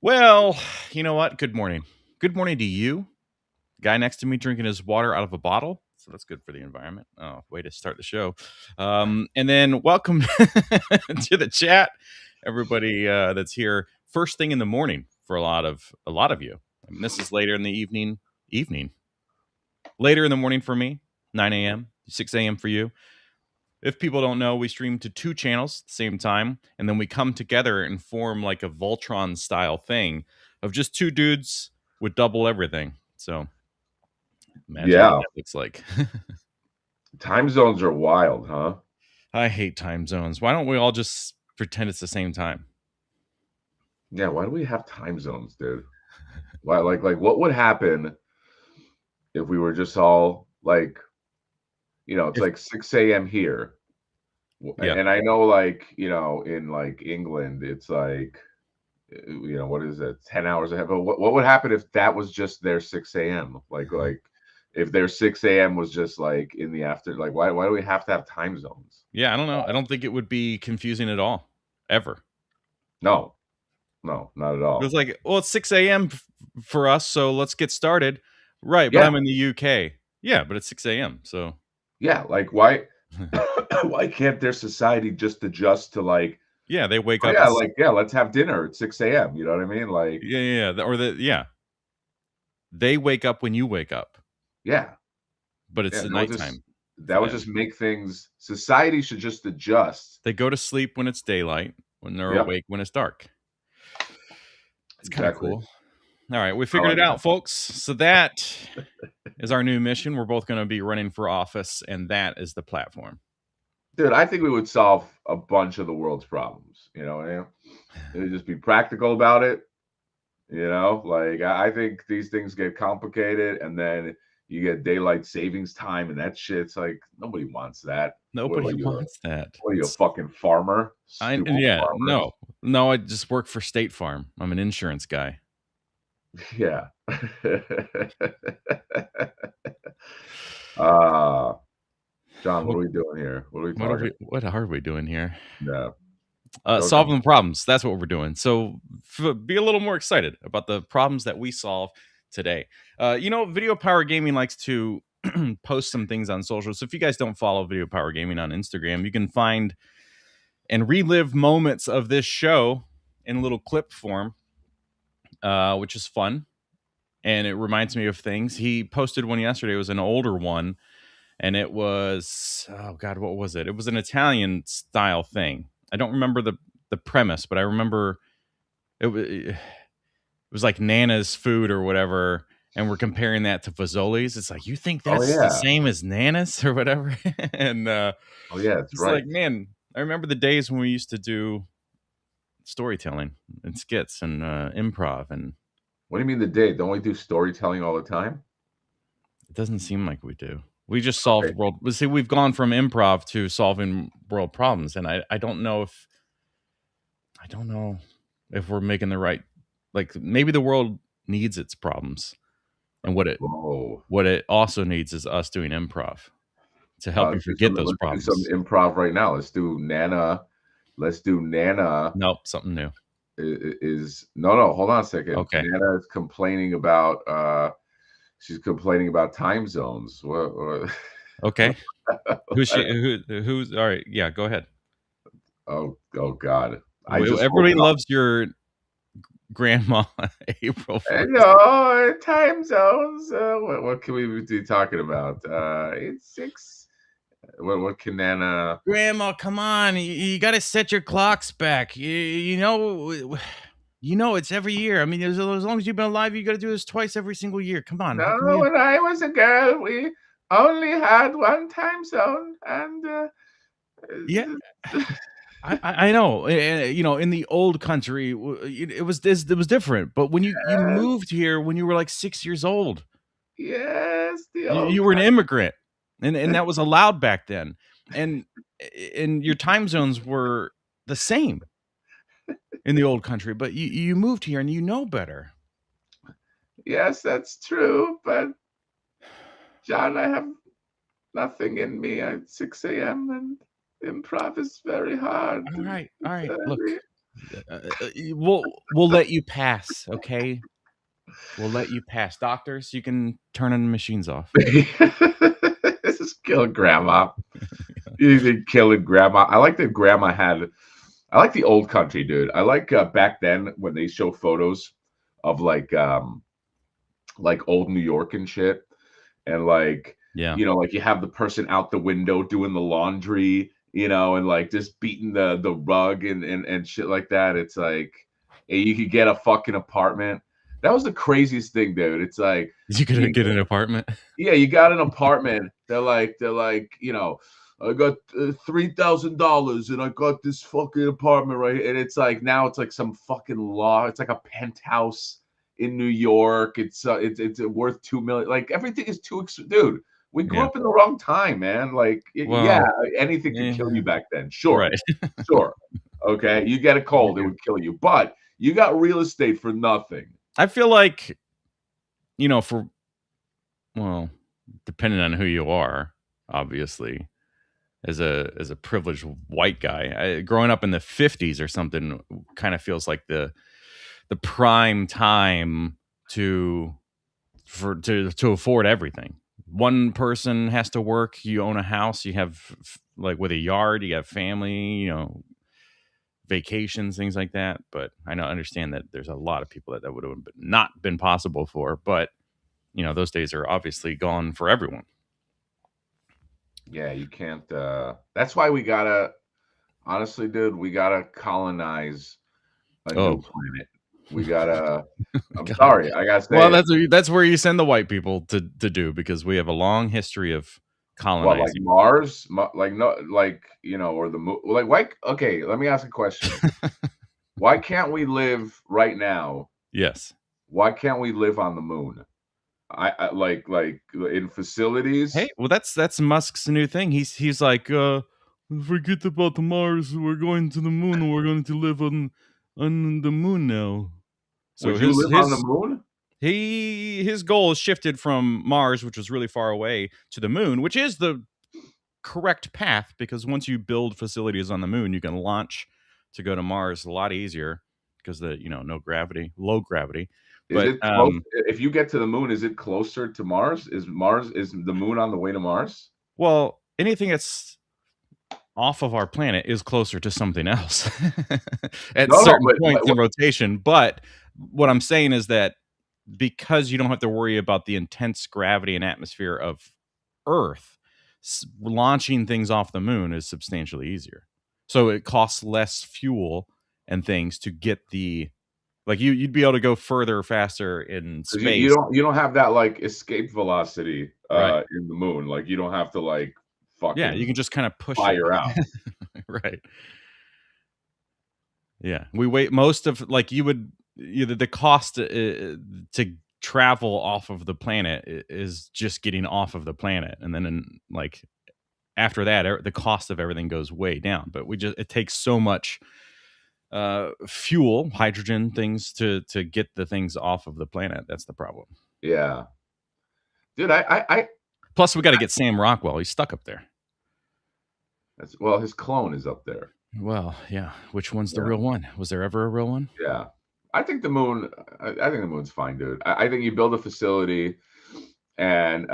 Well, you know what? Good morning. Good morning to you. Guy next to me drinking his water out of a bottle. So that's good for the environment. Oh, way to start the show. And then welcome to the chat, everybody that's here first thing in the morning for a lot of you. I mean, this is later in the evening, later in the morning for me, 9 a.m., 6 a.m. for you. If people don't know, we stream to two channels at the same time, and then we come together and form like a Voltron style thing of just two dudes with double everything. So imagine what Yeah, that looks like. time zones are wild, huh? I hate time zones. Why don't we all just pretend it's the same time? Yeah, why do we have time zones, dude? Why, what would happen if we were just all like, it's If like 6 a.m. here, yeah, and I know, in like England, it's like, what is it, 10 hours ahead? But what would happen if that was just their 6 a.m.? If their 6 a.m. was just like in the after, like, why do we have to have time zones? yeah, I don't know. I don't think it would be confusing at all, ever. No, no, not at It was all. like, well, it's 6 a.m. For us, so let's get started. Right, but Yeah, I'm in the UK. Yeah, but it's 6 a.m. So yeah, like why? Why can't their society just adjust to like, yeah, they wake oh up. yeah, like yeah, let's have dinner at 6 a.m. You know what I mean? Like, Yeah. They wake up when you wake up, yeah, but it's yeah, the that nighttime for would them. just make things. Society should just adjust. They go to sleep when it's daylight, when they're Yep, awake when it's dark. It's kind of exactly. cool. All right, we I figured like it that, out, folks. So that is our new mission. We're both going to be running for office, and that is the platform. dude. I think we would solve a bunch of the world's problems. It would just be practical about it. Like I think these things get complicated, and then you get daylight savings time, and that shit's like nobody wants that. What, Nobody what you? wants that. What are you, a It's fucking farmer? Stupid yeah, farmer. no. I just work for State Farm. I'm an insurance guy. Yeah. uh John, what What are we doing here? What are we talking what are we doing here? about? No. Go John. Solving problems. That's what we're doing. So be a little more excited about the problems that we solve today. Video Power Gaming likes to post some things on social. So if you guys don't follow Video Power Gaming on Instagram, you can find and relive moments of this show in a little clip form, which is fun. And it reminds me of things. He posted one yesterday. It was an older one. And it was, oh God, what was it? It was an Italian style thing. I don't remember the premise, but I remember it was like Nana's food or whatever, and we're comparing that to Fazoli's. It's like, you think Oh that's the yeah. same as Nana's or whatever? And Oh yeah, that's it's right. like, man, I remember the days when we used to do storytelling and skits and improv, and What do you mean the day? Don't we do storytelling all the time? it doesn't seem like we do. We just solved Okay. world. See, we've gone from improv to solving world problems, and I don't know if we're making the right, like, maybe the world needs its problems, and Whoa. what it also needs is us doing improv to help you forget those Let's do some problems. improv right now. Let's do Nana. Let's do Nana. Nope, something new. Is no, hold on a second. Okay. Nana is complaining about she's complaining about time zones. Okay. Who's all right, yeah, go ahead. Oh God. I just woke Everybody up. loves your grandma April And, 4th. time zones. What can we be talking about? It's six. What can Nana? Grandma, come on. You got to set your clocks back. You know it's every year. I mean, as long as you've been alive, you got to do this twice every single year. Come on. How come No, you when I was a girl, we only had one time zone, and Yeah, I know. In the old country, it was different. But when you yes, moved here when you were like 6 years old, yes, the you old were an immigrant, and that was allowed back then. And and your time zones were the same in the old country, but you moved here and you know better. Yes, that's true. But John, I have nothing in me at 6 a.m. and improv is very hard. All right, all right. Look, Very. We'll let you pass, okay? We'll let you pass. Doctors, you can turn the machines off. This is killing grandma. You think killing grandma? I like that grandma had. I like the old country, dude. I like back then when they show photos of like old New York and shit, and like Yeah. like you have the person out the window doing the laundry, and like just beating the rug and shit like that. It's like, hey, you could get a fucking apartment. That was the craziest thing, dude. It's like You could you, get an apartment. yeah, you got an apartment. They're like, I got $3,000 and I got this fucking apartment right here. And it's like now it's like some fucking law. It's like a penthouse in New York. It's worth 2 million. Like everything is dude. We grew Yeah. up in the wrong time, man. Like yeah, Well, anything could kill you back then. Sure, right. sure. Okay, you get a cold, it would kill you. But you got real estate for nothing. I feel like, well, depending on who you are, obviously, as a privileged white guy, growing up in the 50s or something kind of feels like the prime time to afford everything. One person has to work, you own a house, you have like with a yard, you have family, vacations, things like that. But I understand that there's a lot of people that would have not been possible for, but those days are obviously gone for everyone. Yeah, you can't that's why we gotta honestly, dude, we gotta colonize a new planet. We gotta I'm sorry, I gotta say well, it. that's where you send the white people to do, because we have a long history of What, like colonizing. Mars? Like no, like or the moon? Like why? Okay, let me ask a question. Why can't we live right now? Yes. Why can't we live on the moon? I like in facilities. Hey, well, that's Musk's new thing. He's like, forget about the Mars. We're going to the moon, and we're going to live on the moon now. So Would you live on the moon? his goal is shifted from Mars, which was really far away, to the moon, which is the correct path, because once you build facilities on the moon, you can launch to go to Mars a lot easier because no gravity, low gravity. Is But it close? If you get to the moon, is it closer to Mars? Is the moon on the way to Mars? well, anything that's off of our planet is closer to something else at No, no, certain points in but rotation. But what I'm saying is that because you don't have to worry about the intense gravity and atmosphere of Earth, launching things off the moon is substantially easier. So it costs less fuel and things to get you'd be able to go further, faster in because space. you don't have that like escape velocity Right. in the moon. Like you don't have to like Yeah, you fucking can just kind of push it. fire out. Right. Yeah. We wait most of you would the cost to travel off of the planet is just getting off of the planet, and then after that the cost of everything goes way down. But it takes so much fuel, hydrogen, things to get the things off of the planet. That's the problem. Yeah, dude. I Plus we got to get Sam Rockwell. He's stuck up there. well, his clone is up there. Well, yeah. Which one's the Yeah, real one? Was there ever a real one? yeah. I think the moon. I think the moon's fine, dude. I think you build a facility, and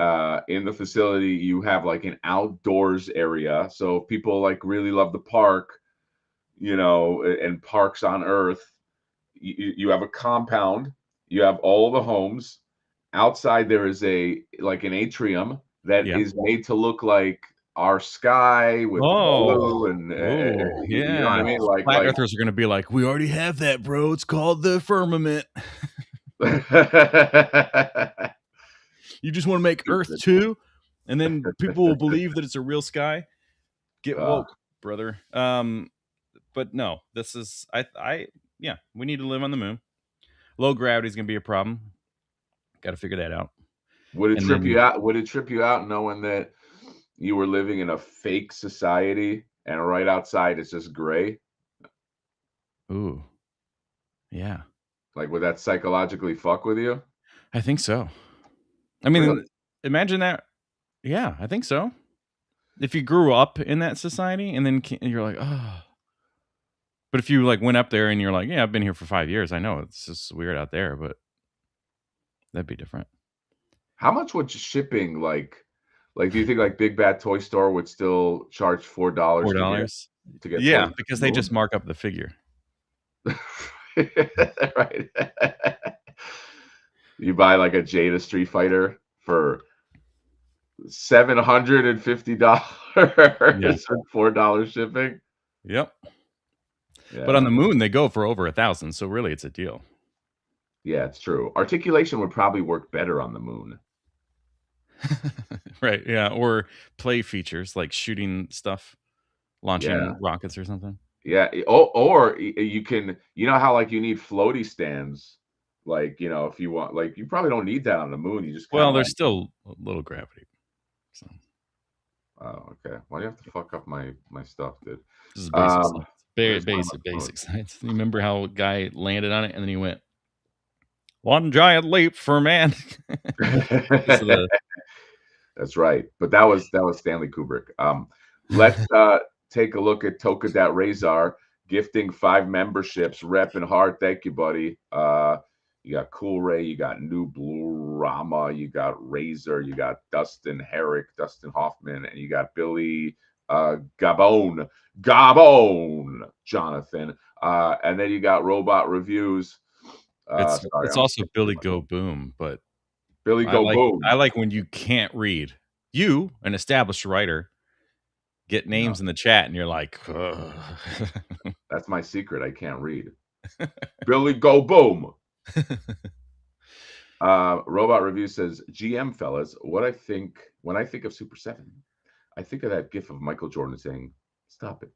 in the facility you have like an outdoors area. So if people like really love the park, and parks on Earth, you have a compound. You have all the homes. Outside there is an atrium that Yeah. is made to look like our sky with Oh. blue and Oh, you know what I yeah. mean? Flat earthers are going to be like, we already have that, bro. It's called the firmament. You just want to make Earth 2, and then people will believe that it's a real sky. Get woke, brother. But no, this is yeah, we need to live on the moon. Low gravity is going to be a problem. Got to figure that out. Would it And trip then, you out? Would it trip you out knowing that you were living in a fake society and right outside it's just gray? ooh, yeah, Like, would that psychologically fuck with you? I think so. I mean, Really? imagine that. Yeah, I think so. If you grew up in that society and then you're like, oh, But if you like went up there and you're like, yeah, I've been here for 5 years. I know it's just weird out there, but that'd be different. How much would shipping do you think like Big Bad Toy Store would still charge $4 $4. to get Yeah, toys to because the they just moon? mark up the figure. Right. You buy like a Jada Street Fighter for $750 Yeah. and $4 shipping. Yep. But on Yeah. the moon, they go for over 1,000. So really, it's a deal. Yeah, it's true. Articulation would probably work better on the moon. Right. Yeah. Or play features like shooting stuff, Yeah. launching rockets or something. Yeah. Or you can, you know how like you need floaty stands, like, if you want, like, you probably don't need that on the moon. You just kind Well, of there's like, still a little gravity. So oh, okay. Why do you have to fuck up my stuff, dude? this is basic science. Very Where's my basic science. You remember how a guy landed on it and then he went, one giant leap for man. That's right. But that was Stanley Kubrick. Let's take a look at Toka Dat Razor gifting 5 memberships. Rep and hard. Thank you, buddy. You got Cool Ray, you got New Blue Rama, you got Razor, you got Dustin Herrick, Dustin Hoffman, and you got Billy Gabon, Jonathan. And then you got Robot Reviews. It's also Billy Go Boom, but Billy Go Boom. I like when you can't read. You, an established writer, get names in the chat and you're like, ugh. That's my secret. I can't read. Billy Go Boom. Robot Review says, GM fellas, when I think of Super 7, I think of that gif of Michael Jordan saying, stop it,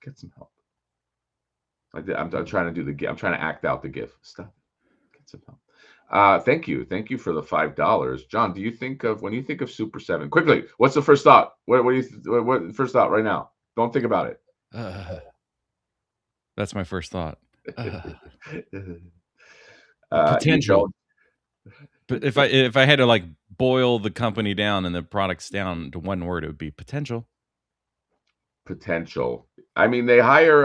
get some help. I'm trying to do the gif. I'm trying to act out the gif. Stop it, get some help. Thank you for the $5. John, do you think of, when you think of Super 7, quickly, what's the first thought? What first thought right now? Don't think about it. That's my first thought. Potential. But if I had to like boil the company down and the products down to one word, it would be potential. Potential. I mean, they hire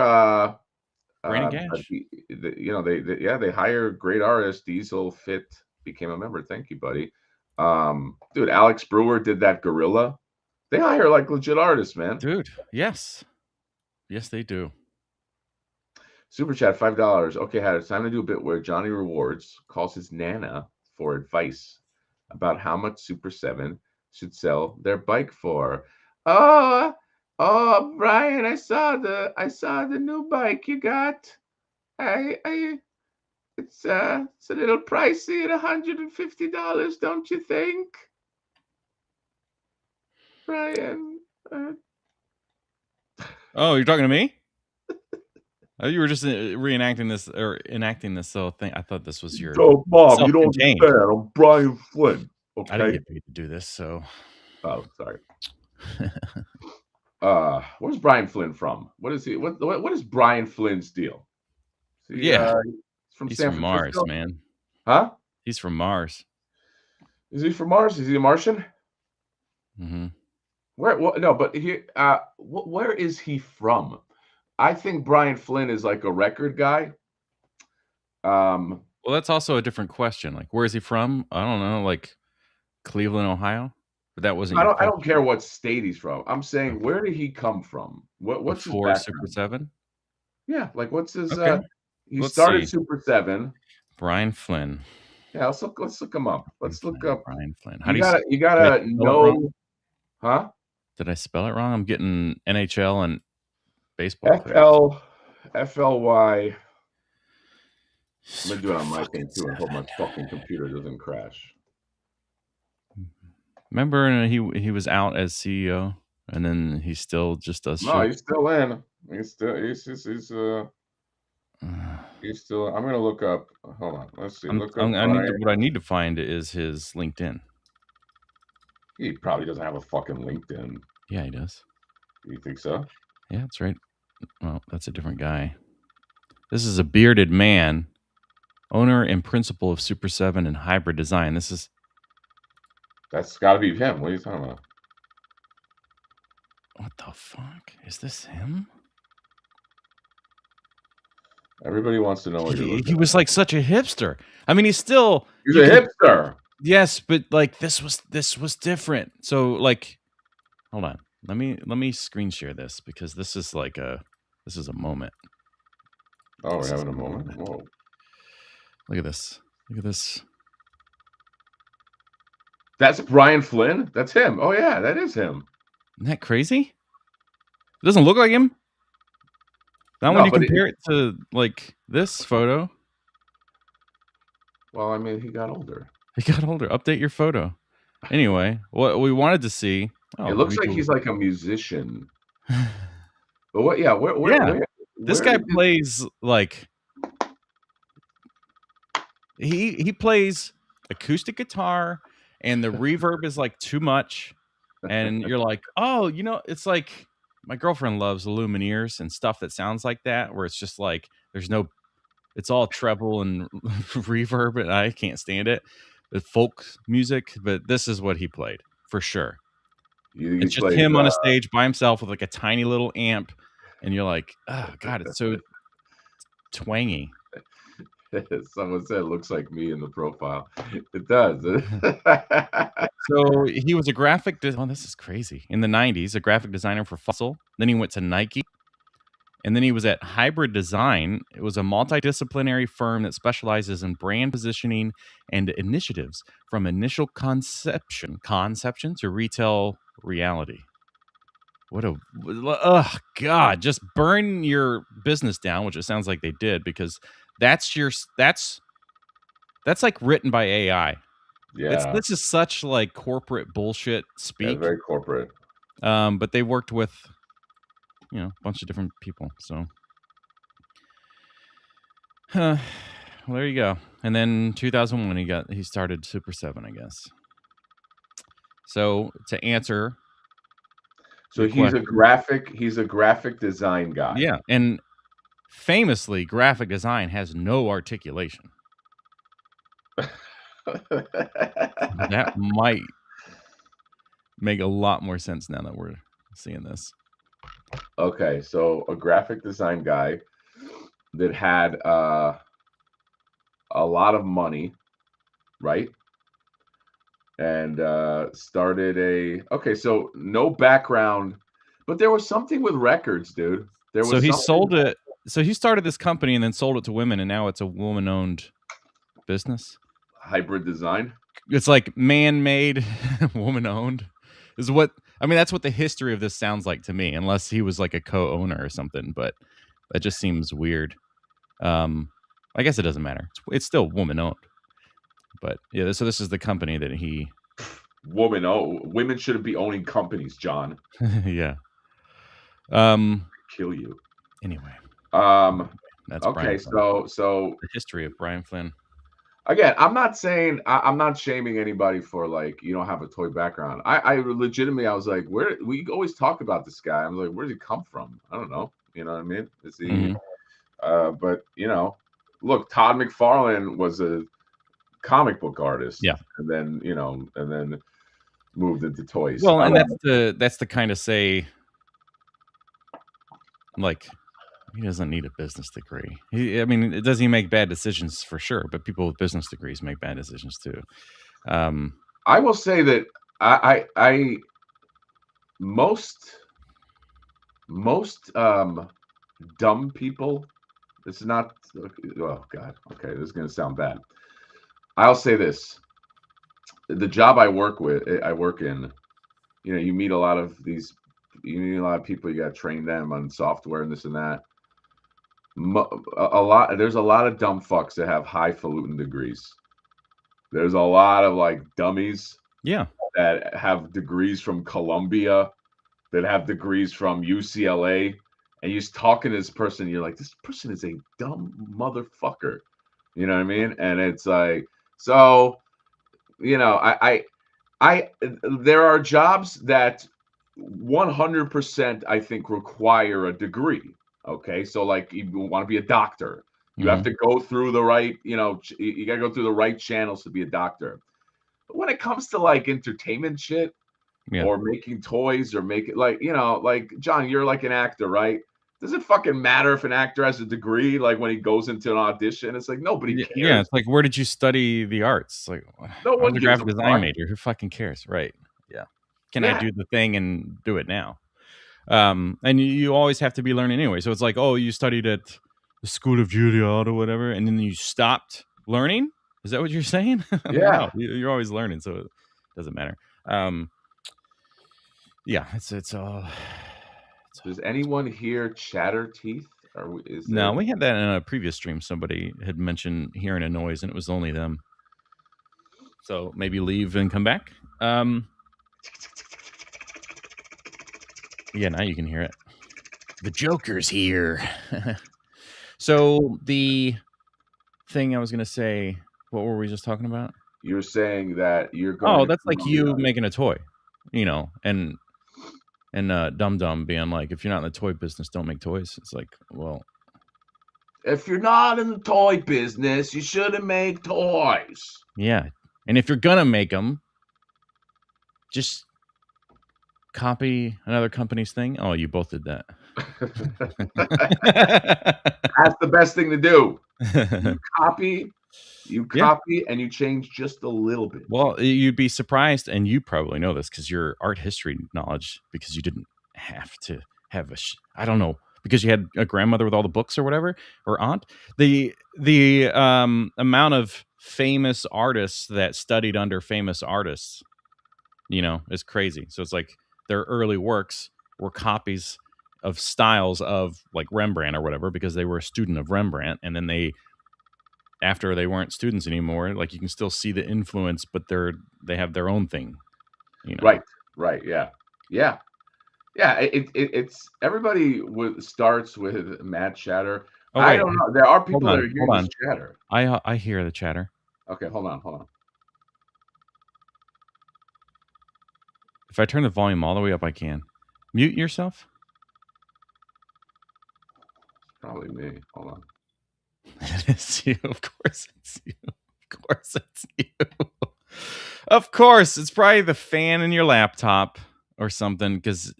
Brandon Gash. they hire great artists. Diesel Fit became a member. Thank you, buddy. Dude, Alex Brewer did that Gorilla. They hire like legit artists, man. Dude, yes, they do. Super chat, $5. Okay, it's time to do a bit where Johnny Rewards calls his Nana for advice about how much Super 7 should sell their bike for. Oh, Brian, I saw the new bike you got. It's a little pricey at $150, don't you think? Brian. Oh, you're talking to me? Oh, you were just reenacting this or enacting this thing. I thought this was your. Oh, Mom, you don't understand. I'm Brian Flynn. Okay. I didn't get paid to do this, so. Oh, sorry. Where's Brian Flynn from? What is he? What is Brian Flynn's deal? He's from San Francisco? Mars, Francisco? man. Huh? He's from Mars. Is he from Mars? Is he a Martian? Mm-hmm. Where is he from? I think Brian Flynn is like a record guy. Well, that's also a different question. Like, where is he from? I don't know, like Cleveland, Ohio. But that wasn't. I don't care what state he's from. I'm saying, where did he come from? What's his background? Super 7? Yeah, like what's his? Okay. He started Super 7. Brian Flynn. Yeah, let's look him up. Let's look up Brian Flynn. You gotta know. Huh? Did I spell it wrong? I'm getting NHL and baseball. FLY. I'm gonna do it on my thing too. I hope my fucking computer doesn't crash. Remember, he was out as CEO, and then he still just does. No, he's still in. He's still. I'm gonna look up. Hold on. Let's see. What I need to find is his LinkedIn. He probably doesn't have a fucking LinkedIn. Yeah, he does. You think so? Yeah, that's right. Well, that's a different guy. This is a bearded man, owner and principal of Super 7 and Hybrid Design. That's got to be him. What are you talking about? What the fuck? Is this him? Everybody wants to know what you're looking He was like such a hipster. I mean, he's still He's a hipster. Yes, but like this was different. So like, hold on. Let me screen share this because this is a moment. Oh, we're having a moment. Whoa! Look at this. Look at this. That's Brian Flynn. That's him. Oh yeah, that is him. Isn't that crazy? It doesn't look like him. Not when you compare it to like this photo. Well, I mean, he got older. He got older. Update your photo. Anyway, what we wanted to see. It looks like he's like a musician. But what? Yeah, where this guy plays like he plays acoustic guitar, and the reverb is like too much, and you're like, oh, you know, it's like my girlfriend loves Lumineers and stuff that sounds like that, where it's just like there's no, it's all treble and reverb, and I can't stand it. It's folk music, but this is what he played for sure. It's just him on a stage by himself with like a tiny little amp, and you're like, oh god, it's so twangy. Someone said it looks like me in the profile. It does. So he was a graphic this is crazy. In the 90s, a graphic designer for Fossil. Then he went to Nike. And then he was at Hybrid Design. It was a multidisciplinary firm that specializes in brand positioning and initiatives from initial conception to retail reality. What a god, just burn your business down, which it sounds like they did, because that's like written by AI. Yeah, this is such like corporate bullshit speak. Yeah, very corporate. But they worked with, you know, a bunch of different people. So, well, there you go. And then 2001, he started Super7, I guess. So to answer, so he's a graphic design guy. Yeah, and famously, graphic design has no articulation. That might make a lot more sense now that we're seeing this. Okay, so a graphic design guy that had a lot of money, right? And started so no background, but there was something with records, dude. So he sold it. So he started this company and then sold it to women, and now it's a woman-owned business. Hybrid design. It's like man-made, woman-owned. Is what I mean. That's what the history of this sounds like to me, unless he was like a co-owner or something. But that just seems weird. I guess it doesn't matter. It's still woman-owned. But yeah, so this is the company that he. Women shouldn't be owning companies, John. Yeah. Kill you. Anyway. That's okay. So the history of Brian Flynn. Again, I'm not shaming anybody for like you don't have a toy background. I legitimately I was like, where we always talk about this guy. I was like, where did he come from? I don't know. You know what I mean? Is he? But you know, look, Todd McFarlane was a comic book artist. Yeah, and then moved into toys. Well, and that's the kind of say, like, he doesn't need a business degree. Does he make bad decisions? For sure, but people with business degrees make bad decisions too. I will say that I most dumb people. This is not. Oh God. Okay, this is gonna sound bad. I'll say this. The job I work in, you know, you meet a lot of these. You meet a lot of people. You got to train them on software and this and that. There's a lot of dumb fucks that have highfalutin degrees. There's a lot of like dummies. Yeah. That have degrees from Columbia, that have degrees from UCLA, and you're just talking to this person, and you're like, this person is a dumb motherfucker. You know what I mean? And it's like, so, you know, there are jobs that 100% I think require a degree. Okay, so like you want to be a doctor, you have to go through the right, you know, you got to go through the right channels to be a doctor. But when it comes to like entertainment shit, or making toys, or making like, you know, like John, you're like an actor, right? Does it fucking matter if an actor has a degree? Like when he goes into an audition, it's like nobody cares. Yeah, it's like, where did you study the arts? Like, No I was one a gives graphic a design fuck. major. Who fucking cares, right? Yeah. Can I Yeah. do the thing and do it now? And you always have to be learning anyway. So it's like, oh, you studied at the School of Juilliard or whatever, and then you stopped learning. Is that what you're saying? Yeah. No, you're always learning, so it doesn't matter. Yeah, it's all. Does anyone here chatter teeth? Or is there? No, we had that in a previous stream. Somebody had mentioned hearing a noise, and it was only them. So maybe leave and come back. Yeah, now you can hear it. The Joker's here. So the thing I was gonna say, what were we just talking about? You're saying that you're going. Oh, that's like you making a toy, you know, and Dum Dum being like, if you're not in the toy business, don't make toys. It's like, well, if you're not in the toy business, you shouldn't make toys. Yeah, and if you're gonna make them, just copy another company's thing. Oh, you both did that. That's the best thing to do. You copy and you change just a little bit. Well, you'd be surprised, and you probably know this because your art history knowledge, because you didn't have to have I don't know, because you had a grandmother with all the books or whatever, or aunt. The amount of famous artists that studied under famous artists, you know, is crazy. So it's like their early works were copies of styles of like Rembrandt or whatever, because they were a student of Rembrandt, and then after they weren't students anymore, like you can still see the influence, but they have their own thing, you know. Right, yeah. It's everybody starts with mad chatter. Oh, I don't know. There are people that are hearing this chatter. I hear the chatter. Okay, hold on. If I turn the volume all the way up, I can. Mute yourself. Probably me. Hold on. It's you. Of course it's you. Of course it's you. Of course. It's probably the fan in your laptop or something, because...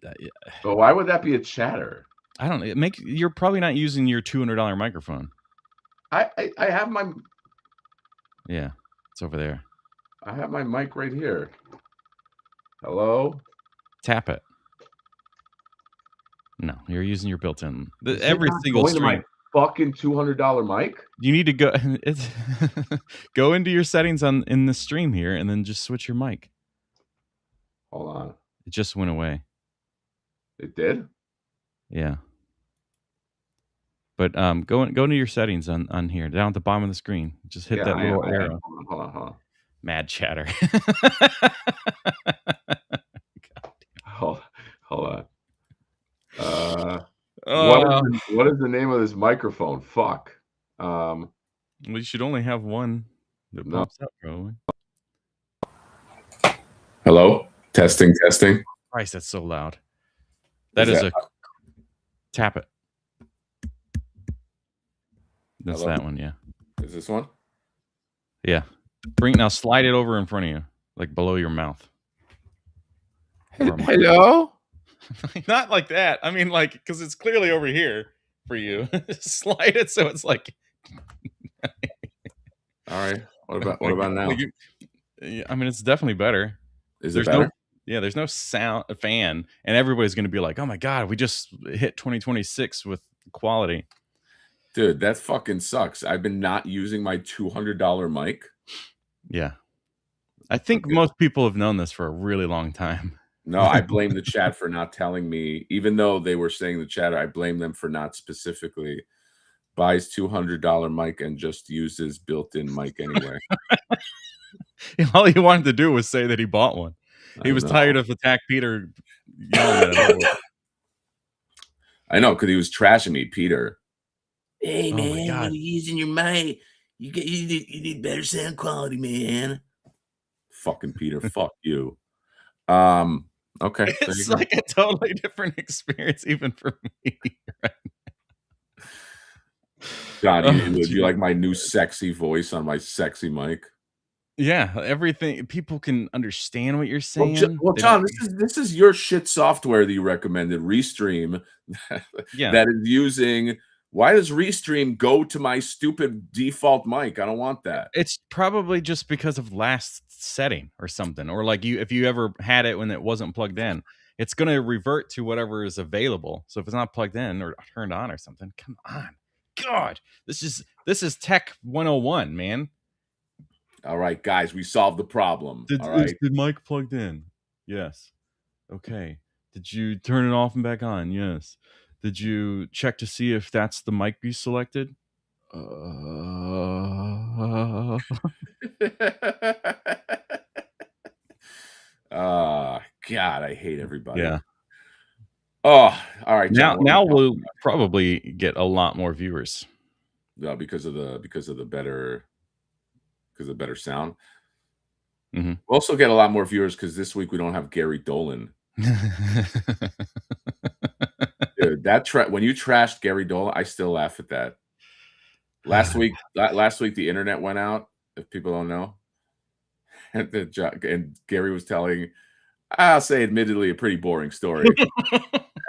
But why would that be a chatter? I don't know. You're probably not using your $200 microphone. I have my... Yeah, it's over there. I have my mic right here. Hello? Tap it. No, you're using your built-in. Every single stream. Fucking $200 mic. You need to go. Go into your settings in the stream here, and then just switch your mic. Hold on. It just went away. It did? Yeah. But go into your settings on here, down at the bottom of the screen. Just hit that little arrow. Hold on. Mad chatter. Hold on. What is the name of this microphone? Fuck. Well, you should only have one that pops up, probably. Hello? Testing. Christ, that's so loud. That is a... Tap it. That's that one, yeah. Is this one? Yeah. Now slide it over in front of you, like below your mouth. Hello? Not like that. I mean, like, because it's clearly over here for you. Slide it so it's like... All right. What about now? I mean, it's definitely better. Is it better? There's no sound fan, and everybody's going to be like, "Oh my god, we just hit 2026 with quality." Dude, that fucking sucks. I've been not using my $200 mic. Yeah, I think most people have known this for a really long time. No, I blame the chat for not telling me, even though they were saying the chatter. I blame them for not specifically buys $200 mic and just uses built-in mic anyway. All he wanted to do was say that he bought one. He was tired of Attack Peter yelling at him. I know, because he was trashing me, Peter. Hey, man, what are you using your mic? You need better sound quality, man. Fucking Peter, fuck you. Okay. It's like a totally different experience, even for me. Right now. John, would you like my new sexy voice on my sexy mic? Yeah, everything people can understand what you're saying. Well, They don't. John, this is your shit software that you recommended, Restream, Yeah. that is using. Why does Restream go to my stupid default mic? I don't want that. It's probably just because of last setting or something, or like if you ever had it when it wasn't plugged in, it's going to revert to whatever is available. So if it's not plugged in or turned on or something, come on, God, this is tech 101, man. All right, guys, we solved the problem. All right, Is the mic plugged in? Yes. Okay. Did you turn it off and back on? Yes. Did you check to see if that's the mic you selected? God, I hate everybody. Yeah. Oh, all right, John. Now we'll probably get a lot more viewers. Because of the better sound. Mm-hmm. We'll also get a lot more viewers because this week we don't have Gary Dolan. Dude, when you trashed Gary Dolan, I still laugh at that. Last week the internet went out. If people don't know, and Gary was telling, I'll say, admittedly, a pretty boring story.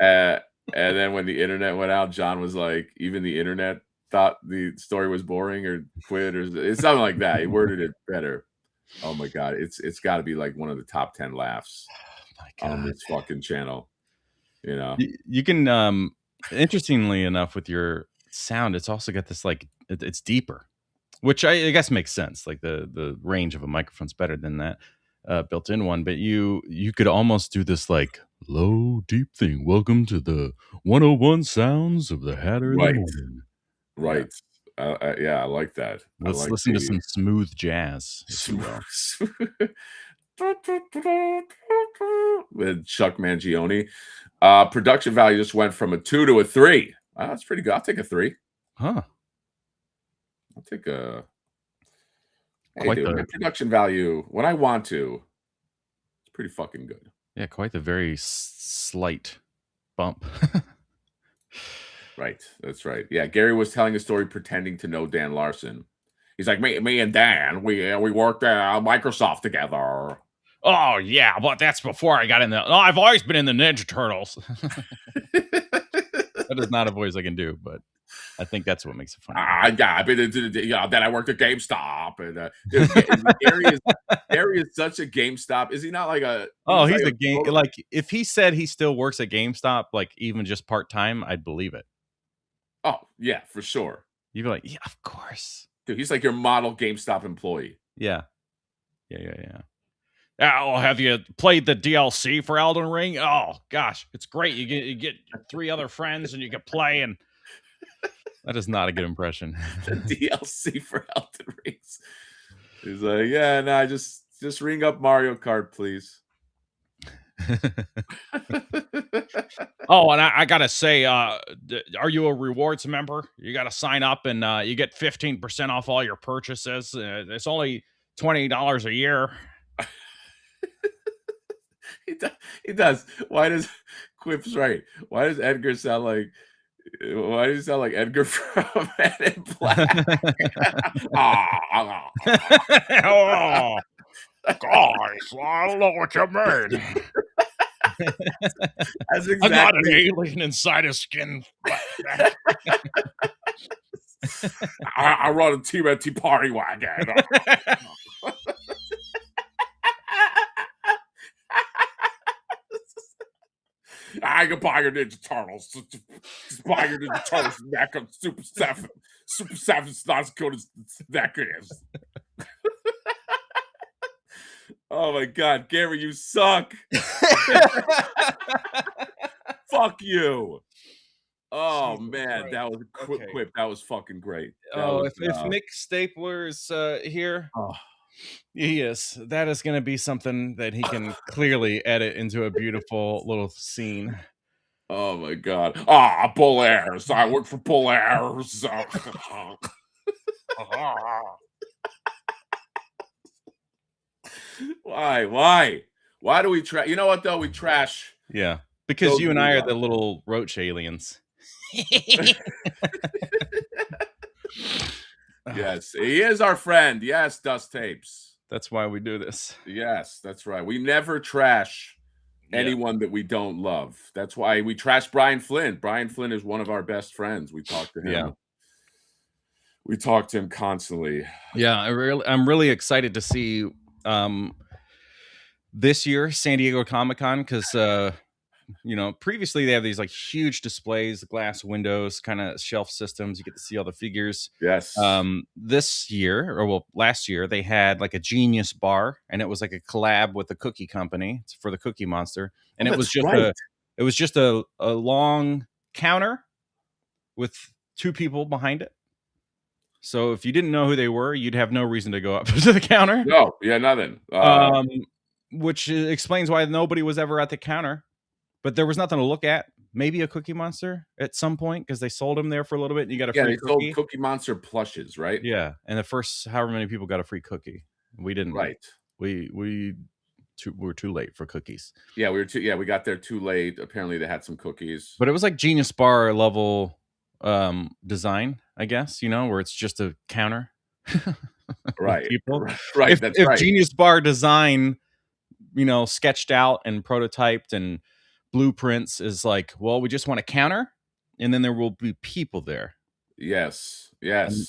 And then when the internet went out, John was like, even the internet thought the story was boring or quit, or it's something like that. He worded it better. Oh my God, it's got to be like one of the top 10 laughs on this fucking channel. You know, you can. Interestingly enough, with your sound, it's also got this like it's deeper, which I guess makes sense. Like the range of a microphone's better than that built-in one, but you could almost do this like low deep thing. Welcome to the 101 sounds of the Hatter. Right, in the morning. Right. Yeah, I like that. Let's listen to some smooth jazz. With Chuck Mangione. Production value just went from a 2 to a 3. That's pretty good. I'll take a 3. Huh. I'll take a... Hey, dude, my production value, when I want to, it's pretty fucking good. Yeah, quite the very slight bump. Right. That's right. Yeah, Gary was telling a story pretending to know Dan Larson. He's like, me and Dan, we worked at Microsoft together. Oh, yeah, but that's before I got in the... Oh, I've always been in the Ninja Turtles. That is not a voice I can do, but I think that's what makes it funny. Yeah, I've been into then I worked at GameStop. And dude, Gary is such a GameStop. Is he not like a... Oh, he's like a game... Like, if he said he still works at GameStop, like, even just part-time, I'd believe it. Oh, yeah, for sure. You'd be like, yeah, of course. Dude, he's like your model GameStop employee. Yeah. Yeah. Oh, have you played the DLC for Elden Ring? Oh, gosh, it's great. You get 3 other friends and you can play, and that is not a good impression. The DLC for Elden Rings. He's like, yeah, no, just ring up Mario Kart, please. Oh, and I gotta say, are you a rewards member? You gotta sign up, and you get 15% off all your purchases. It's only $20 a year. He does. Why does Quip's right? Why does Edgar sound like? Why does he sound like Edgar from Men in Black? Oh, guys, I don't know what you mean. That's exactly... I'm not an alien inside his skin. I run a TMNT party wagon. I can buy your Ninja Turtles. Just buy your Ninja Turtles back on Super 7. Super 7's not as good as NECA is. Oh my God, Gary, you suck. Fuck you. Oh man, that was a quip. That was fucking great. If Nick Stapler's here, yes, that is going to be something that he can clearly edit into a beautiful little scene. Oh my God. Bull Airs. I work for Bull Airs. Why do we trash? You know what though? We trash. Yeah, because you and I are the little roach aliens. Yes, he is our friend. Yes, Dust Tapes. That's why we do this. Yes, that's right. We never trash anyone that we don't love. That's why we trash Brian Flynn. Brian Flynn is one of our best friends. We talk to him. Yeah. We talk to him constantly. Yeah, I'm really excited to see this year San Diego Comic-Con, because previously they have these like huge displays, glass windows, kind of shelf systems. You get to see all the figures. Yes. This year, last year, they had like a Genius bar, and it was like a collab with the cookie company for the Cookie Monster, and it was just a long counter with two people behind it. So if you didn't know who they were, you'd have no reason to go up to the counter. No, yeah, nothing. Which explains why nobody was ever at the counter. But there was nothing to look at. Maybe a Cookie Monster at some point, because they sold them there for a little bit, and you got a free cookie. Sold Cookie Monster plushes, right? Yeah, and the first however many people got a free cookie. We didn't. Right. We were too late for cookies. Yeah, we got there too late. Apparently, they had some cookies. But it was like Genius Bar level design, I guess. Where it's just a counter. Right. People. Right. If Genius Bar design, sketched out and prototyped and blueprints is like, well, we just want a counter, and then there will be people there. Yes.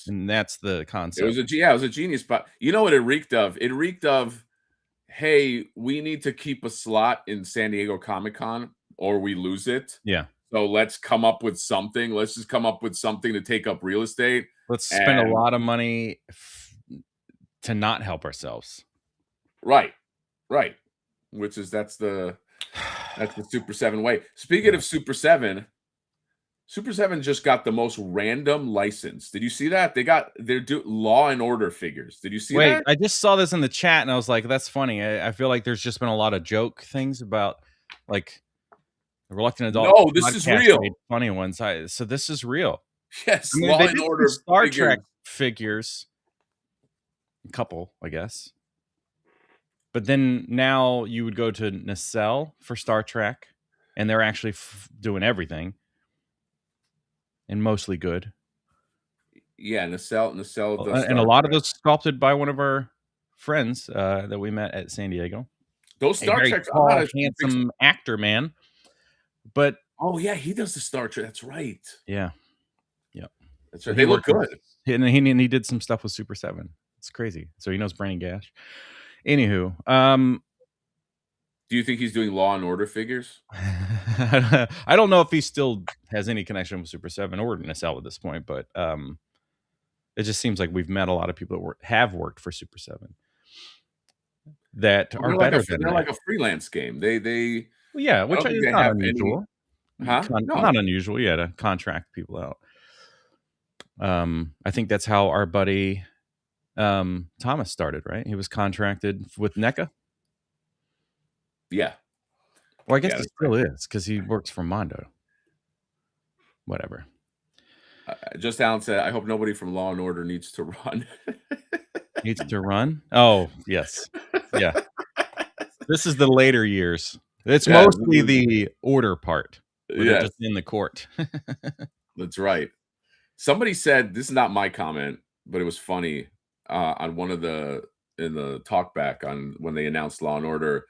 And that's the concept. It was a Genius spot. You know what it reeked of? It reeked of, hey, we need to keep a slot in San Diego Comic-Con or we lose it. Yeah. So let's come up with something. Let's just come up with something to take up real estate. Let's spend a lot of money to not help ourselves. Right. That's the Super 7 way. Speaking of Super 7 just got the most random license. Did you see that? They're Law and Order figures. Did you see that? I just saw this in the chat and I was like, that's funny. I feel like there's just been a lot of joke things about like the Reluctant Adult. No, this is real. Funny ones. So this is real. Yes, Law and Order Star Trek figures. A couple, I guess. But then now you would go to Nacelle for Star Trek, and they're actually doing everything, and mostly good. Yeah, Nacelle, and a lot of those sculpted by one of our friends that we met at San Diego. Those Star Trek, handsome actor, man. But he does the Star Trek. That's right. Yeah. That's right. They look good. And he did some stuff with Super 7. It's crazy. So he knows Brian Gash. Anywho, do you think he's doing Law and Order figures? I don't know if he still has any connection with Super 7 or Nacelle at this point, but it just seems like we've met a lot of people that have worked for Super 7 that are better than they're like a freelance game. They which is not unusual. Not unusual, to contract people out. I think that's how our buddy Thomas started, right? He was contracted with NECA. Yeah. Well, I guess he still is because he works for Mondo. Whatever. Just Alan said, I hope nobody from Law and Order needs to run. Needs to run? Oh, yes. Yeah. This is the later years. It's mostly the order part. They're just in the court. That's right. Somebody said, this is not my comment, but it was funny on one of in the talkback on when they announced Law and Order.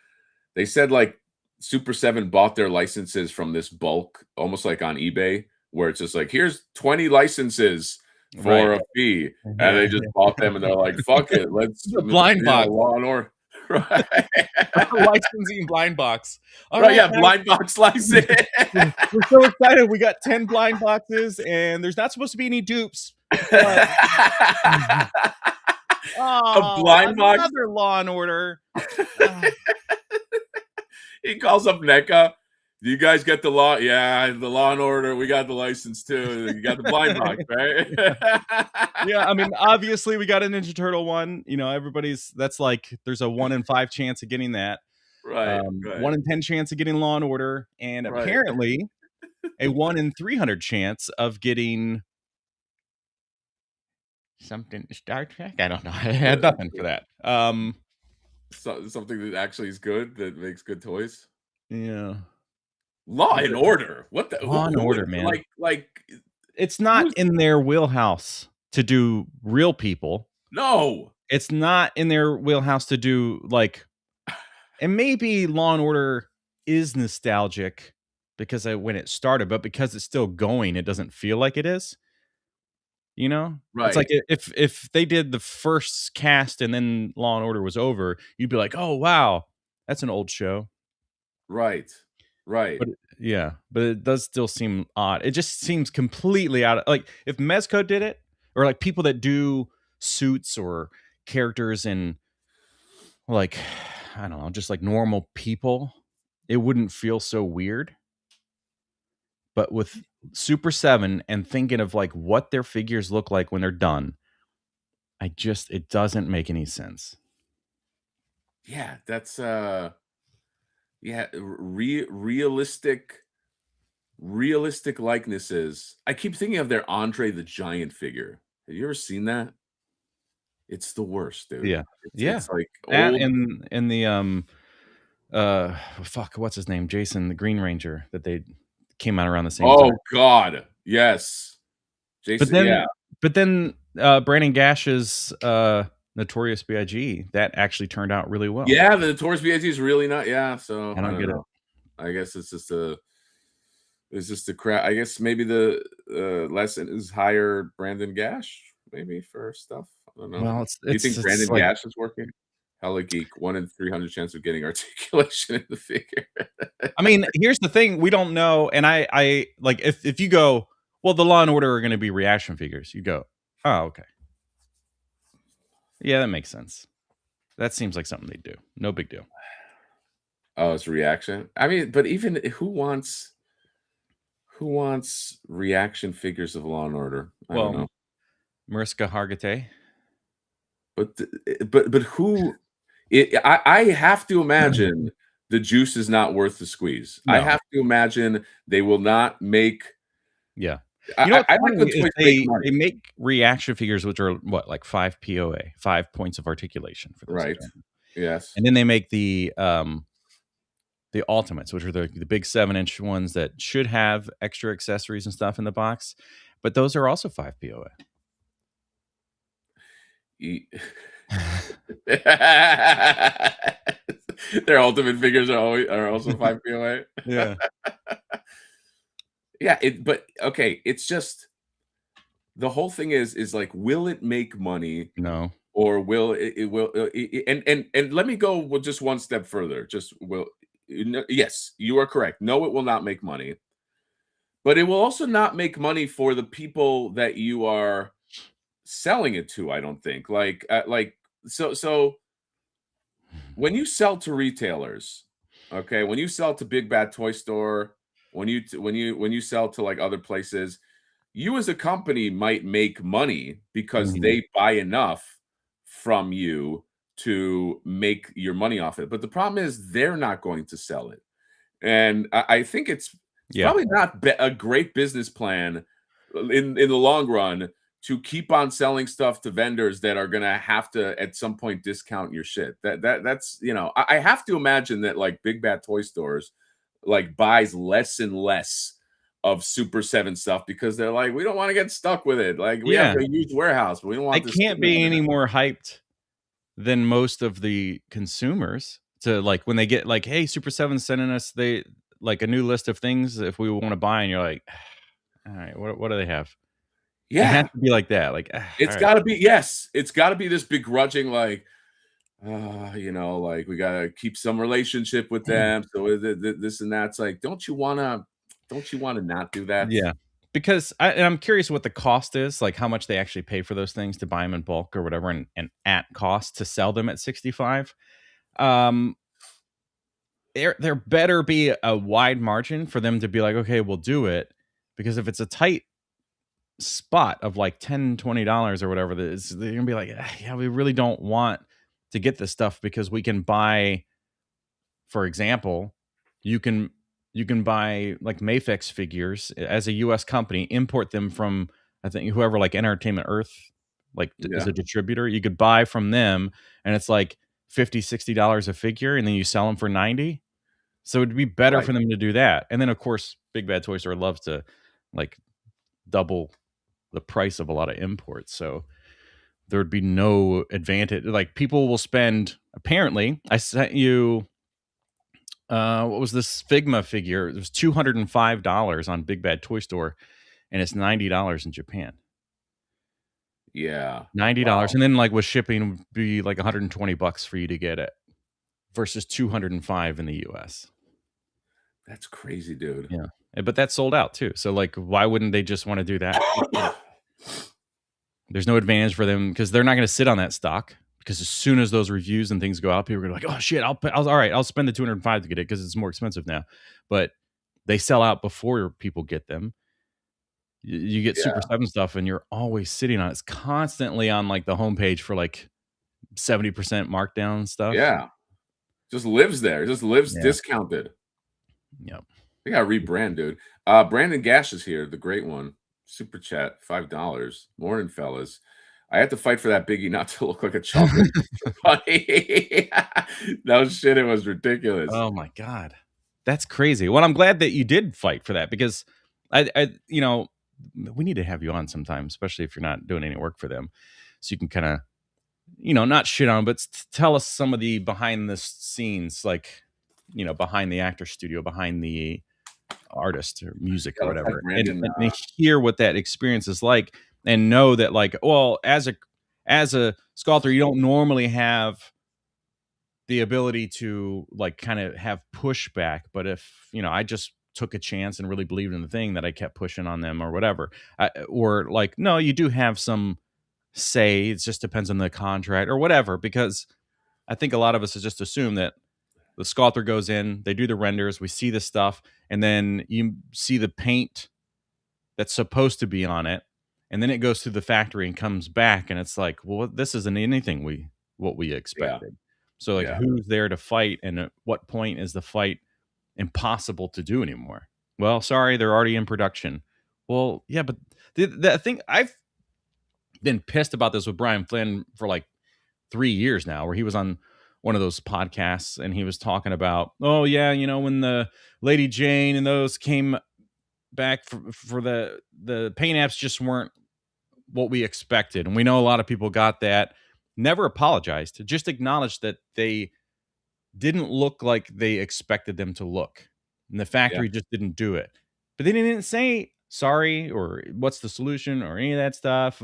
They said like Super 7 bought their licenses from this bulk, almost like on eBay, where it's just like, here's 20 licenses for a fee. And they just bought them and they're like, fuck it. Let's blind box. Law and Order. Right. Licensing blind box. All right, yeah, blind box license. We're so excited. We got 10 blind boxes and there's not supposed to be any dupes. But... a blind box. Another Law and Order. He calls up NECA. Do you guys get the law? Yeah, the Law and Order. We got the license too. You got the blind box, right? Yeah, I mean, obviously we got a Ninja Turtle one. That's like there's a 1 in 5 chance of getting that. Right. 1 in 10 chance of getting Law and Order, and apparently a 1 in 300 chance of getting something Star Trek. I don't know. I had nothing for that. Something that actually is good, that makes good toys. Yeah. Law and Order. What the Law and Order, man? Like it's not in their wheelhouse to do real people. No. it's not in their wheelhouse to do like, and maybe Law and Order is nostalgic because when it started, but because it's still going, it doesn't feel like it is. You know, it's like Right. if they did the first cast and then Law and Order was over, you'd be like, oh wow, that's an old show. Right. But yeah, but it does still seem odd. It just seems completely out of like if Mezco did it, or like people that do suits or characters in like I don't know, just like normal people, it wouldn't feel so weird. But with Super 7 and thinking of like what their figures look like when they're done, it doesn't make any sense. Yeah, that's yeah, realistic likenesses. I keep thinking of their Andre the Giant figure. Have you ever seen that? It's the worst, dude. Yeah. Yeah. It's like That old. and the fuck, what's his name? Jason, the Green Ranger that they came out around the same Oh time. God, yes, Jason. But then Brandon Gash's Notorious B.I.G. that actually turned out really well. Yeah, the Notorious B.I.G. is really not. Yeah, so I don't get know. I guess it's just a crap. I guess maybe the lesson is hire Brandon Gash maybe for stuff. I don't know. Well, Do you think Brandon like, Gash is working? Hella geek, 1 in 300 chance of getting articulation in the figure. I mean, here's the thing: we don't know, and I like if you go, well, the Law and Order are going to be reaction figures. You go, oh, okay, yeah, that makes sense. That seems like something they do. No big deal. Oh, it's reaction. I mean, but even who wants reaction figures of Law and Order? I don't know. Mariska Hargitay. But who? I have to imagine the juice is not worth the squeeze. No. I have to imagine they will not make. Yeah, you know, I like when toys they make reaction figures, which are what, like 5 POA, 5 points of articulation for those. Right. Yes. And then they make the ultimates, which are the big 7-inch ones that should have extra accessories and stuff in the box, but those are also 5 POA. Their ultimate figures are also 5 POA. Yeah. Yeah, but okay, it's just the whole thing is like, will it make money? No. Or will it will and let me go with just one step further. Just will yes, you are correct. No, it will not make money. But it will also not make money for the people that you are selling it to, I don't think. So when you sell to retailers, okay, when you sell to Big Bad Toy Store, when you sell to like other places, you as a company might make money because they buy enough from you to make your money off it. But the problem is they're not going to sell it. And I think it's probably not a great business plan in the long run to keep on selling stuff to vendors that are going to have to at some point discount your shit. That's, you know, I have to imagine that like Big Bad Toy Stores like buys less and less of Super 7 stuff because they're like, we don't want to get stuck with it. Like we have a huge warehouse, but we don't want this. I can't be any more hyped than most of the consumers to like when they get like, hey, Super 7 sending us a new list of things if we want to buy, and you're like, all right, what do they have? Yeah, it has to be like that. Like it's got to be. Yes, it's got to be this begrudging, like, you know, like we got to keep some relationship with them. So this and that's like, don't you want to not do that? Yeah, because I'm curious what the cost is, like how much they actually pay for those things to buy them in bulk or whatever, and at cost to sell them at 65. There better be a wide margin for them to be like, okay, we'll do it, because if it's a tight spot of like $10-$20 or whatever, they're gonna be like, yeah, we really don't want to get this stuff because we can buy, for example, you can buy like Mafex figures as a US company, import them from, I think, whoever, like Entertainment Earth, like is a distributor. You could buy from them and it's like $50-$60 a figure, and then you sell them for $90. So it'd be better for them to do that. And then of course Big Bad Toy Store loves to like double the price of a lot of imports. So there would be no advantage. Like people will spend. Apparently, I sent you. What was this Figma figure? It was $205 on Big Bad Toy Store, and it's $90 in Japan. Yeah, $90, and then like with shipping would be like $120 for you to get it, versus $205 in the US. That's crazy, dude. Yeah, but that's sold out too. So like, why wouldn't they just want to do that? There's no advantage for them because they're not going to sit on that stock. Because as soon as those reviews and things go out, people are gonna be like, "Oh shit, all right, I'll spend the $205 to get it because it's more expensive now." But they sell out before people get them. You get Super7 stuff, and you're always sitting on it. It's constantly on like the homepage for like 70% markdown stuff. Yeah, just lives there. Just lives discounted. Yep. They got to rebrand, dude. Brandon Gash is here, the great one. Super chat, $5. Morning, fellas. I had to fight for that Biggie not to look like a chocolate bunny. No shit, it was ridiculous. Oh my god, that's crazy. Well, I'm glad that you did fight for that because I you know, we need to have you on sometime, especially if you're not doing any work for them, so you can kind of, you know, not shit on, but tell us some of the behind the scenes, like, you know, behind the actor studio, behind the artist or music or whatever, and hear what that experience is like, and know that, like, well, as a sculptor, you don't normally have the ability to like kind of have pushback, but if, you know, I just took a chance and really believed in the thing, that I kept pushing on them or whatever, or like, no, you do have some say, it just depends on the contract or whatever, because I think a lot of us just assume that the sculptor goes in, they do the renders, we see the stuff, and then you see the paint that's supposed to be on it, and then it goes through the factory and comes back, and it's like, well, this isn't anything what we expected. So like, who's there to fight, and at what point is the fight impossible to do anymore? Well, sorry, they're already in production. Well, yeah, but the thing, I've been pissed about this with Brian Flynn for like 3 years now, where he was on one of those podcasts and he was talking about, oh yeah, you know, when the Lady Jane and those came back for the paint apps just weren't what we expected. And we know a lot of people got that. Never apologized, just acknowledged that they didn't look like they expected them to look, and the factory just didn't do it. But they didn't say sorry or what's the solution or any of that stuff,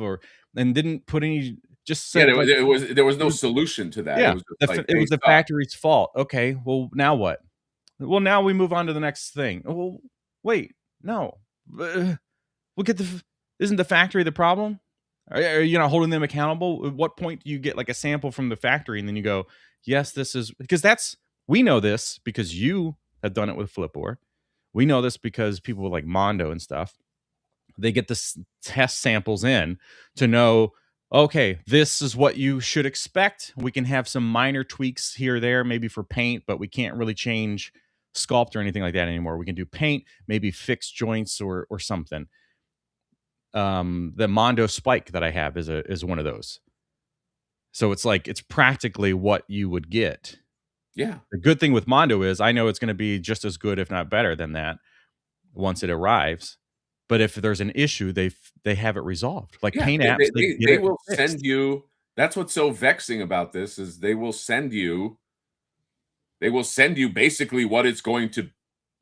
and didn't put any, just said, there was no solution to that. Yeah, it was the factory's fault. Okay, well, now what? Well, now we move on to the next thing. Well, wait, no, isn't the factory the problem? Are you not holding them accountable? At what point do you get like a sample from the factory and then you go, yes, this is, because we know this because you have done it with Flipboard. We know this because people like Mondo and stuff, they get the test samples in to know, okay, this is what you should expect. We can have some minor tweaks here or there, maybe for paint, but we can't really change sculpt or anything like that anymore. We can do paint, maybe fix joints or something. The Mondo spike that I have is one of those. So it's like, it's practically what you would get. Yeah. The good thing with Mondo is I know it's going to be just as good, if not better than that, once it arrives. But if there's an issue, they have it resolved. Like paint apps, they will send you. That's what's so vexing about this is they will send you basically what it's going to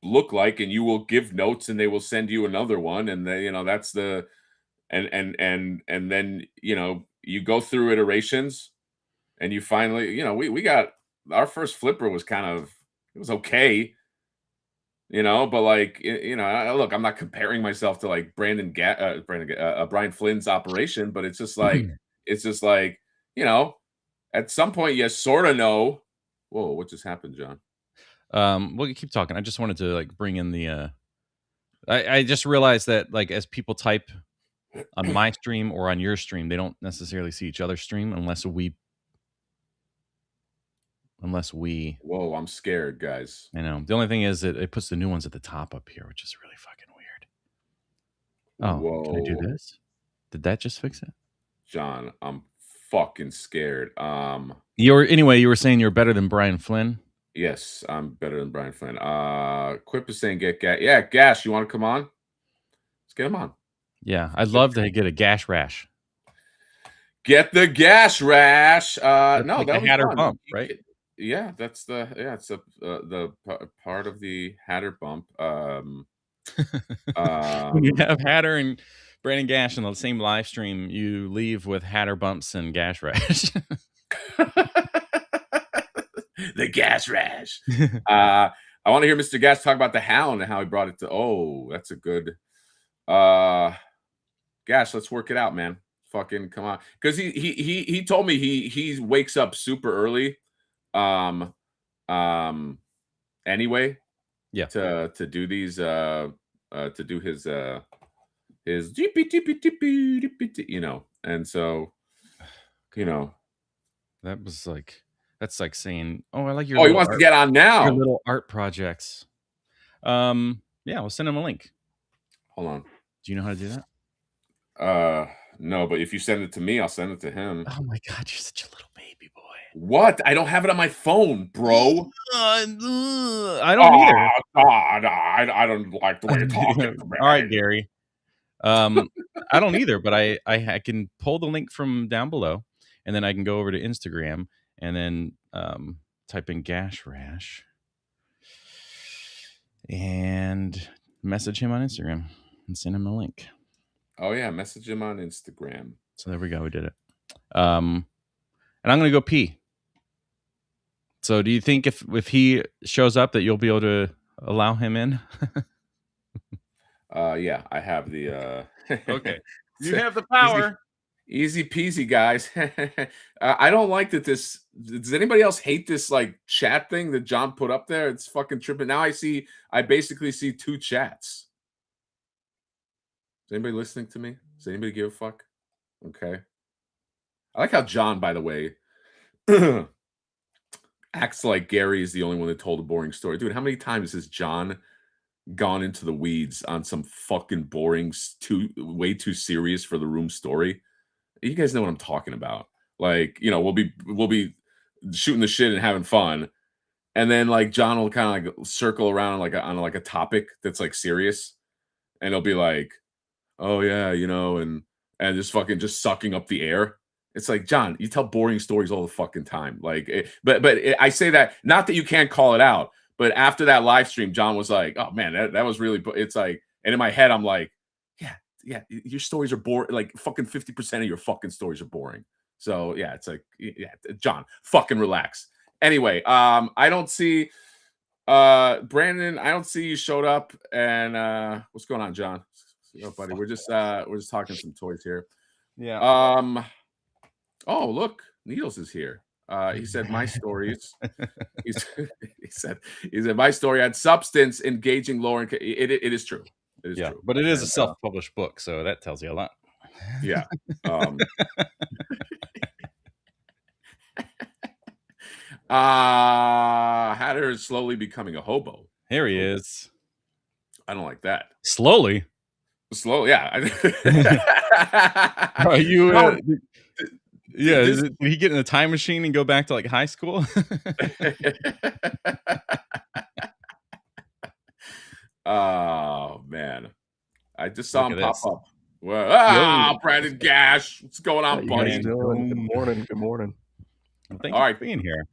look like, and you will give notes, and they will send you another one, and they, you know, that's the and then, you know, you go through iterations, and you finally, you know, we got our first flipper was it was okay, you know, but like, you know, look, I'm not comparing myself to like Brian Flynn's operation, but it's just like you know, at some point you sort of know. Whoa, what just happened, John? Well, you keep talking. I just wanted to like bring in the I just realized that like as people type on my stream or on your stream, they don't necessarily see each other's stream unless we Whoa, I'm scared, guys. I know. The only thing is that it puts the new ones at the top up here, which is really fucking weird. Oh, whoa. Can I do this? Did that just fix it? John, I'm fucking scared. You were saying you're better than Brian Flynn? Yes, I'm better than Brian Flynn. Quip is saying get Gash. Yeah, Gash, you want to come on? Let's get him on. Yeah, I'd love to get a Gash rash. Get the Gash rash. That's No, like that a was Hatter fun. bump, right? Yeah, it's the part of the Hatter bump. When you have Hatter and Brandon Gash in the same live stream, you leave with Hatter bumps and Gash rash. The Gash rash. I want to hear Mr. Gash talk about the Hound and how he brought it to. Oh, that's a good. Gash, let's work it out, man. Fucking come on, because he told me he wakes up super early, anyway, Yeah, to do these to do his you know, and so you know that's like saying, "Oh, I like your he little wants to art, get on your now. little art projects." Yeah, we'll send him a link. Hold on. Do you know how to do that? No, but if you send it to me, I'll send it to him. Oh my god, you're such a little baby boy. What? I don't have it on my phone, bro. I don't either. God, I don't like the way you're talking to me. All right, Gary. I don't either, but I can pull the link from down below, and then I can go over to Instagram and then type in Gash Rash and message him on Instagram and send him a link. Oh yeah, message him on Instagram. So there we go. We did it. And I'm gonna go pee. So do you think if he shows up that you'll be able to allow him in? Yeah, I have the Okay. You have the power. Easy peasy, guys. I don't like that this. Does anybody else hate this like chat thing that John put up there? It's fucking tripping. Now I basically see 2 chats. Is anybody listening to me? Does anybody give a fuck? Okay. I like how John, by the way, acts like Gary is the only one that told a boring story. Dude, how many times has John gone into the weeds on some fucking boring, way too serious for the room story? You guys know what I'm talking about. Like, you know, we'll be shooting the shit and having fun, and then like John will kind of like circle around on a topic that's like serious, and he'll be like, "Oh yeah, you know," and just fucking just sucking up the air. It's like, John, you tell boring stories all the fucking time. Like, I say that not that you can't call it out, but after that live stream, John was like, "Oh man, that was really." It's like, and in my head, I'm like, yeah, your stories are boring. Like fucking 50% of your fucking stories are boring. So yeah, it's like, yeah, John, fucking relax. Anyway, I don't see Brandon. I don't see you showed up. And what's going on, John? Oh, buddy, we're just talking some toys here. Yeah. Oh, look, Needles is here. He said my stories. he said my story had substance, engaging lore, and it is true. It is true. But it is a self-published book, so that tells you a lot. Yeah. Hatter is slowly becoming a hobo. Here he is. I don't like that. Slowly. Yeah. Are you? Yeah. Did he get in a time machine and go back to like high school? Oh man, I just saw him pop up. Well, Brandon Gash, what's going on, buddy? Good morning. Well, thank you for being here.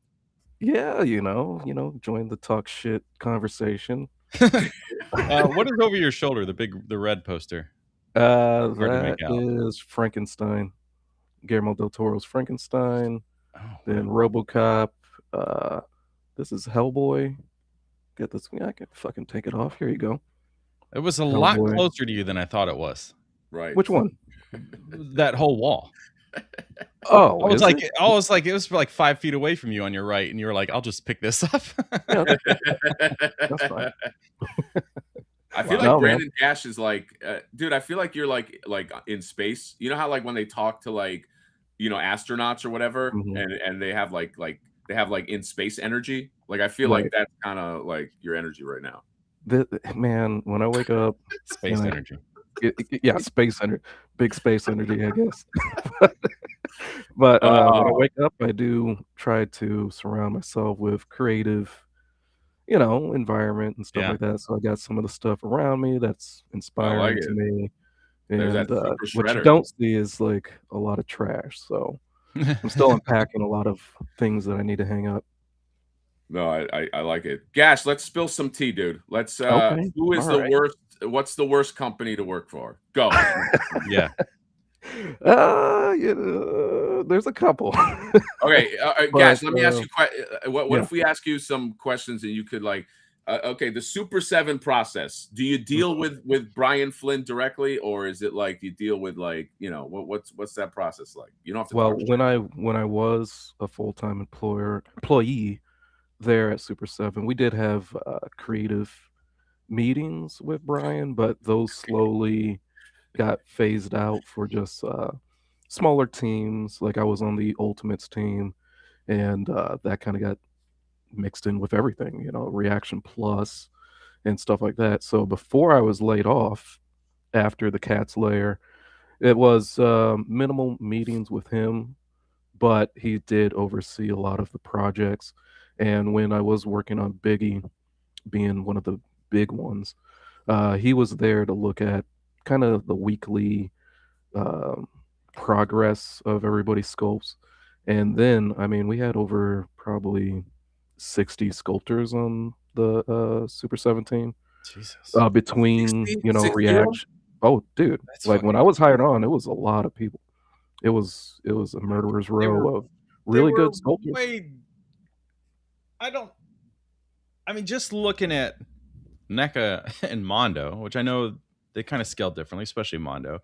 Yeah, you know, join the talk shit conversation. What is over your shoulder? The red poster. That is Frankenstein. Guillermo del Toro's Frankenstein. Then RoboCop. This is Hellboy. Get this. I can fucking take it off. Here you go. It was a lot closer to you than I thought it was. Right. Which one? That whole wall. Oh, I was like, it was like 5 feet away from you on your right, and you were like, "I'll just pick this up." Yeah, that's fine. I feel like Brandon Gash is like, dude. I feel like you're like in space. You know how like when they talk to like, you know, astronauts or whatever, and they have like in space energy. Like I feel like that's kind of like your energy right now. Man, when I wake up, space energy. Yeah, space energy, big space energy, I guess. But when I wake up, I do try to surround myself with creative, you know, environment and stuff like that. So I got some of the stuff around me that's inspiring to me. There's that And super what you shredder. don't see is like a lot of trash. So I'm still unpacking a lot of things that I need to hang up. No, I like it. Gash, let's spill some tea, dude. Let's Okay. who is All the right. worst? What's the worst company to work for? Go. Yeah. There's a couple. Okay, But Gash, let me ask you what yeah. if we ask you some questions and you could like okay, the Super 7 process. Do you deal with Brian Flynn directly, or is it like you deal with like, you know, what's that process like? You don't have to Well, talk shit. when I was a full-time employee there at Super7, we did have creative meetings with Brian, but those slowly got phased out for just smaller teams. Like I was on the Ultimates team, and that kind of got mixed in with everything, you know, Reaction Plus and stuff like that. So before I was laid off after the Cat's Lair, it was minimal meetings with him, but he did oversee a lot of the projects. And when I was working on Biggie, being one of the big ones, he was there to look at kind of the weekly um, progress of everybody's sculpts. And then, I mean, we had over probably 60 sculptors on the Super 7 team. Jesus. Between, 60? you know, 60? reaction. Oh, dude. That's Like when I was hired on, it was a lot of people. It was a murderer's row of really good sculptors. I mean, just looking at NECA and Mondo, which I know they kind of scale differently, especially Mondo.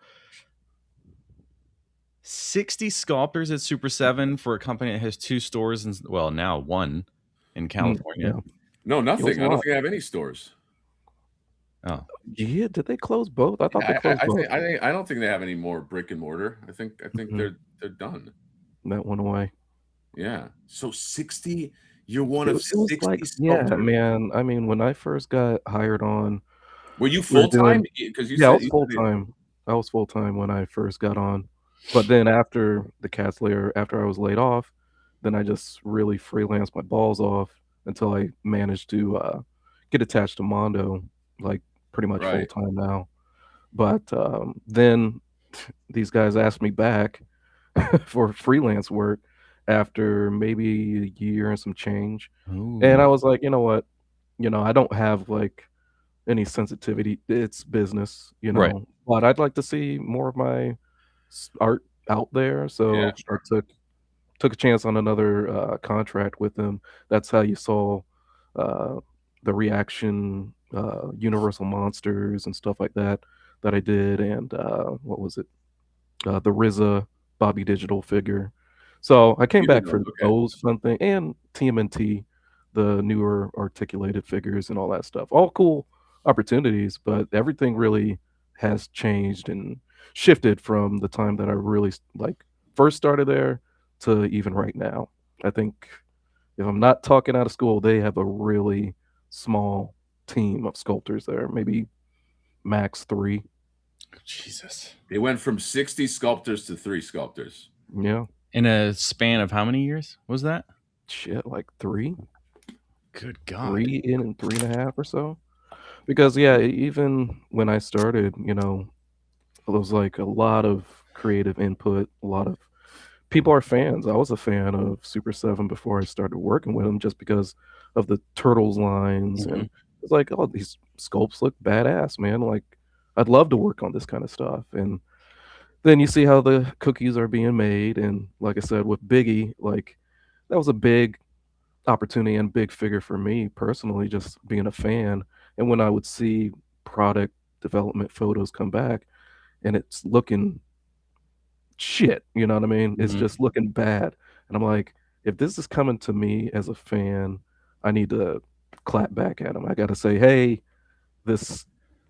60 sculptors at Super 7 for a company that has 2 stores and well, now 1 in California. Yeah. No, nothing. I don't think I have any stores. Oh. Yeah, did they close both? I thought they closed both. I don't think they have any more brick and mortar. I think they're done. That went away. Yeah. So 60, you're one of 60 like, sculptors. yeah, man. I mean, when I first got hired on, were you full time? Because I was full time. I was full time when I first got on. But then after the Cat's Lair, after I was laid off, then I just really freelanced my balls off until I managed to get attached to Mondo, like pretty much full time now. But then these guys asked me back for freelance work after maybe a year and some change. Ooh. And I was like, you know what? You know, I don't have like any sensitivity. It's business, you know. Right. But I'd like to see more of my art out there. So Yeah, I took a chance on another contract with them. That's how you saw the Reaction Universal Monsters and stuff like that I did. And what was it? The RZA Bobby Digital figure. So I came back for those fun things and TMNT, the newer articulated figures and all that stuff. All cool opportunities, but everything really has changed and shifted from the time that I really like first started there to even right now. I think if I'm not talking out of school, they have a really small team of sculptors there, maybe max 3. Jesus. They went from 60 sculptors to 3 sculptors. Yeah. In a span of how many years was that? Shit, like 3. Good God. 3 in 3.5 or so. Because yeah, even when I started, you know, it was like a lot of creative input, a lot of people are fans. I was a fan of Super7 before I started working with them just because of the Turtles lines. And it's like, oh, these sculpts look badass, man. Like, I'd love to work on this kind of stuff. And then you see how the cookies are being made. And like I said, with Biggie, like, that was a big opportunity and big figure for me personally, just being a fan. And when I would see product development photos come back and it's looking shit, you know what I mean? It's just looking bad. And I'm like, if this is coming to me as a fan, I need to clap back at him. I got to say, hey, this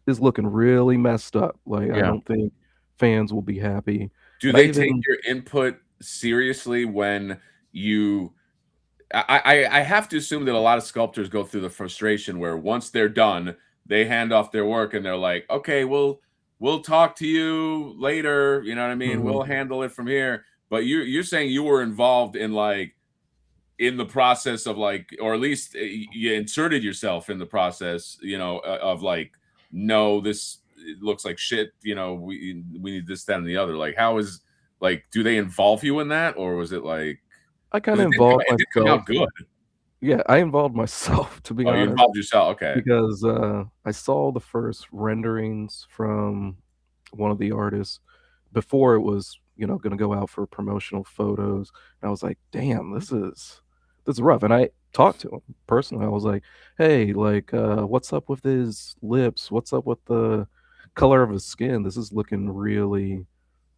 is looking really messed up. Like, I don't think fans will be happy. Do they take your input seriously when you... I have to assume that a lot of sculptors go through the frustration where once they're done, they hand off their work and they're like, okay, we'll talk to you later. You know what I mean? We'll handle it from here. But you're saying you were involved in like in the process of like, or at least you inserted yourself in the process, you know, of like, no, this it looks like shit. You know, we need this, that, and the other. Like, how is like, do they involve you in that, or was it like I kind of involved it did come out myself. good? Yeah, I involved myself, to be honest. You involved yourself, okay? Because I saw the first renderings from one of the artists before it was, you know, going to go out for promotional photos. And I was like, damn, this is rough. And I talked to him personally. I was like, hey, like, what's up with his lips? What's up with the color of his skin? This is looking really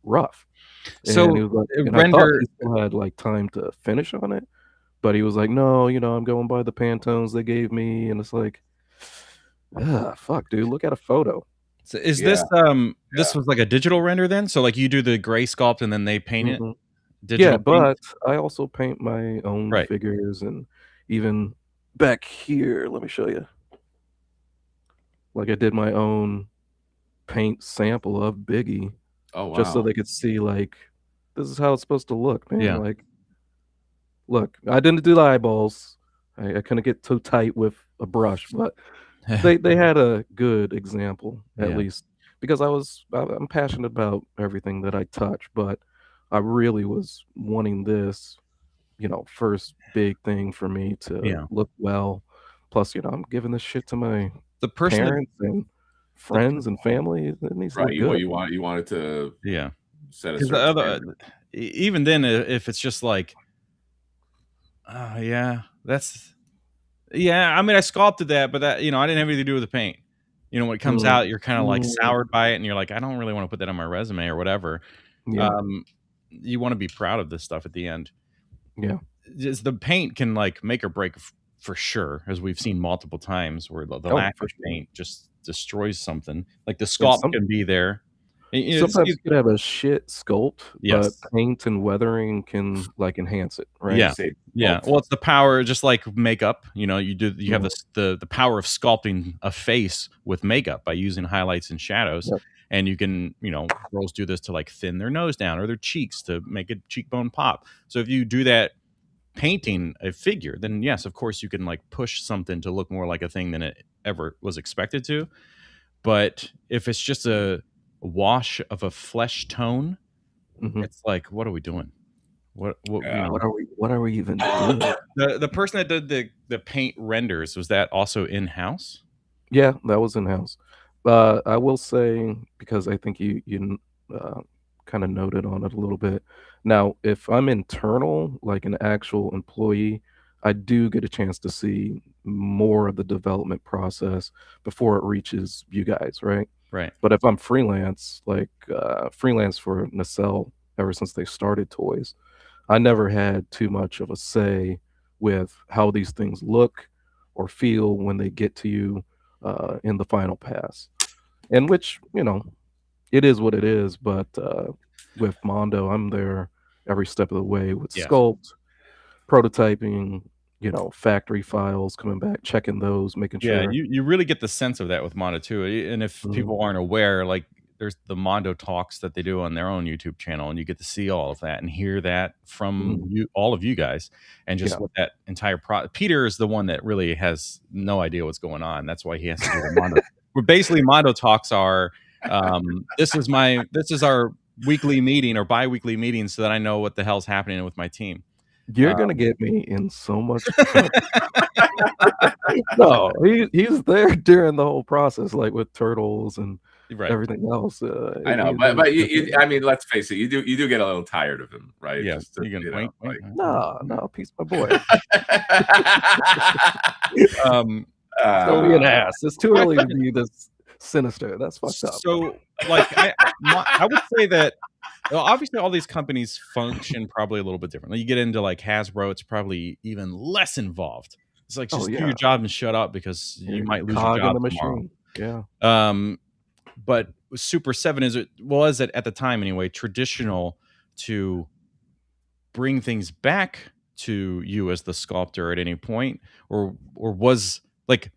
rough. So and he was like, and I thought he still had like time to finish on it, but he was like, no, you know, I'm going by the Pantones they gave me. And it's like, fuck, dude, look at a photo. So is this this was like a digital render then? So like you do the gray sculpt and then they paint it? Yeah, but I also paint my own figures, and even back here, let me show you. Like I did my own paint sample of Biggie. Oh, wow. Just so they could see, like, this is how it's supposed to look, man. Yeah. Like, look, I didn't do the eyeballs. I couldn't get too tight with a brush, but they had a good example, at least, because I'm passionate about everything that I touch, but I really was wanting this, you know, first big thing for me to look well. Plus, you know, I'm giving this shit to my parents and friends and family. It needs to look good. You want it to set a certain standard. Even then, if it's just like, I mean, I sculpted that, but that, you know, I didn't have anything to do with the paint. You know, when it comes out, you're kind of like soured by it, and you're like, I don't really want to put that on my resume or whatever. You want to be proud of this stuff at the end. Yeah, just the paint can like make or break for sure, as we've seen multiple times, where the lack of paint just destroys something. Like the sculpt can be there. Sometimes you could have a shit sculpt, but paint and weathering can like enhance it, right? Yeah. Well, it's the power, just like makeup. You know, you have the power of sculpting a face with makeup by using highlights and shadows. And you can, you know, girls do this to like thin their nose down or their cheeks to make a cheekbone pop. So if you do that painting a figure, then yes, of course you can like push something to look more like a thing than it ever was expected to. But if it's just a wash of a flesh tone, it's like, what are we doing? What are we even doing? The person that did the paint renders, was that also in-house? Yeah, that was in-house. I will say, because I think you kind of noted on it a little bit. Now, if I'm internal, like an actual employee, I do get a chance to see more of the development process before it reaches you guys, right? Right. But if I'm freelance, like freelance for Nacelle, ever since they started toys, I never had too much of a say with how these things look or feel when they get to you in the final pass. And which, you know, it is what it is. But with Mondo, I'm there every step of the way with sculpt, prototyping, you know, factory files, coming back, checking those, making sure. Yeah, you really get the sense of that with Mondo too. And if people aren't aware, like there's the Mondo talks that they do on their own YouTube channel, and you get to see all of that and hear that from all of you guys, and just what that entire Peter is the one that really has no idea what's going on. That's why he has to do the Mondo. Where basically Mondo talks are, this is our weekly meeting or bi-weekly meeting, so that I know what the hell's happening with my team. You're gonna get me in so much trouble. No, he's there during the whole process, like with turtles and everything else. I know, but you, I mean, let's face it, you do get a little tired of him, right? Yeah, you can wink. No, peace, my boy. Don't be an ass. It's too early to be this sinister. That's fucked up. So, like, I would say that. Well, obviously, all these companies function probably a little bit differently. You get into like Hasbro, it's probably even less involved. It's like just do your job and shut up, because you might lose your job tomorrow. Yeah. But Super7 was at the time anyway traditional to bring things back to you as the sculptor at any point, or was like,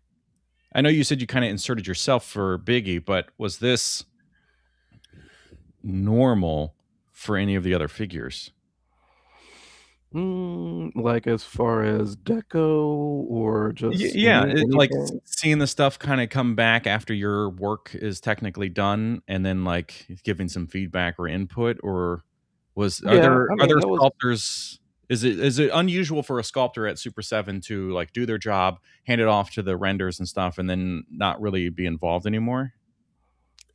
I know you said you kind of inserted yourself for Biggie, but was this normal for any of the other figures? Like as far as deco or just like anything? seeing the stuff kind of come back after your work is technically done, and then like giving some feedback or input, or are Yeah, there I mean, that was sculptors? Is it unusual for a sculptor at Super 7 to like do their job, hand it off to the renders and stuff, and then not really be involved anymore?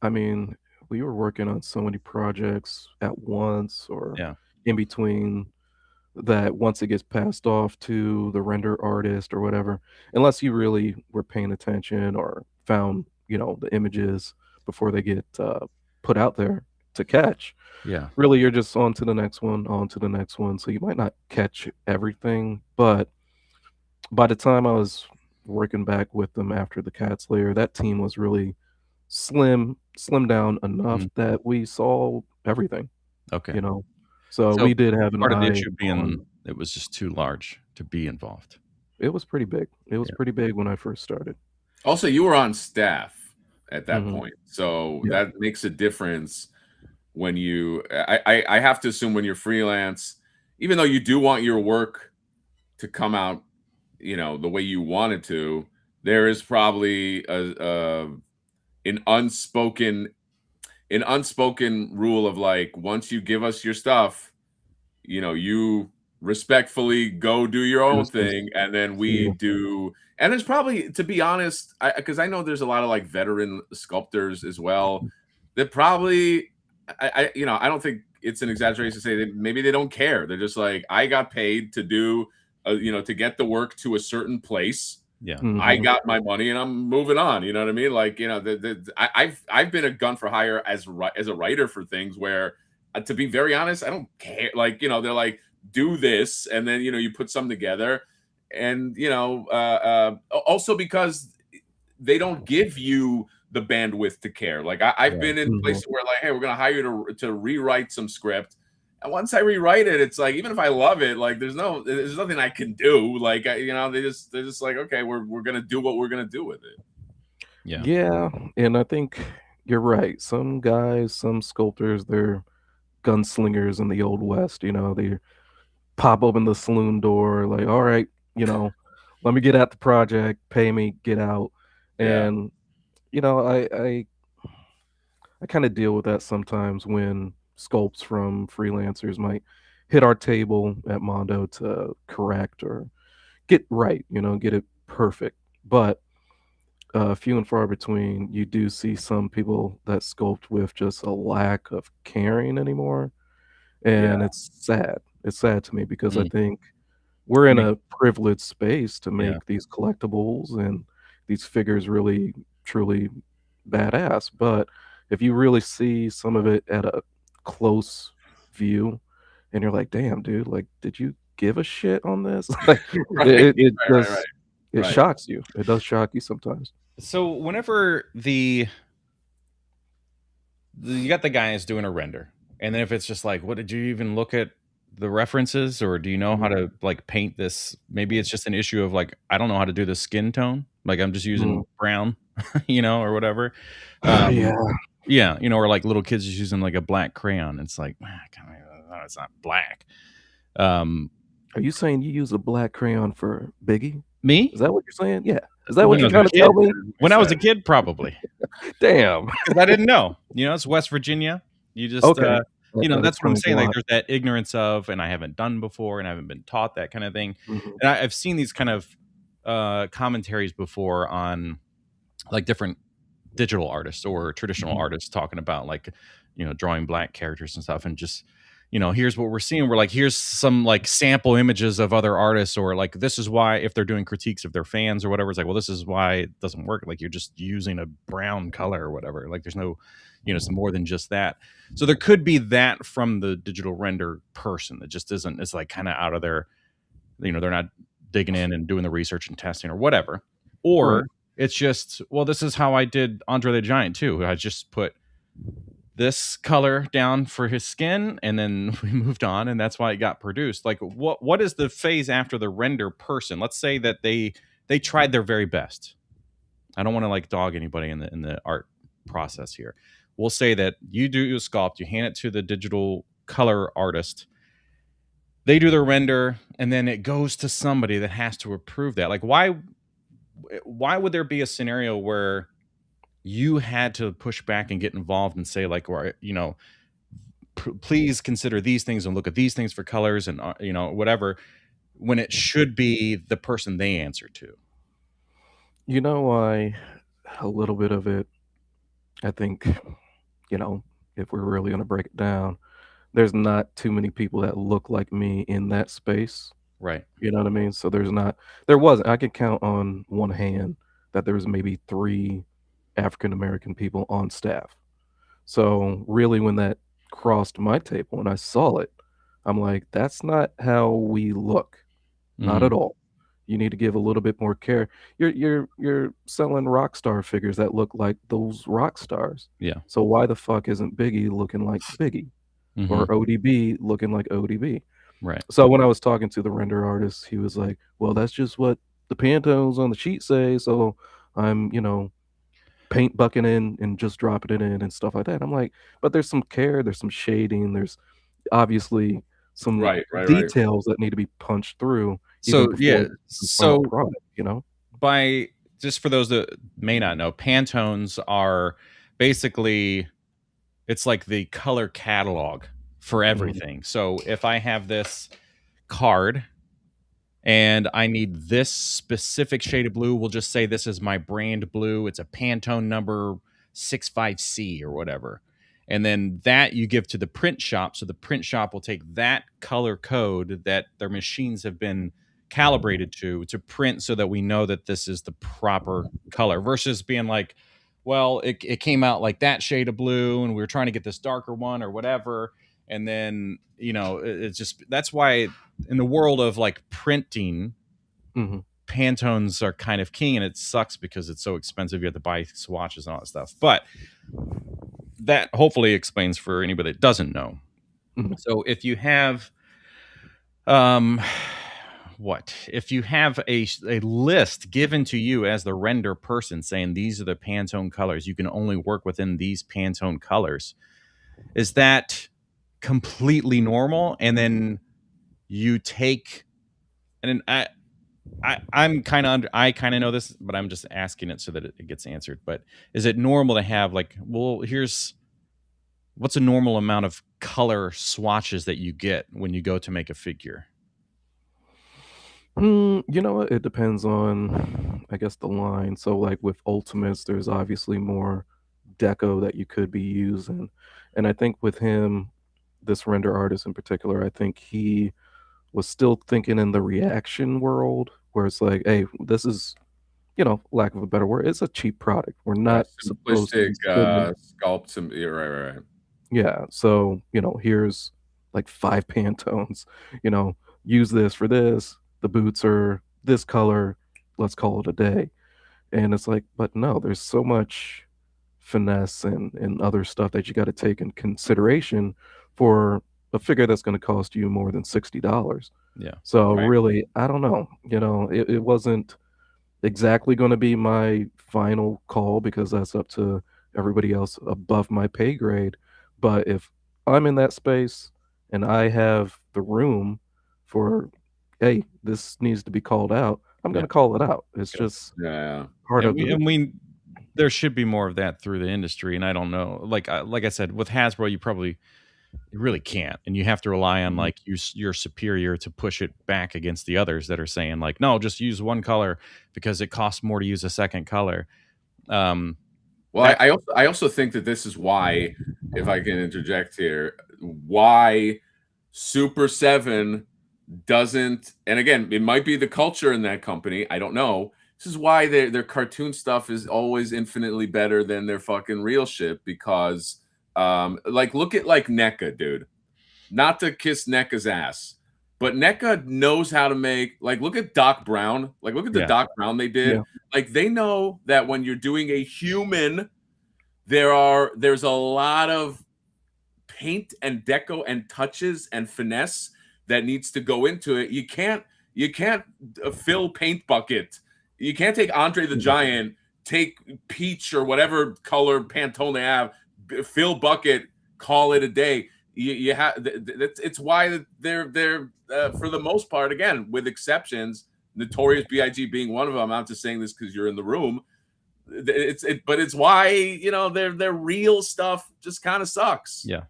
I mean, we were working on so many projects at once or Yeah. in between that once it gets passed off to the render artist or whatever, unless you really were paying attention or found, the images before they get put out there to catch. Yeah. Really, you're just on to the next one, on to the next one. So you might not catch everything, but by the time I was working back with them after the Cat Slayer, that team was really slim down enough that we saw everything. Okay. So we did have an part of the eye issue being on, it was just too large to be involved. it was pretty big. It was pretty big when I first started. Also, you were on staff at that Mhm. point, so Yeah. that makes a difference when you. I have to assume when you're freelance, even though you do want your work to come out, the way you want it to, there is probably an unspoken rule of like, once you give us your stuff, you respectfully go do your own thing, and then we do. And there's probably, to be honest, because I know there's a lot of like veteran sculptors as well that probably, I don't think it's an exaggeration to say that maybe they don't care. They're just like, I got paid to do, to get the work to a certain place. Yeah. I got my money and I'm moving on. You know what I mean? Like, I've been a gun for hire as a writer for things where, to be very honest, I don't care. Like, they're like, do this, and then you put something together, and also because they don't give you the bandwidth to care. Like I've been in places where like, hey, we're gonna hire you to rewrite some script. And once I rewrite it, it's like, even if I love it, like there's nothing I can do. Like they're just like, okay, we're gonna do what we're gonna do with it. Yeah, and I think you're right. Some guys, some sculptors, they're gunslingers in the old west. They pop open the saloon door, like, all right, let me get at the project, pay me, get out. And I kind of deal with that sometimes when sculpts from freelancers might hit our table at Mondo to correct or get right, get it perfect. But few and far between, you do see some people that sculpt with just a lack of caring anymore. And it's sad. It's sad to me because I think we're in a privileged space to make these collectibles and these figures really, truly badass. But if you really see some of it at a close view and you're like, damn, dude, like, did you give a shit on this? Like, it shocks you. It does shock you sometimes. So whenever you got the guys doing a render, and then if it's just like, what, did you even look at the references, or do you know how to like paint this? Maybe it's just an issue of like, I don't know how to do the skin tone. Like I'm just using brown, or whatever. Yeah, or like little kids just using like a black crayon. It's like, it's not black. Are you saying you use a black crayon for Biggie? Me? Is that what you're saying? Yeah. Is that what you're trying to tell me? When I was a kid, probably. Damn. Because I didn't know. It's West Virginia. You just, that's what I'm saying. Like there's that ignorance of, and I haven't done before, and I haven't been taught that kind of thing. And I've seen these kind of commentaries before on like different digital artists or traditional artists talking about like, drawing black characters and stuff, and just, here's what we're seeing. We're like, here's some like sample images of other artists, or like, this is why, if they're doing critiques of their fans or whatever, it's like, well, this is why it doesn't work. Like you're just using a brown color or whatever. Like there's no, it's more than just that. So there could be that from the digital render person that just isn't, it's like kind of out of their, they're not digging in and doing the research and testing or whatever. Or it's just, well, this is how I did Andre the Giant too. I just put this color down for his skin, and then we moved on, and that's why it got produced. Like what is the phase after the render person? Let's say that they tried their very best. I don't want to like dog anybody in the art process here. We'll say that you do a sculpt, you hand it to the digital color artist, they do their render, and then it goes to somebody that has to approve that. Like, why would there be a scenario where you had to push back and get involved and say, like, or, you know, please consider these things and look at these things for colors and, you know, whatever, when it should be the person they answer to? You know why? A little bit of it, I think, you know, if we're really going to break it down, there's not too many people that look like me in that space. Right. You know what I mean? So I could count on one hand that there was maybe 3 African-American people on staff. So really, when that crossed my table and I saw it, I'm like, that's not how we look. Not at all. You need to give a little bit more care. You're selling rock star figures that look like those rock stars. Yeah. So why the fuck isn't Biggie looking like Biggie? Or ODB looking like ODB? Right. So when I was talking to the render artist, he was like, well, that's just what the Pantones on the sheet say. So I'm, you know, paint bucking in and just dropping it in and stuff like that. I'm like, but there's some care, there's some shading, there's obviously some details that need to be punched through. So yeah, so product, you know, by just for those that may not know, Pantones are basically, it's like the color catalog for everything. So if I have this card and I need this specific shade of blue, we'll just say this is my brand blue. It's a Pantone number 65C or whatever. And then that you give to the print shop. So the print shop will take that color code that their machines have been calibrated to print so that we know that this is the proper color, versus being like, well, it came out like that shade of blue and we were trying to get this darker one or whatever. And then, you know, it's just, that's why in the world of like printing, Pantones are kind of king, and it sucks because it's so expensive. You have to buy swatches and all that stuff. But that hopefully explains for anybody that doesn't know. So if you have, if you have a list given to you as the render person saying these are the Pantone colors, you can only work within these Pantone colors, is that completely normal? And then you take, and I kind of know this, but I'm just asking it so that it gets answered. But is it normal to have like, well, what's a normal amount of color swatches that you get when you go to make a figure? You know what? It depends on, I guess, the line. So like with Ultimates, there's obviously more deco that you could be using. And I think with him, this render artist in particular, I think he was still thinking in the reaction world, where it's like, hey, this is, you know, lack of a better word, it's a cheap product. We're not supposed to sculpt. Right. Yeah. So, you know, here's like 5 Pantones, you know, use this for this. The boots are this color. Let's call it a day. And it's like, but no, there's so much finesse and other stuff that you got to take in consideration for a figure that's going to cost you more than $60. Yeah. So really, I don't know. You know, it wasn't exactly going to be my final call because that's up to everybody else above my pay grade. But if I'm in that space and I have the room for, hey, this needs to be called out, I'm going to call it out. It's just part of it. There should be more of that through the industry. And I don't know, like I said, with Hasbro, you really can't. And you have to rely on like your superior to push it back against the others that are saying like, no, just use one color because it costs more to use a second color. Well, I also think that this is why, if I can interject here, why Super7 doesn't, and again, it might be the culture in that company, I don't know. This is why their cartoon stuff is always infinitely better than their fucking real shit, because like look at like NECA, dude. Not to kiss NECA's ass, but NECA knows how to make, like, look at Doc Brown. Like, look at the Doc Brown they did. Yeah. Like, they know that when you're doing a human, there's a lot of paint and deco and touches and finesse that needs to go into it. You can't fill paint bucket. You can't take Andre the Giant, take peach or whatever color Pantone they have, fill bucket, call it a day. you have it's why they're for the most part, again, with exceptions, Notorious B.I.G. being one of them. I'm not just saying this because you're in the room. But it's why, you know, their real stuff just kind of sucks. Yeah.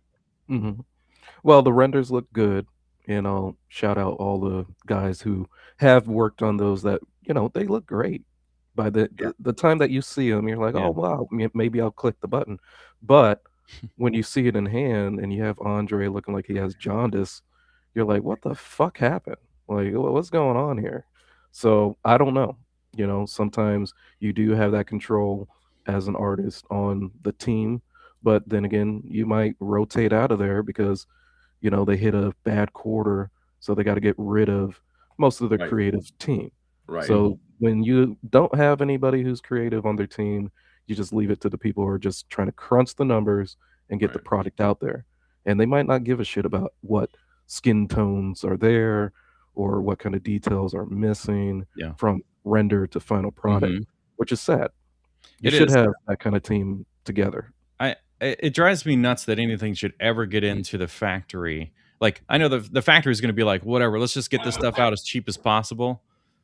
Mm-hmm. Well, the renders look good, and I'll shout out all the guys who have worked on those that, you know, they look great. By the time that you see them, you're like, oh wow, maybe I'll click the button. But when you see it in hand and you have Andre looking like he has jaundice, you're like, what the fuck happened? Like, what's going on here? So I don't know. You know, sometimes you do have that control as an artist on the team, but then again, you might rotate out of there because, you know, they hit a bad quarter, so they got to get rid of most of their creative team. Right. So when you don't have anybody who's creative on their team, you just leave it to the people who are just trying to crunch the numbers and get the product out there. And they might not give a shit about what skin tones are there or what kind of details are missing from render to final product, which is sad. You should have that kind of team together. It drives me nuts that anything should ever get into the factory. Like, I know the factory is going to be like, whatever, let's just get this stuff out as cheap as possible.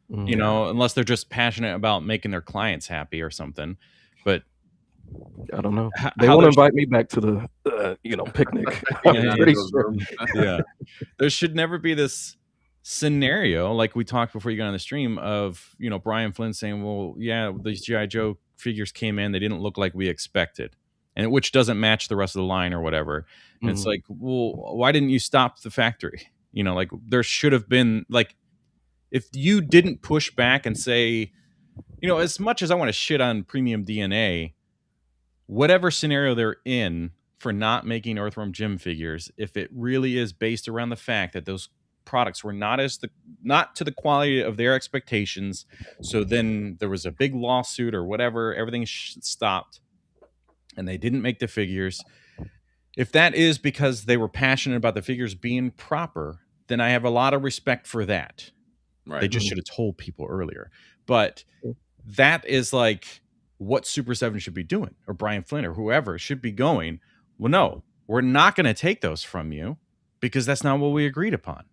You know, unless they're just passionate about making their clients happy or something. But I don't know. They won't invite me back to the you know, picnic. Yeah. There should never be this scenario like we talked before you got on the stream of, you know, Brian Flynn saying, well, yeah, these G.I. Joe figures came in, they didn't look like we expected, and which doesn't match the rest of the line or whatever. And it's like, well, why didn't you stop the factory? You know, like there should have been, like, if you didn't push back and say, you know, as much as I want to shit on Premium DNA, whatever scenario they're in for not making Earthworm Jim figures, if it really is based around the fact that those products were not to the quality of their expectations, so then there was a big lawsuit or whatever, everything stopped, and they didn't make the figures. If that is because they were passionate about the figures being proper, then I have a lot of respect for that. Right. They just should have told people earlier. But that is like what Super 7 should be doing, or Brian Flynn or whoever should be going, well, no, we're not going to take those from you because that's not what we agreed upon.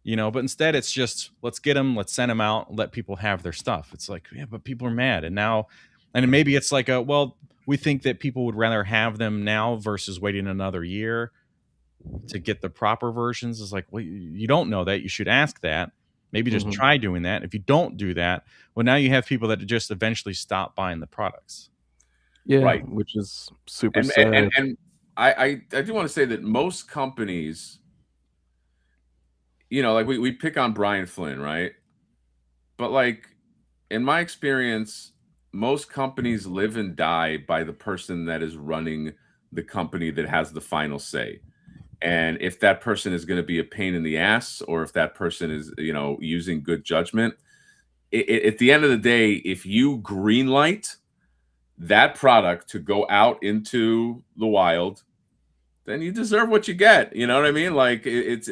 You know, but instead it's just, let's get them, let's send them out, let people have their stuff. It's like, yeah, but people are mad. And now, and maybe it's like, well, we think that people would rather have them now versus waiting another year to get the proper versions. It's like, well, you don't know that. You should ask that. Maybe just try doing that. If you don't do that, well, now you have people that just eventually stop buying the products. Yeah, which is super sad. And I do want to say that most companies, you know, like we pick on Brian Flynn, right? But like in my experience, most companies live and die by the person that is running the company that has the final say. And if that person is going to be a pain in the ass, or if that person is, you know, using good judgment, at the end of the day, if you greenlight that product to go out into the wild, then you deserve what you get. You know what I mean? Like it's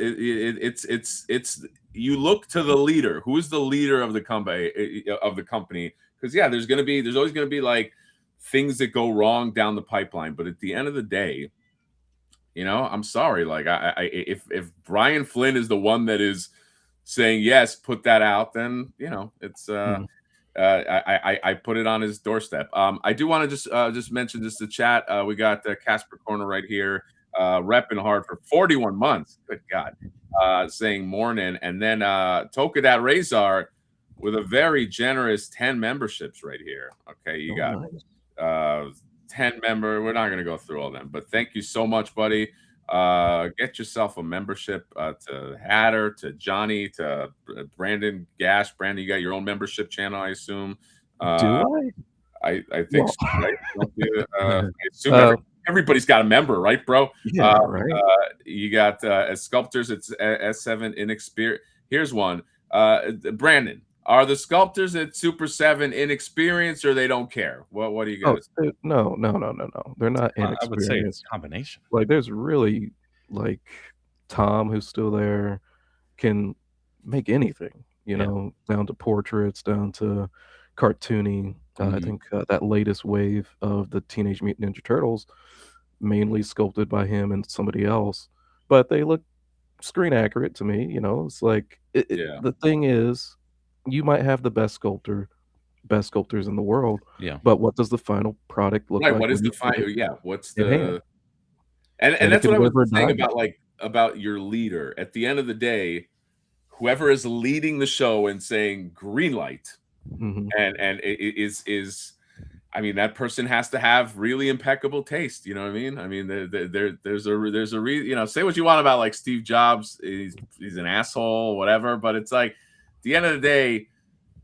you look to the leader. Who is the leader of the company? Because there's always going to be like things that go wrong down the pipeline. But at the end of the day, you know, I'm sorry. Like if Brian Flynn is the one that is saying yes, put that out, then you know it's I put it on his doorstep. I do want to just mention just the chat. We got Casper Corner right here, repping hard for 41 months. Good God, saying morning, and then Toka that Razor with a very generous 10 memberships right here. Okay, you got 10 member. We're not going to go through all them, but thank you so much, buddy. Get yourself a membership to Hatter, to Johnny, to Brandon, Gash. Brandon, you got your own membership channel, I assume. Do I think so, right? I assume everybody's got a member, right, bro? Yeah, right. You got as sculptors, it's S7 inexperienced. Here's one. Brandon, are the sculptors at Super 7 inexperienced, or they don't care? What do you guys? No. They're not inexperienced. I would say it's a combination. Like there's really like Tom, who's still there, can make anything. You know, down to portraits, down to cartooning. I think that latest wave of the Teenage Mutant Ninja Turtles, mainly sculpted by him and somebody else, but they look screen accurate to me. You know, it's like Yeah. the thing is, you might have the best sculptors in the world, Yeah. but what does the final product look Right. like? What is when the you put final? it Yeah. What's in hand? the and And it that's can what I was live or saying die. about your leader. At the end of the day, whoever is leading the show and saying green light, Mhm. and it is I mean, that person has to have really impeccable taste. You know what I mean? I mean, there's a you know, say what you want about like Steve Jobs, he's an asshole, whatever. But it's like, at the end of the day,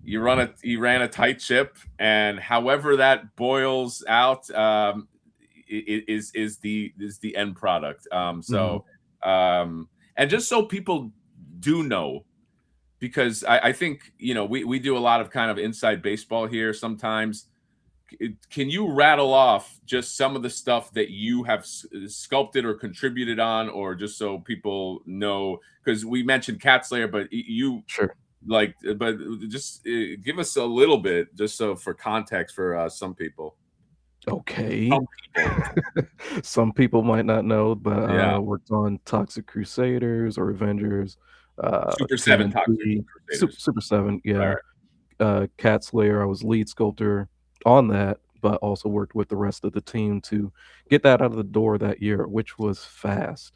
you ran a tight ship, and however that boils out, is the end product. Mhm. And just so people do know, because I think, you know, we do a lot of kind of inside baseball here sometimes. Can you rattle off just some of the stuff that you have sculpted or contributed on, or just so people know? Because we mentioned Cat Slayer, but you Sure. like, but just give us a little bit, just so for context for some people. Okay. Some people might not know, but Yeah. I worked on Toxic Crusaders or Avengers, Super7 Toxic Crusaders. Super 7, yeah. Right. Cat Slayer, I was lead sculptor on that, but also worked with the rest of the team to get that out of the door that year, which was fast.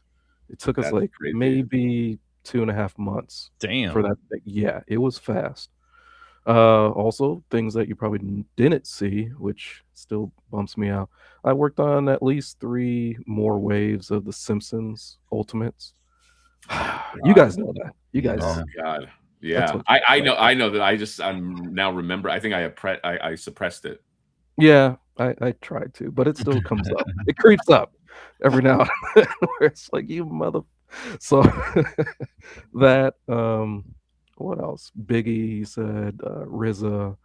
It took us That's like crazy. maybe 2.5 months for Damn. that. Yeah, it was fast. Also, things that you probably didn't see, which still bumps me out. I worked on at least 3 more waves of the Simpsons Ultimates. You guys know that. You guys. Oh God. That's Yeah. what- I know that I'm now remember. I think I suppressed it. Yeah, I tried to, but it still comes up. It creeps up every now and then where it's like, you mother. So that, what else? Biggie said, RZA,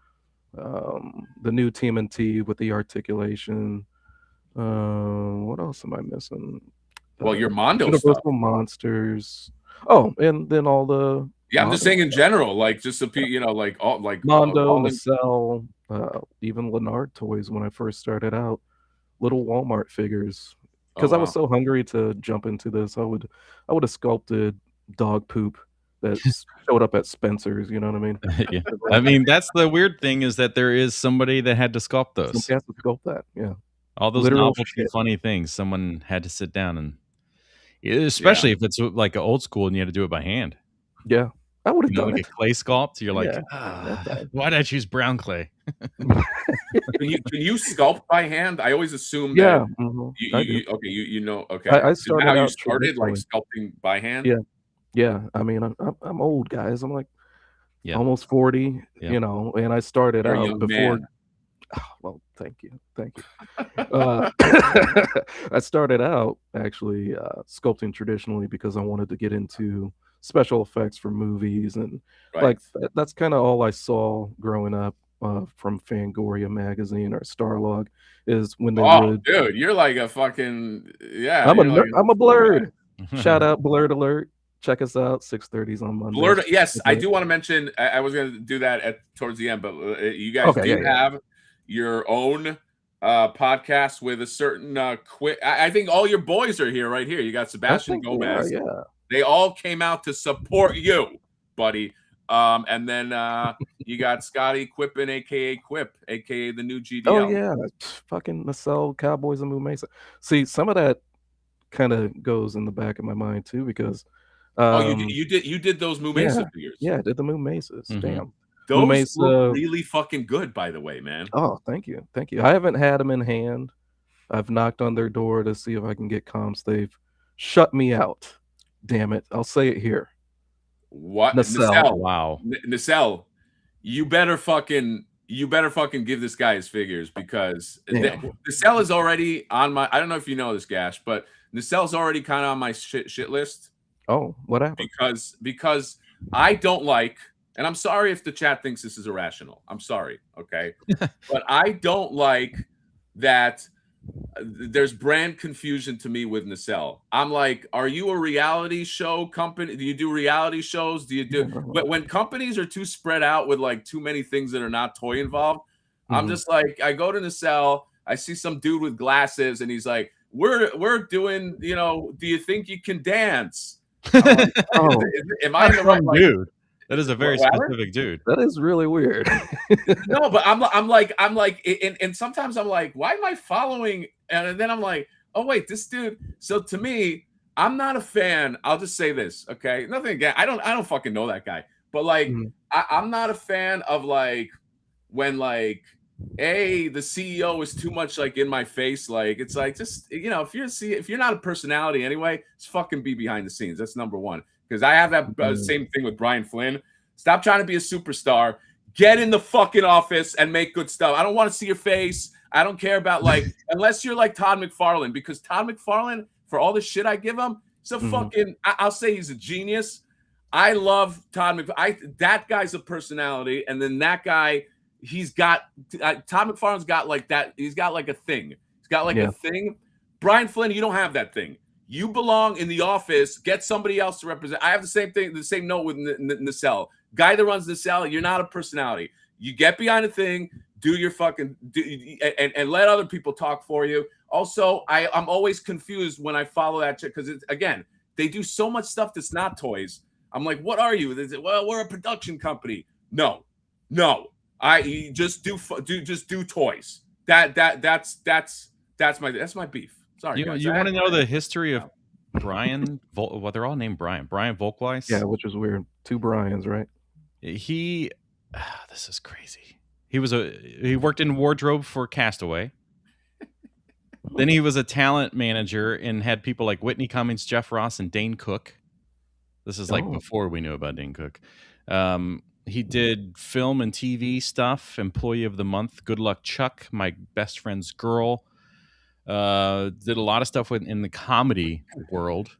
the new TMNT with the articulation. What else am I missing? Well, your Mondo Universal stuff. Monsters. Oh, and then all the Yeah, I'm just saying in general, like just so you know, like all like Mondo, Nacelle, even Leonardo toys when I first started out, little Walmart figures. Because I was so hungry to jump into this, I would have sculpted dog poop that showed up at Spencer's. You know what I mean? Yeah. I mean, that's the weird thing, is that there is somebody that had to sculpt those. Somebody has to sculpt that. Yeah. All those Literal novelty shit. funny things. Someone had to sit down and, especially if it's like old school and you had to do it by hand. Yeah, I would have done like it. a clay sculpt. You're like, Yeah, why did I choose brown clay? Can you sculpt by hand? I always assume Yeah, that mhm, you know. Okay, I Is that started how you out started, like traditionally. sculpting by hand. Yeah. I mean, I'm old, guys. I'm like Yeah. almost 40. Yeah. You know, and I started You're a out young before. man. Well, thank you. I started out actually sculpting traditionally because I wanted to get into special effects for movies, and like that's kind of all I saw growing up from Fangoria magazine or Starlog is when they would. Dude, you're like a fucking I'm a blurred. Shout out Blurred Alert. Check us out 6:30s on Monday. Blurred. Yes, I do want to mention. I was going to do that towards the end, but you guys have your own podcast with a certain I think all your boys are here right here. You got Sebastian Gomez. They all came out to support you, buddy. And then you got Scotty Quippin, aka Quip, aka the new GDL. Oh yeah, fucking Nacelle, Cowboys and Moo Mesa. See, some of that kind of goes in the back of my mind too, because you did those Moo Mesa figures. Yeah, I did the Moo Mesas. Damn. Those look really fucking good, by the way, man. Oh, thank you. I haven't had them in hand. I've knocked on their door to see if I can get comps. They've shut me out. Damn it. I'll say it here. What? Nacelle. Wow. Nacelle, you better fucking give this guy his figures, because Nacelle is already on my, I don't know if you know this, Gash, but Nacelle's already kind of on my shit list. Oh, what happened? Because I don't like, and I'm sorry if the chat thinks this is irrational. I'm sorry, okay? But I don't like that there's brand confusion to me with Nacelle. I'm like, are you a reality show company? Do you do reality shows? Do you do when companies are too spread out with like too many things that are not toy involved? I'm just like, I go to Nacelle, I see some dude with glasses, and he's like, we're doing, you know, do you think you can dance? Like, am I in the right, like, dude? That is a very specific dude. That is really weird. No, but I'm like, and sometimes I'm like, why am I following? And then I'm like, oh wait, this dude. So to me, I'm not a fan. I'll just say this, okay? Nothing again. I don't fucking know that guy, but like, I'm not a fan of like when like, the CEO is too much like in my face. Like, it's like, just, you know, if you're not a personality anyway, just fucking be behind the scenes. That's number one. Because I have that same thing with Brian Flynn. Stop trying to be a superstar. Get in the fucking office and make good stuff. I don't want to see your face. I don't care about like, unless you're like Todd McFarlane, because Todd McFarlane, for all the shit I give him, he's a fucking, I'll say he's a genius. I love Todd McFarlane. That guy's a personality. And then that guy, Todd McFarlane's got like that. He's got like a thing. He's got like a thing. Brian Flynn, you don't have that thing. You belong in the office. Get somebody else to represent. I have the same thing, the same note with Nacelle. Guy that runs Nacelle, you're not a personality. You get behind a thing, do your fucking, and let other people talk for you. Also, I'm always confused when I follow that chick because, again, they do so much stuff that's not toys. I'm like, what are you? They say, well, we're a production company. No. I just do toys. That's my beef. Sorry, you want to know the history of Brian? Well, they're all named Brian. Brian Volkweis. Yeah, which is weird. 2 Brians, right? This is crazy. He worked in wardrobe for Castaway. Then he was a talent manager and had people like Whitney Cummings, Jeff Ross, and Dane Cook. This is like before we knew about Dane Cook. He did film and TV stuff. Employee of the Month, Good Luck Chuck, My Best Friend's Girl. Did a lot of stuff in the comedy world.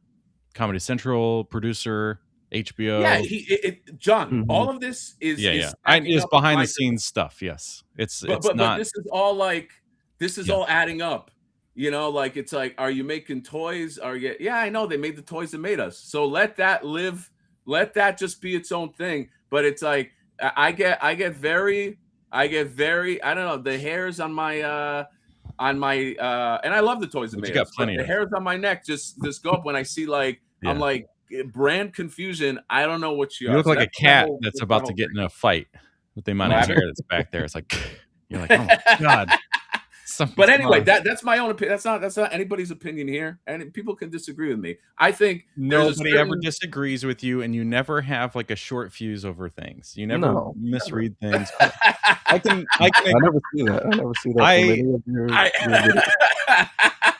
Comedy Central, producer, HBO. Yeah, John, all of this is is behind the scenes stuff. Yes, but this is all like all adding up. You know, like it's like, are you making toys? Yeah, I know they made the toys that made us. So let that live. Let that just be its own thing. But it's like I get very I don't know, the hairs on my and I love the toys that made us. The hairs on my neck just go up when I see like I'm like brand confusion. I don't know what you look like a cat that's about to get in a fight with the amount of hair that's back there. It's like you're like, oh my god. But anyway, that's my own opinion. That's not anybody's opinion here, and people can disagree with me. I think nobody ever disagrees with you, and you never have like a short fuse over things. You never misread things. I never see that.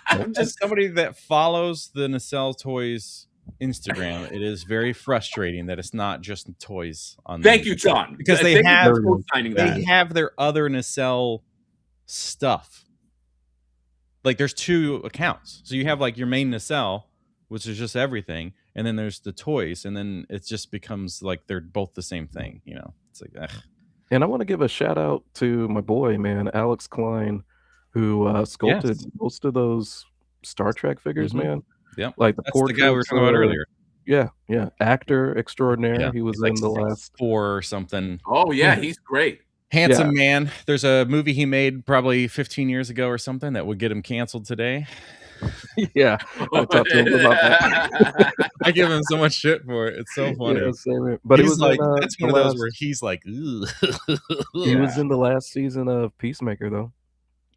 I'm just somebody that follows the Nacelle Toys Instagram. It is very frustrating that it's not just toys on. Thank you, John, because they have their other Nacelle stuff. Like there's 2 accounts, so you have like your main Nacelle, which is just everything, and then there's the toys, and then it just becomes like they're both the same thing. You know, it's like ugh. And I want to give a shout out to my boy, man, Alex Klein, who sculpted most of those Star Trek figures, man. Yeah, like that's the guy we were talking about earlier. Yeah, actor extraordinaire. Yeah. He was in the last 4 or something. Oh yeah, he's great. Handsome man. There's a movie he made probably 15 years ago or something that would get him canceled today. Yeah, I talked to him about that. I give him so much shit for it. It's so funny. Yeah, but he's like, that's one of those where he's like, ugh. He was in the last season of Peacemaker, though.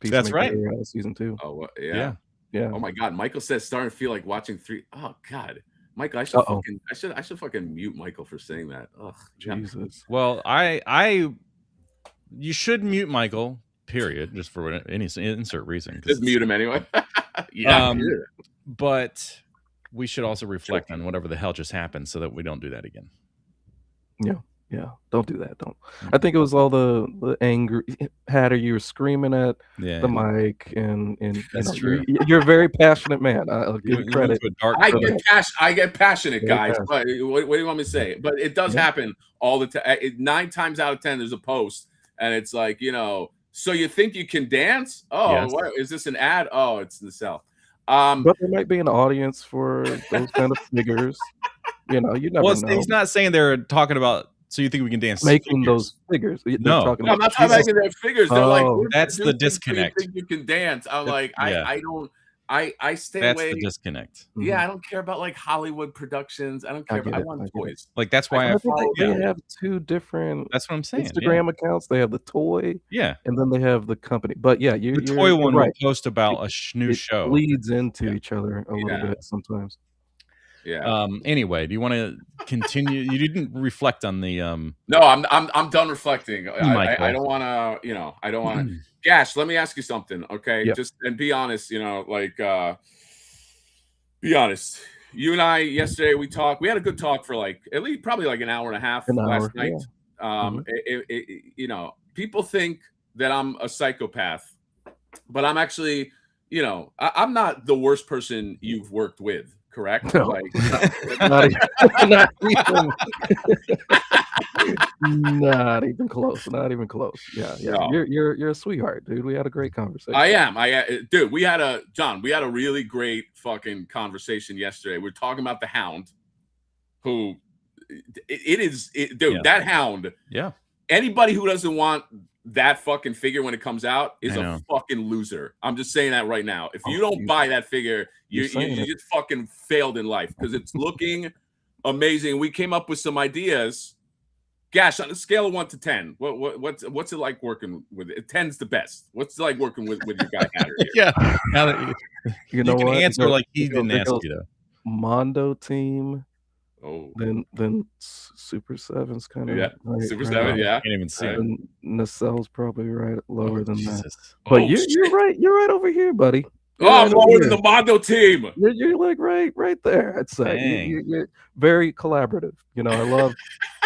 That's right. Season 2. Oh yeah. Oh my God, Michael says starting to feel like watching 3. Oh God, Michael, I should fucking mute Michael for saying that. Oh Jesus. Well, you should mute Michael, period, just for any insert reason. Just mute him anyway. But we should also reflect on whatever the hell just happened so that we don't do that again. Yeah. Don't do that. Don't. I think it was all the angry Hatter. You were screaming at the mic, and that's true. You're a very passionate man. I'll give you credit. I get passionate, guys. But what do you want me to say? But it does happen all the time. 9 times out of 10, there's a post. And it's like, you know, so you think you can dance? Oh, what, is this an ad? Oh, it's Nacelle. But there might be an audience for those kind of figures. You know, you never know. He's not saying they're talking about, so you think we can dance? Making those figures. No, I'm not talking about making their figures. They're like, that's the disconnect. You think you can dance? I'm like, I don't. I stay That's away. the disconnect. Yeah, I don't care about like Hollywood productions. I don't care. I want toys. Like that's why I think they have two different. That's what I'm saying. Instagram accounts. They have the toy. Yeah, and then they have the company. But yeah, the toy one right. will post about a new show. Bleeds into each other a little bit sometimes. Yeah. Anyway, do you want to continue? You didn't reflect on the. No, I'm done reflecting. I don't want to. I don't want to. Gash, let me ask you something, okay? Yep. Just and be honest. Like be honest. You and I yesterday we talked. We had a good talk for like at least probably like an hour and a half last night. Yeah. People think that I'm a psychopath, but I'm actually, I'm not the worst person you've worked with. Correct? No. Like, not even, not even close. Not even close. Yeah. No. You're a sweetheart, dude. We had a great conversation. I am. Dude, we had a really great fucking conversation yesterday. We're talking about the Hound, who that Hound. Yeah. Anybody who doesn't want that fucking figure when it comes out is a fucking loser. I'm just saying that right now. If you don't buy that figure, you just fucking failed in life because it's looking amazing. We came up with some ideas. Gash, on a scale of 1 to 10, what's it like working with it? 10's the best. What's it like working with your guy Hatter here? Yeah. Now that you know can what? answer like he didn't ask you to. Mondo team. Oh, then Super7's kind of Super7, yeah. Can't even see it. And Nacelle's probably right lower than that. But you're right. You're right over here, buddy. I'm lower than the Mondo team. You're like right there. I'd say you're very collaborative. I love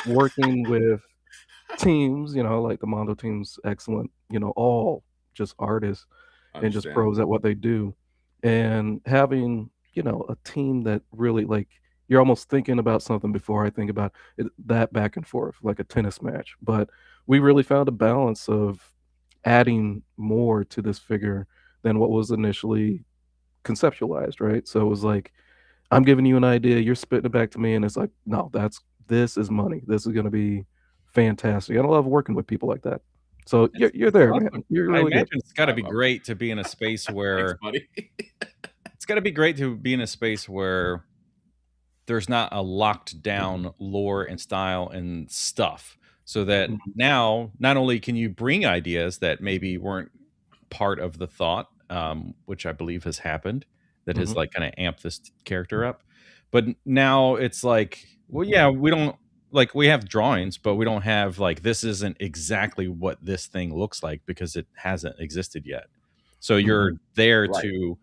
working with teams. Like the Mondo team's excellent. All just artists and just pros at what they do, and having a team that really like. You're almost thinking about something before I think about it, that back and forth, like a tennis match. But we really found a balance of adding more to this figure than what was initially conceptualized, right? So it was like, I'm giving you an idea, you're spitting it back to me, and it's like, no, this is money. This is going to be fantastic. And I love working with people like that. So you're there, man. You're really good. It's got to be great to be in a space where it's got to be great to be in a space where there's not a locked down lore and style and stuff, so that now not only can you bring ideas that maybe weren't part of the thought, which I believe has happened, that has like kind of amped this character up, but now it's like, well, yeah, we don't like, we have drawings, but we don't have like, this isn't exactly what this thing looks like because it hasn't existed yet. So you're there to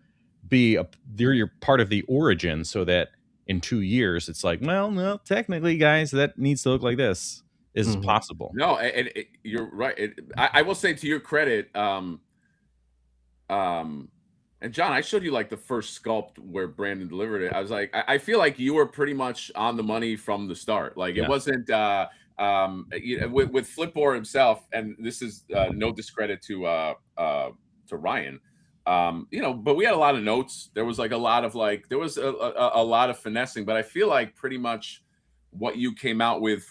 be you're part of the origin, so that in 2 years, it's like, well, no, technically, guys, that needs to look like this. Is possible. No, and you're right. I will say to your credit, and John, I showed you like the first sculpt where Brandon delivered it. I was like, I feel like you were pretty much on the money from the start. Like it wasn't with Flipboard himself, and this is no discredit to Ryan. But we had a lot of notes. There was like a lot of there was a lot of finessing, but I feel like pretty much what you came out with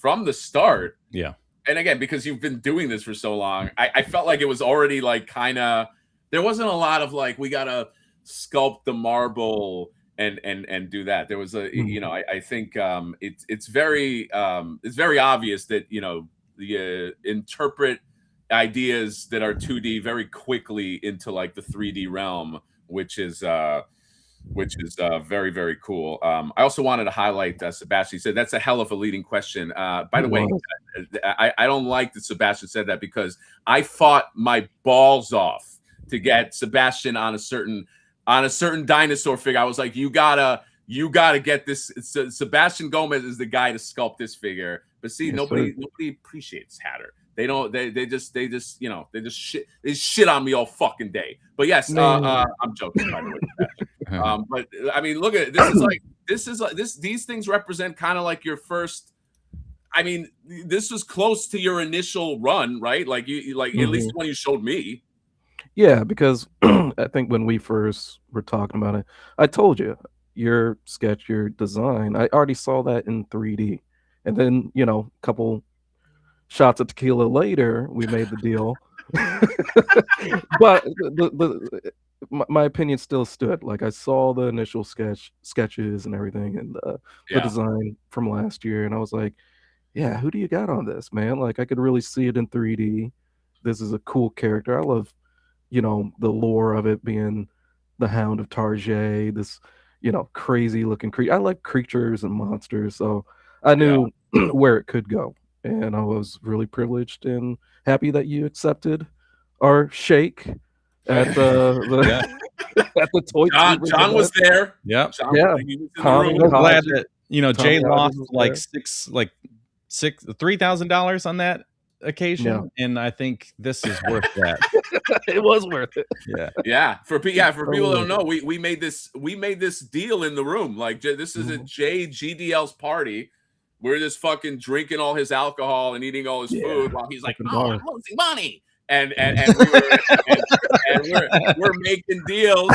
from the start. Yeah. And again, because you've been doing this for so long, I felt like it was already like kind of, there wasn't a lot of like, we got to sculpt the marble and do that. There was I think it's very obvious that, the interpret ideas that are 2D very quickly into like the 3D realm, which is very, very cool. I also wanted to highlight Sebastian. He said that's a hell of a leading question. By the way, I don't like that Sebastian said that, because I fought my balls off to get Sebastian on a certain dinosaur figure. I was like, you gotta get this. Sebastian Gomez is the guy to sculpt this figure. But see, nobody appreciates Hatter. They don't. They just shit on me all fucking day. But yes, I'm joking, by the way. But I mean, look at it. These things represent kind of like your first. I mean, this was close to your initial run, right? Like at least when you showed me. Yeah, because I think when we first were talking about it, I told you your sketch, your design. I already saw that in 3D, and then a couple shots of tequila later, we made the deal. But my opinion still stood. Like I saw the initial sketches and everything, and the design from last year, and I was like, yeah, who do you got on this, man? Like I could really see it in 3D. This is a cool character. I love, the lore of it being the Hound of Tar, this, crazy looking creature. I like creatures and monsters, so I knew where it could go, and I was really privileged and happy that you accepted our shake at the at the toy. John was there. Yep. Yeah. I'm glad that Jay lost like $3,000 on that occasion, and I think this is worth that. It was worth it. Yeah. For people who don't know, we made this deal in the room. Like this is at Jay GDL's party. We're just fucking drinking all his alcohol and eating all his food while he's like, "Oh, I'm losing money." And we're making deals.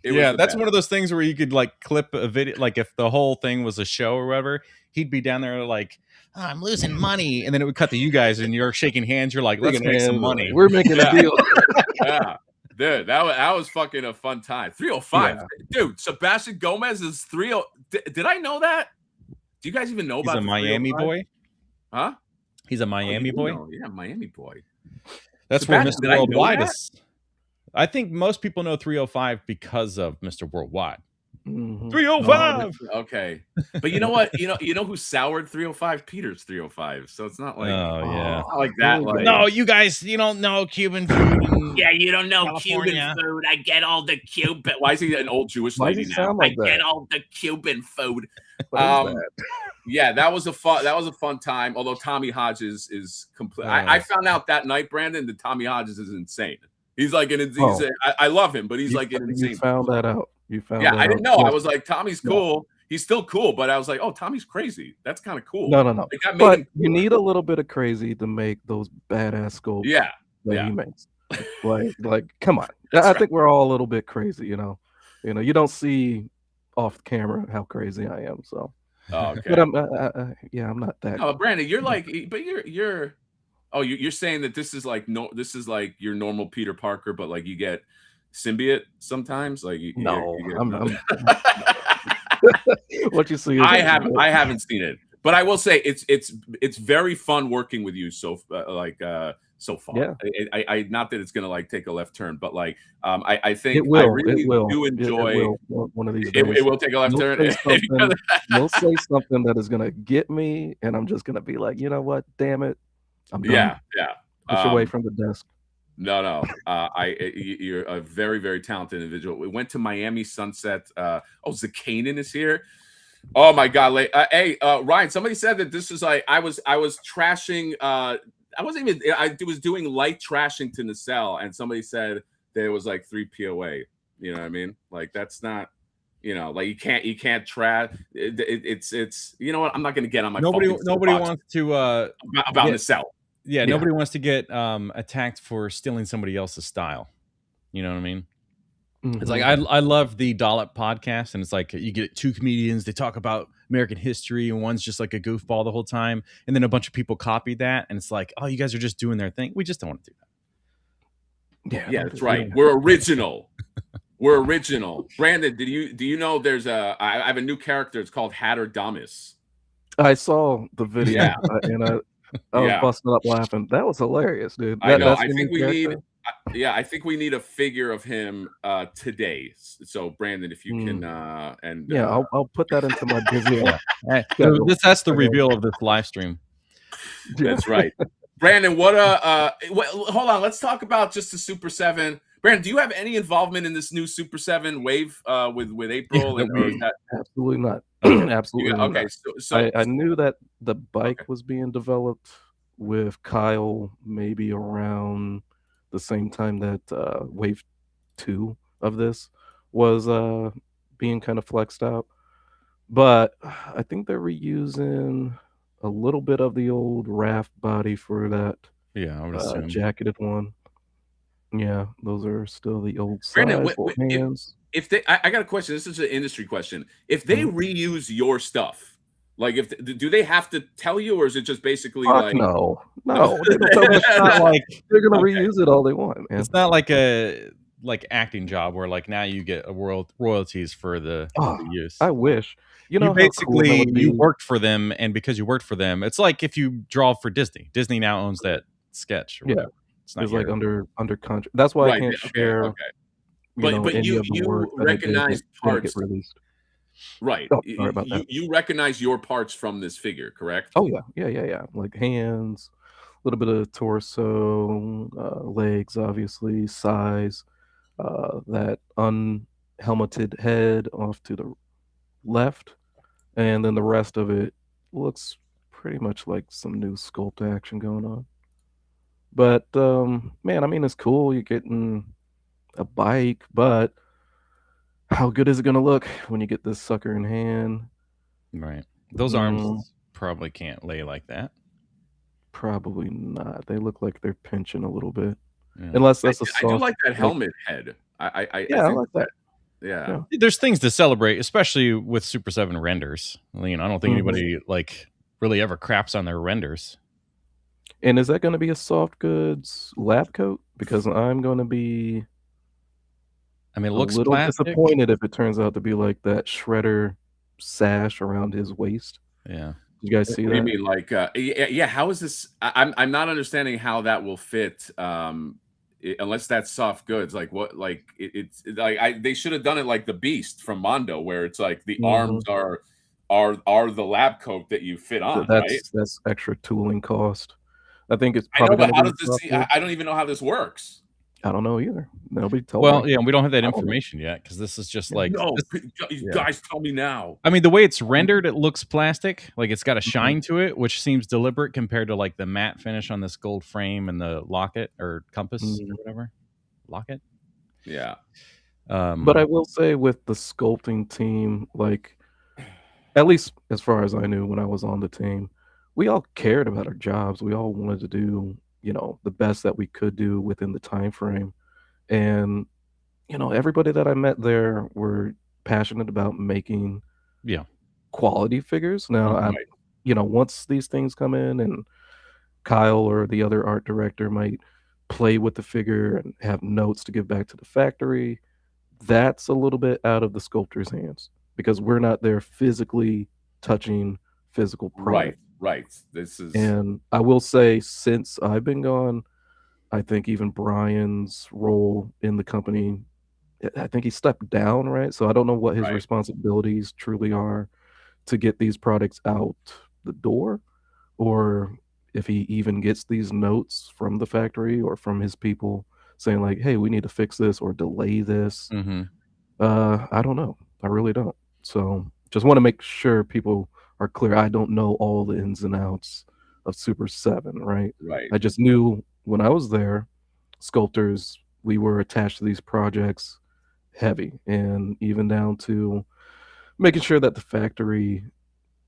That's one of those things where you could like clip a video, like if the whole thing was a show or whatever, he'd be down there like, oh, I'm losing money, and then it would cut to you guys and you're shaking hands. You're like, let's make some money. We're making a deal. Yeah, dude, that was fucking a fun time. 305, dude. Sebastian Gomez is 30. Did I know that? Do you guys even know about? He's a Miami boy, huh? He's a Miami boy. Yeah, Miami boy. That's where Mr. Worldwide is. I think most people know 305 because of Mr. Worldwide. 305. Okay, but you know what? You know who soured 305? Peter's 305. So it's not like not like that. Like, no, you guys, you don't know Cuban food. Yeah, you don't know Cuban food. I get all the Cuban. Why is he an old Jewish lady now? I get all the Cuban food. Yeah, that was a fun time. Although Tommy Hodges is complete. I found out that night, Brandon, that Tommy Hodges is insane. He's like I love him, but he's like an insane. You found that out. I didn't know. I was like, Tommy's cool. He's still cool, but I was like, oh, Tommy's crazy. That's kind of cool. No. But you need a little bit of crazy to make those badass sculpts. Yeah. He makes. Like, come on. I think we're all a little bit crazy. You don't see off camera how crazy I am. So. Oh, okay. But I'm not that. No, Brandon, you're like, but you're. Oh, you're saying that this is like your normal Peter Parker, but like you get symbiote sometimes. Like I'm what you see. I haven't seen it, but I will say it's very fun working with you. So so far, yeah. I not that it's gonna like take a left turn, but like I think it will. I really do enjoy one of these days. It will take a left turn. You'll say something that is gonna get me, and I'm just gonna be like, you know what? Damn it. I'm done. Yeah. Push away from the desk. No. You're a very, very talented individual. We went to Miami Sunset. Zakanin is here. Oh my God! Hey, Ryan. Somebody said that this is like I was trashing. I was doing light trashing to Nacelle, and somebody said there was like 3 POA. You know what I mean? Like that's not. Like you can't trash. It's you know what? I'm not going to get on my. Nobody wants to about Nacelle. Yeah, nobody wants to get attacked for stealing somebody else's style. You know what I mean? Mm-hmm. It's like I love the Dollop podcast, and it's like you get 2 comedians. They talk about American history, and one's just like a goofball the whole time, and then a bunch of people copy that, and it's like, oh, you guys are just doing their thing. We just don't want to do that. Yeah, that's right. We're original. We're original. Brandon, do you know there's I have a new character. It's called Madhatter-Kowkis. I saw the video and I was busting up laughing. That was hilarious, dude. I know. I think we need a figure of him today. So Brandon, if you can I'll put that into my video. That's the reveal of this live stream. That's right. Brandon, hold on. Let's talk about just the Super 7. Brandon, do you have any involvement in this new Super 7 wave with April? Absolutely not. Absolutely not. Okay, so I knew that the bike was being developed with Kyle maybe around the same time that wave 2 of this was being kind of flexed out. But I think they're reusing a little bit of the old raft body for that I would assume. Jacketed one. Yeah, those are still the old Brandon, hands. If they, I got a question. This is an industry question. If they reuse your stuff, Like, do they have to tell you, or is it just basically Fuck like no? They don't tell me It's not like they're gonna reuse it all they want, man. it's not like a acting job where like now you get a royalties for the use. I wish. You know, basically how cool that would be? you worked for them, and because you worked for them, it's like if you draw for Disney. Disney now owns that sketch. Or whatever. It's not like under contract. That's why I can't share. Okay. But you recognize parts get released. Right. Oh, sorry about that. You recognize your parts from this figure, correct? Oh yeah. Like hands, a little bit of torso, legs, obviously, size, that unhelmeted head off to the left, and then the rest of it looks pretty much like some new sculpt action going on. But man, I mean, it's cool. You're getting a bike, but how good is it going to look when you get this sucker in hand? Right. Those arms probably can't lay like that. Probably not. They look like they're pinching a little bit. Yeah. Unless that's I do like that helmet head. I like that. Yeah. There's things to celebrate, especially with Super 7 renders. You know, I don't think anybody like really ever craps on their renders. And is that going to be a soft goods lab coat? Because I'm going to be it looks a little plastic. Disappointed if it turns out to be like that shredder sash around his waist. Yeah. You guys see that? What do you mean, like, yeah? How is this? I'm not understanding how that will fit, unless that's soft goods. Like what? Like it's like they should have done it like the Beast from Mondo, where it's like the arms are the lab coat that you fit on. That's extra tooling cost. I think it's probably. I know, but how does this? I don't even know how this works. I don't know either. Nobody told me. Well, yeah, we don't have that information yet because this is just like you guys tell me now. I mean, the way it's rendered, it looks plastic, like it's got a shine to it, which seems deliberate compared to like the matte finish on this gold frame and the locket or compass or whatever. Locket. Yeah. But I will say with the sculpting team, like at least as far as I knew when I was on the team, we all cared about our jobs. We all wanted to do, you know, the best that we could do within the time frame. And, you know, everybody that I met there were passionate about making quality figures. Now, you know, once these things come in and Kyle or the other art director might play with the figure and have notes to give back to the factory, that's a little bit out of the sculptor's hands because we're not there physically touching physical product. Right. This is, and I will say, since I've been gone, I think even Brian's role in the company, I think he stepped down, right? So I don't know what his responsibilities truly are to get these products out the door, or if he even gets these notes from the factory or from his people saying like, hey, we need to fix this or delay this. I don't know. I really don't. So just want to make sure people are clear. I don't know all the ins and outs of Super 7, right? I just knew when I was there, sculptors, we were attached to these projects heavy, and even down to making sure that the factory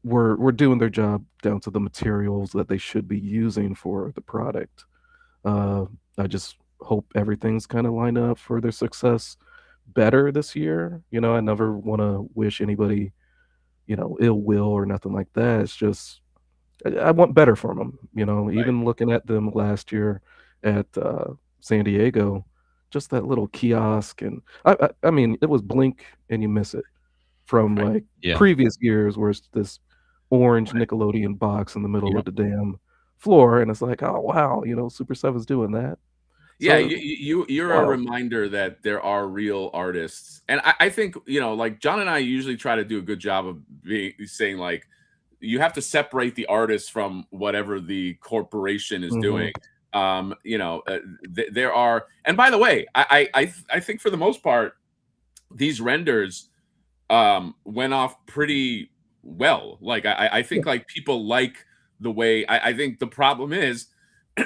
were doing their job down to the materials that they should be using for the product. I just hope everything's kind of lined up for their success better this year. You know, I never want to wish anybody, you know, ill will or nothing like that. It's just I want better for them. You know, even looking at them last year at San Diego, just that little kiosk, and I mean, it was blink and you miss it from like previous years where it's this orange Nickelodeon box in the middle of the damn floor, and it's like, oh wow, you know, Super 7's doing that. Yeah, so, you're a reminder that there are real artists, and I think, you know, like John and I usually try to do a good job of saying like you have to separate the artist from whatever the corporation is doing. You know, there are, and by the way, I think for the most part these renders went off pretty well. Like I think like people like the way. I think the problem is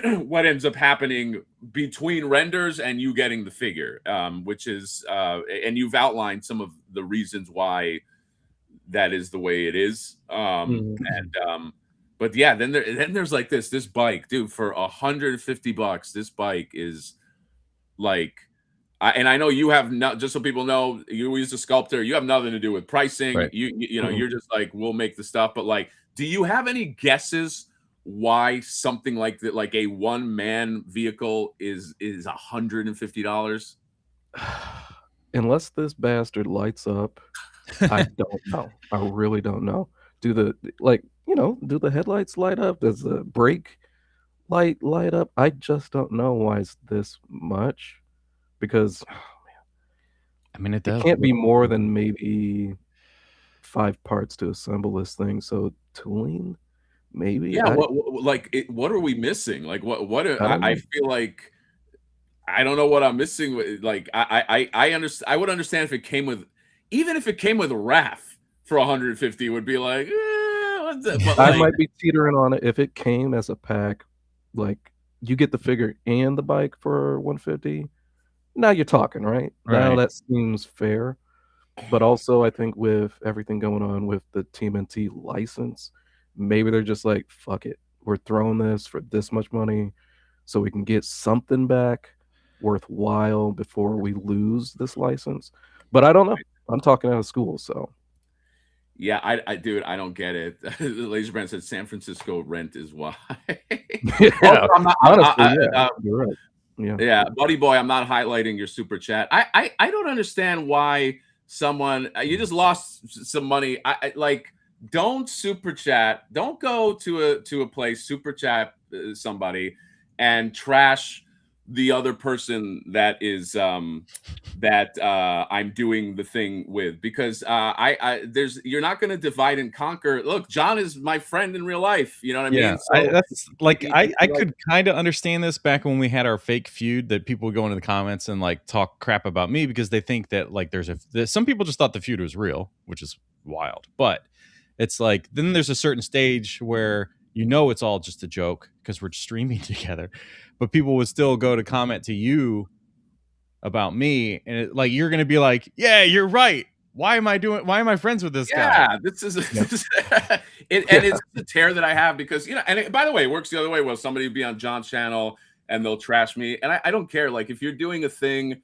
what ends up happening between renders and you getting the figure, which is and you've outlined some of the reasons why that is the way it is. But yeah, then there's like this bike, dude, for $150. This bike is like, and I know you have not, just so people know, you use a Sculptor. You have nothing to do with pricing. Right. You know, you're just like, we'll make the stuff. But like, do you have any guesses why something like that, like a one-man vehicle, is $150? Unless this bastard lights up, I don't know. I really don't know. Do the do the headlights light up? Does the brake light up? I just don't know why it's this much, because I mean, it does. It can't be more than maybe 5 parts to assemble this thing. So tooling, maybe. Yeah. What are we missing? Like, I feel like I don't know what I'm missing. Like, I understand. I would understand if it came with, even if it came with a RAF for 150, it would be like, what's that? But I might be teetering on it if it came as a pack. Like, you get the figure and the bike for 150. Now you're talking, right? Now that seems fair. But also, I think with everything going on with the TMNT license, maybe they're just like, fuck it. We're throwing this for this much money so we can get something back worthwhile before we lose this license. But I don't know. I'm talking out of school, so. Yeah, I dude, I don't get it. Laser Brand said San Francisco rent is why. Yeah, you're right. Yeah, buddy boy, I'm not highlighting your super chat. I don't understand why someone, you just lost some money. I like, don't super chat. Don't go to a place, super chat somebody and trash the other person that is I'm doing the thing with, because you're not going to divide and conquer. Look, John is my friend in real life. You know what I mean? So, that's like, I could kind of understand this back when we had our fake feud, that people would go into the comments and like talk crap about me because they think that like some people just thought the feud was real, which is wild. But it's like, then there's a certain stage where it's all just a joke because we're streaming together, but people would still go to comment to you about me, and like, you're gonna be like, yeah, you're right. Why am I friends with this guy? Yeah, this is and it's the tear that I have, because and by the way, it works the other way. Well, somebody will be on John's channel and they'll trash me, and I don't care. Like, if you're doing a thing,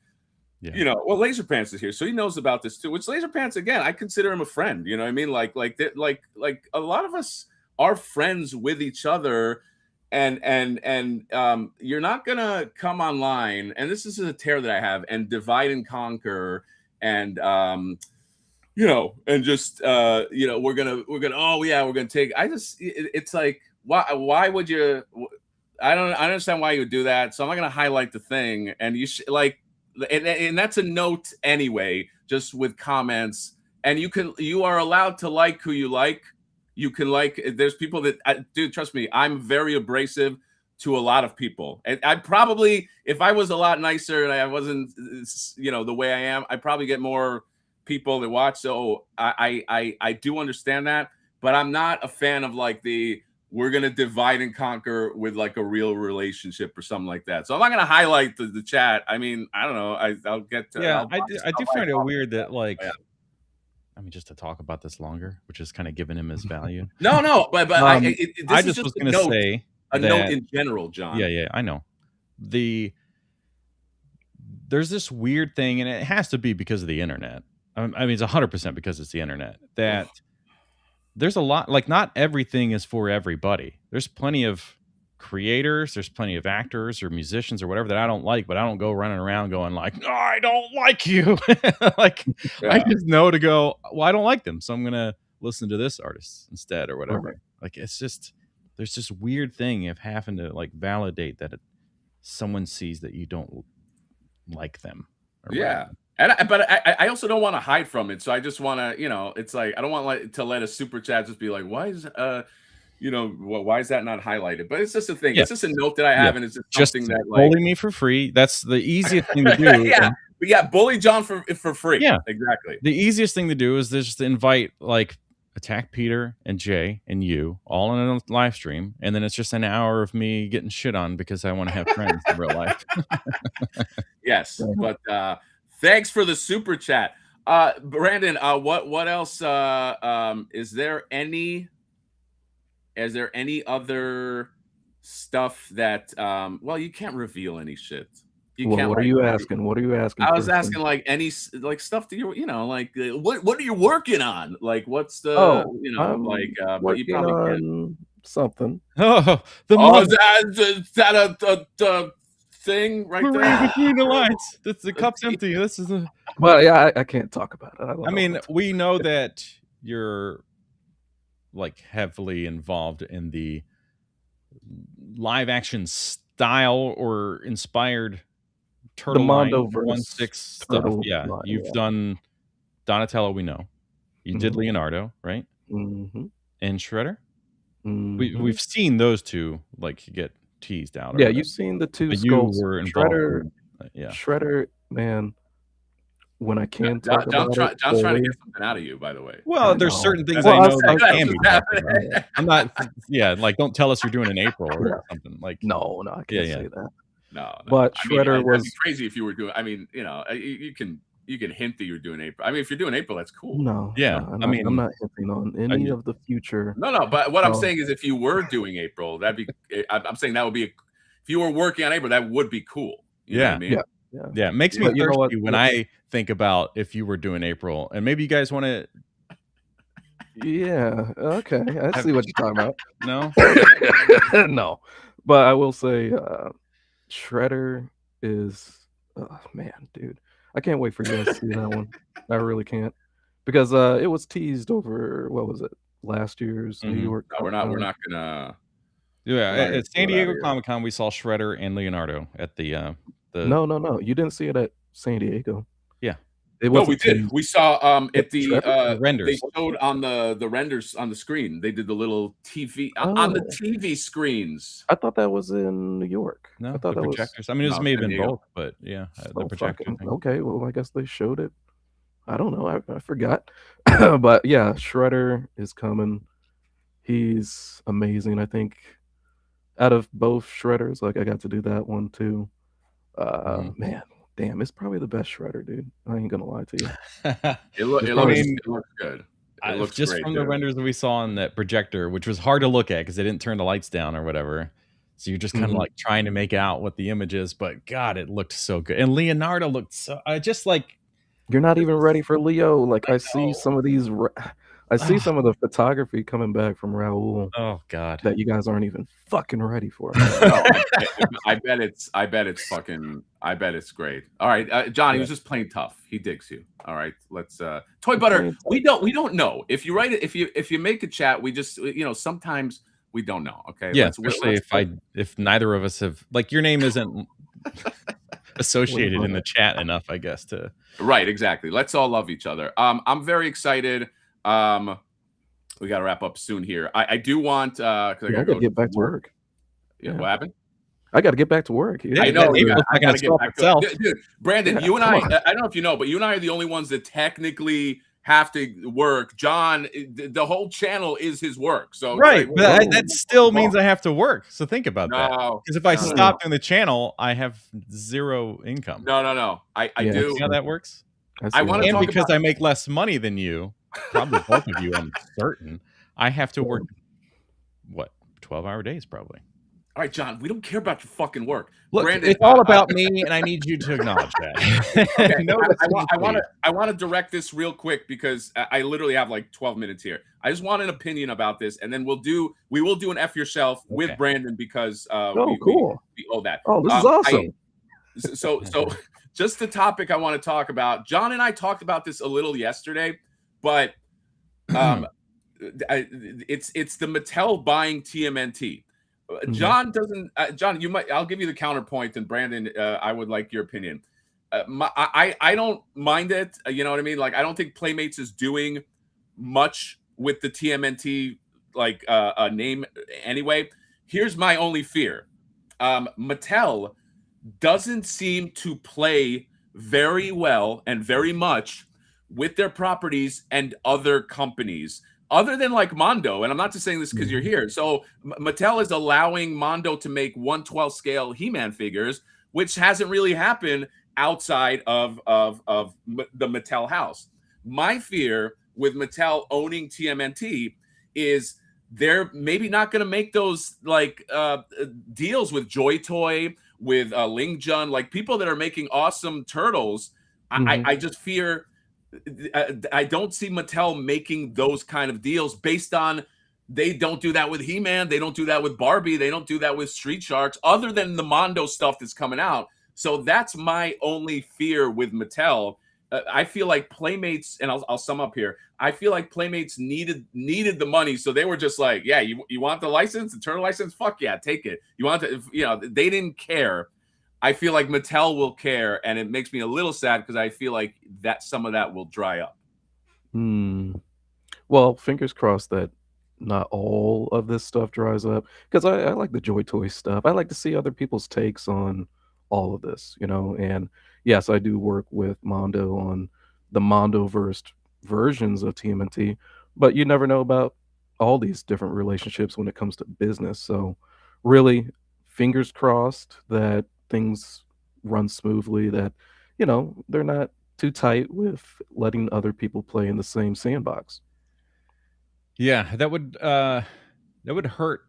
well, Laser Pants is here, so he knows about this too. Which Laser Pants, again, I consider him a friend. You know what I mean? Like a lot of us are friends with each other, and you're not gonna come online, and this is a tear that I have, and divide and conquer, and and just we're gonna take. It's like, why would you? I don't understand why you would do that. So I'm not gonna highlight the thing, and you like, and that's a note anyway, just with comments, and you are allowed to like who you like. You can like, there's people that, dude, trust me, I'm very abrasive to a lot of people. And I'd probably, if I was a lot nicer and I wasn't, the way I am, I'd probably get more people that watch. So I do understand that, but I'm not a fan of like we're going to divide and conquer with like a real relationship or something like that. So I'm not going to highlight the chat. I mean, I don't know. I'll get to, I do find it weird that like, I mean, just to talk about this longer, which is kind of giving him his value. No, but I just was going to say a note in general, John. Yeah, I know. There's this weird thing, and it has to be because of the internet. I mean, it's 100% because it's the internet, that there's a lot, like, not everything is for everybody. There's plenty of creators, there's plenty of actors or musicians or whatever that I don't like, but I don't go running around going like, no, I don't like you. Like, I just know to go, well, I don't like them, so I'm gonna listen to this artist instead or whatever. Okay. Like, it's just, there's this weird thing of having to like validate that someone sees that you don't like them. Yeah. But I also don't want to hide from it. So I just want to, it's like, I don't want to let a super chat just be like, why is why is that not highlighted? But it's just a thing. Yeah. It's just a note that I have, and it's just something that, like, bully me for free. That's the easiest thing to do. Bully John for free. Yeah, exactly. The easiest thing to do is just invite, like, attack Peter and Jay and you all in a live stream, and then it's just an hour of me getting shit on because I want to have friends in real life. Yes, but thanks for the super chat, Brandon. What else? Is there any other stuff that well, you can't reveal any shit. What are you asking? What are you asking? I was asking like any like stuff that you know like what are you working on? Like what's the but you probably can't. Something. Oh, is that a thing right there between the lines? The cup's empty. This is a. Well, yeah, I can't talk about it. I mean, we know that you're like heavily involved in the live action style or inspired Turtle the Mondo 1/6 stuff. Yeah, you've done Donatello. We know you did Leonardo, right? Mm-hmm. And Shredder. Mm-hmm. We've seen those two like get teased out. Yeah, you've seen the two sculpts. Shredder, yeah. Shredder, man. When I can talk about it, John's trying to get something out of you, by the way. Well, there's certain things I know that can be talked about. I'm not. Yeah, like don't tell us you're doing an April or something. Like no, I can't say that. No. But Shredder was I'd be crazy if you were doing. I mean, you know, you can hint that you're doing April. I mean, if you're doing April, that's cool. No, yeah. I mean, I'm not hinting on any of the future. No. But what I'm saying is, if you were doing April, that'd be. I'm saying that would be. If you were working on April, that would be cool. You know what I mean? Yeah. It makes me thirsty when I think about if you were doing April, and maybe you guys want to. Yeah. Okay. I see what you're talking about. No. No, but I will say, Shredder is. Oh, man, dude. I can't wait for you guys to see that one. I really can't, because it was teased over what was it, last year's New York. No, we're not gonna. Yeah, at San Diego Comic-Con, we saw Shredder and Leonardo at the. No. You didn't see it at San Diego. Yeah. We did. We saw at the renders. They showed on the renders on the screen. They did the little TV on the TV screens. I thought that was in New York. No, I thought the projectors. I mean, this may have been both, but yeah, the projector. Okay, well, I guess they showed it. I don't know. I forgot. But yeah, Shredder is coming. He's amazing. I think out of both Shredders, like I got to do that one too. Man, damn, it's probably the best Shredder, dude. I ain't gonna lie to you. It looks good. It looks just great, from the renders that we saw on that projector, which was hard to look at because they didn't turn the lights down or whatever. So you're just kind of like trying to make out what the image is, but God, it looked so good. And Leonardo looked so. Just like you're not even ready for Leo. Like I see some of these. I see some of the photography coming back from Raul. Oh God, that you guys aren't even fucking ready for. No, I bet it's great. All right, John, he was just playing tough. He digs you. All right, let's Toy Butter. We don't know if you write it. If you make a chat, we just sometimes we don't know. Okay. Yeah, especially if neither of us have your name isn't associated in the chat enough, I guess to. Right. Exactly. Let's all love each other. I'm very excited. We got to wrap up soon here. I do want because I got to get back to work. Yeah. What happened? I got to get back to work. Yeah, I know. I got to get back to work. Dude, Brandon, you and I don't know if you know, but you and I are the only ones that technically have to work. John, the whole channel is his work. So right, but that still means I have to work. So think about that. Because if I stop doing the channel, I have zero income. No. I do. See how that works? I want to talk because I make less money than you. Probably both of you, I'm certain. I have to work 12-hour days probably. All right, John, we don't care about your fucking work. Look, Brandon, it's all about me, and I need you to acknowledge that. Okay, I want to direct this real quick because I literally have like 12 minutes here. I just want an opinion about this, and then we will do an F yourself with Brandon because cool. We owe that. Oh, this is awesome. So just the topic I want to talk about. John and I talked about this a little yesterday, but it's the Mattel buying TMNT. John doesn't. John, you might. I'll give you the counterpoint, and Brandon, I would like your opinion. I don't mind it. You know what I mean? Like I don't think Playmates is doing much with the TMNT name anyway. Here's my only fear: Mattel doesn't seem to play very well and very much with their properties and other companies. Other than like Mondo, and I'm not just saying this because you're here. So Mattel is allowing Mondo to make 1/12 scale He-Man figures, which hasn't really happened outside of the Mattel house. My fear with Mattel owning TMNT is they're maybe not going to make those like deals with Joy Toy, with Ling Jun, like people that are making awesome turtles. I just fear I don't see Mattel making those kind of deals based on they don't do that with He-Man, they don't do that with Barbie, they don't do that with Street Sharks, other than the Mondo stuff that's coming out. So that's my only fear with Mattel. I feel like Playmates, and I'll sum up here. I feel like Playmates needed the money, so they were just like, yeah, you want the license, the turtle license? Fuck yeah, take it. You want to, they didn't care. I feel like Mattel will care, and it makes me a little sad because I feel like that some of that will dry up. Well, fingers crossed that not all of this stuff dries up, because I like the Joy Toy stuff. I like to see other people's takes on all of this, and yes, I do work with Mondo on the Mondo-versed versions of TMNT, but you never know about all these different relationships when it comes to business. So really, fingers crossed that things run smoothly, that they're not too tight with letting other people play in the same sandbox. Yeah, that would hurt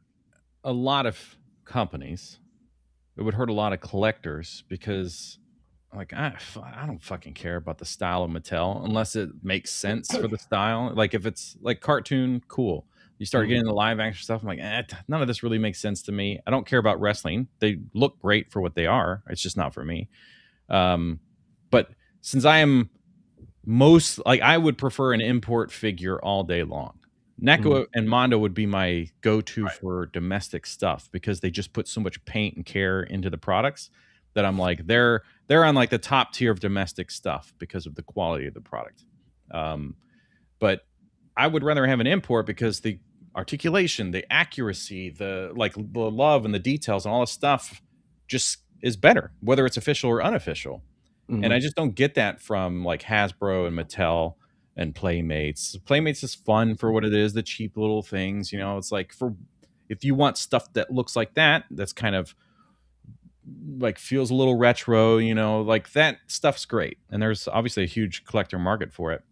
a lot of companies. It would hurt a lot of collectors, because like I don't fucking care about the style of Mattel unless it makes sense for the style. Like if it's like cartoon, cool. You start getting the live action stuff, I'm like, none of this really makes sense to me. I don't care about wrestling. They look great for what they are. It's just not for me. But since I am I would prefer an import figure all day long. NECA and Mondo would be my go-to for domestic stuff, because they just put so much paint and care into the products that I'm like, they're on like the top tier of domestic stuff because of the quality of the product. But I would rather have an import, because the articulation, the accuracy, the love and the details and all this stuff just is better, whether it's official or unofficial. And I just don't get that from like Hasbro and Mattel and Playmates. Playmates is fun for what it is, the cheap little things, it's like, if you want stuff that looks like that, that's kind of like feels a little retro, like that stuff's great. And there's obviously a huge collector market for it.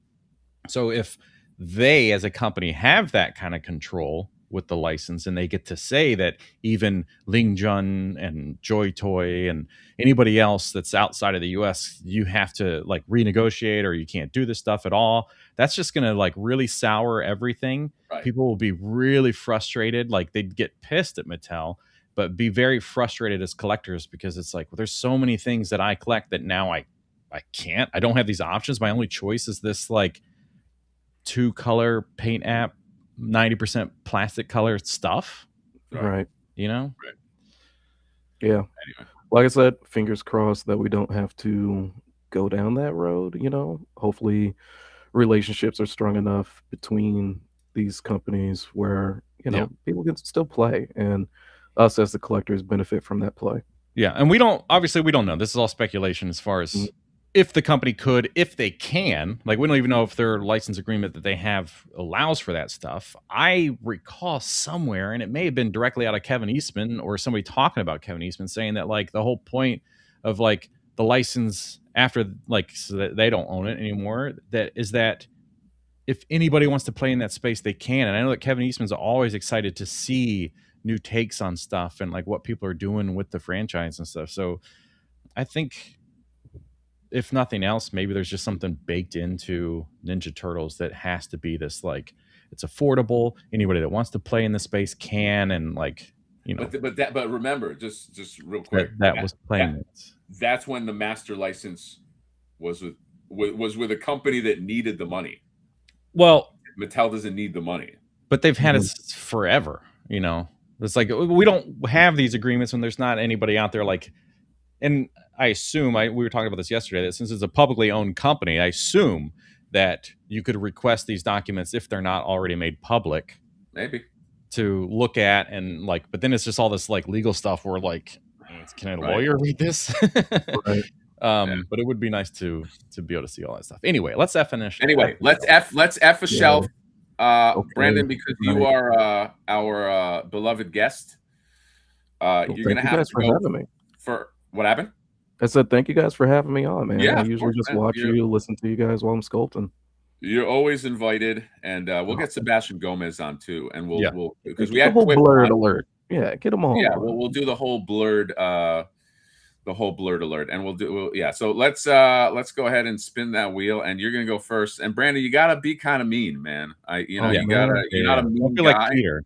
So if they as a company have that kind of control with the license, and they get to say that even Ling Jun and Joy Toy and anybody else that's outside of the US, you have to like renegotiate, or you can't do this stuff at all, that's just going to like really sour everything. People will be really frustrated. Like they'd get pissed at Mattel, but be very frustrated as collectors, because it's like, well, there's so many things that I collect that now I can't. I don't have these options. My only choice is this like 2-color paint app, 90% plastic color stuff. Right. Right. Yeah. Anyway. Like I said, fingers crossed that we don't have to go down that road, Hopefully relationships are strong enough between these companies where, people can still play, and us as the collectors benefit from that play. Yeah. And we don't know. This is all speculation as far as if the company could, if they can. Like, we don't even know if their license agreement that they have allows for that stuff. I recall somewhere, and it may have been directly out of Kevin Eastman or somebody talking about Kevin Eastman, saying that like the whole point of like the license after, like, so that they don't own it anymore, that is that if anybody wants to play in that space, they can. And I know that Kevin Eastman's always excited to see new takes on stuff and like what people are doing with the franchise and stuff. So I think, if nothing else, maybe there's just something baked into Ninja Turtles that has to be this, like, it's affordable. Anybody that wants to play in the space can, and like, But remember, just real quick, that was Playmates. That's when the master license was with a company that needed the money. Well, Mattel doesn't need the money, but they've had it forever. It's like, we don't have these agreements when there's not anybody out there like. And I assume, we were talking about this yesterday, that since it's a publicly owned company, I assume that you could request these documents if they're not already made public. Maybe. To look at, and like, but then it's just all this like legal stuff where like, can a lawyer read this? Right. But it would be nice to be able to see all that stuff. Anyway, let's finish. Anyway, let's F a shelf. Okay. Brandon, because you are our beloved guest. You're gonna have to go having me. For what happened? I said thank you guys for having me on, man. Yeah, I usually just watch you, listen to you guys while I'm sculpting. You're always invited, and we'll get Sebastian Gomez on too, and we'll because we the had whole Quip blurred on. alert. Yeah, get them all. Yeah, we'll do the whole blurred alert, and we'll so let's go ahead and spin that wheel, and you're gonna go first. And Brandon, you gotta be kind of mean, man. You're not a mean Don't be guy. like Peter.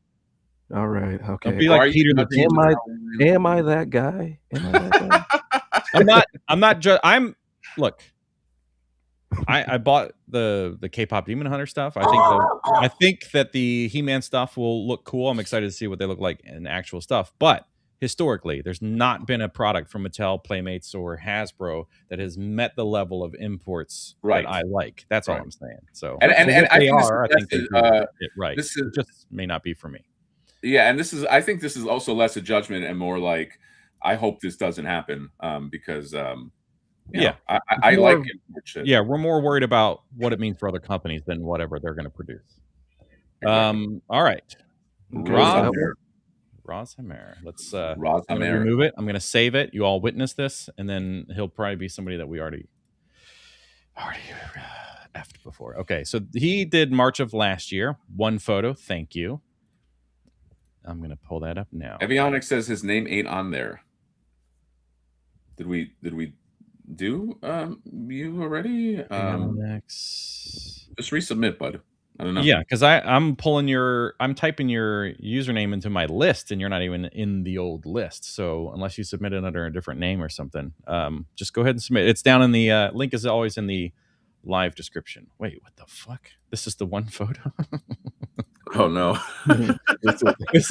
All right, okay. Don't be like Peter the teacher. Am I that guy? Am I that guy? I'm not. Look. I bought the K-pop Demon Hunter stuff. I think that the He-Man stuff will look cool. I'm excited to see what they look like in actual stuff. But historically, there's not been a product from Mattel, Playmates, or Hasbro that has met the level of imports that I like. That's all I'm saying. So, and I think I think they do it right. This it just may not be for me. Yeah, and I think this is also less a judgment and more like I hope this doesn't happen because I like import shit. Yeah, we're more worried about what it means for other companies than whatever they're going to produce. All right. Roshammer. Let's remove it. I'm going to save it. You all witness this, and then he'll probably be somebody that we already effed before. Okay, so he did March of last year. One photo. Thank you. I'm going to pull that up now. Avionics says his name ain't on there. Did we do you already? Just resubmit, bud. I don't know. Yeah, because I'm typing your username into my list, and you're not even in the old list. So unless you submit it under a different name or something, just go ahead and submit. It's down in the link is always in the live description. Wait, what the fuck? This is the one photo. Oh no. This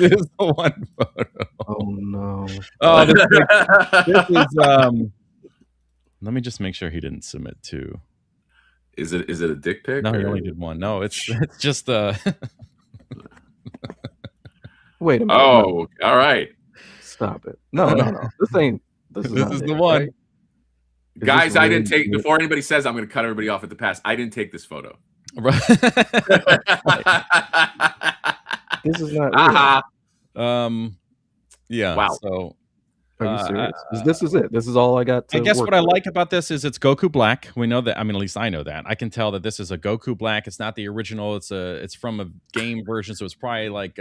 is the one photo. Oh no. Oh, this is let me just make sure he didn't submit two. Is it a dick pic? No, he only did one. No, it's just Wait a minute. Oh, no. All right. Stop it. No. This is the one. Right? Guys, I didn't take before anybody says I'm gonna cut everybody off at the pass. I didn't take this photo. Right. This is not real. Yeah. Wow. So are you serious? This is it. This is all I got to I guess work what I with. like about this is it's Goku Black. We know that. I mean, at least I know that. I can tell that this is a Goku Black. It's not the original. It's from a game version, so it's probably like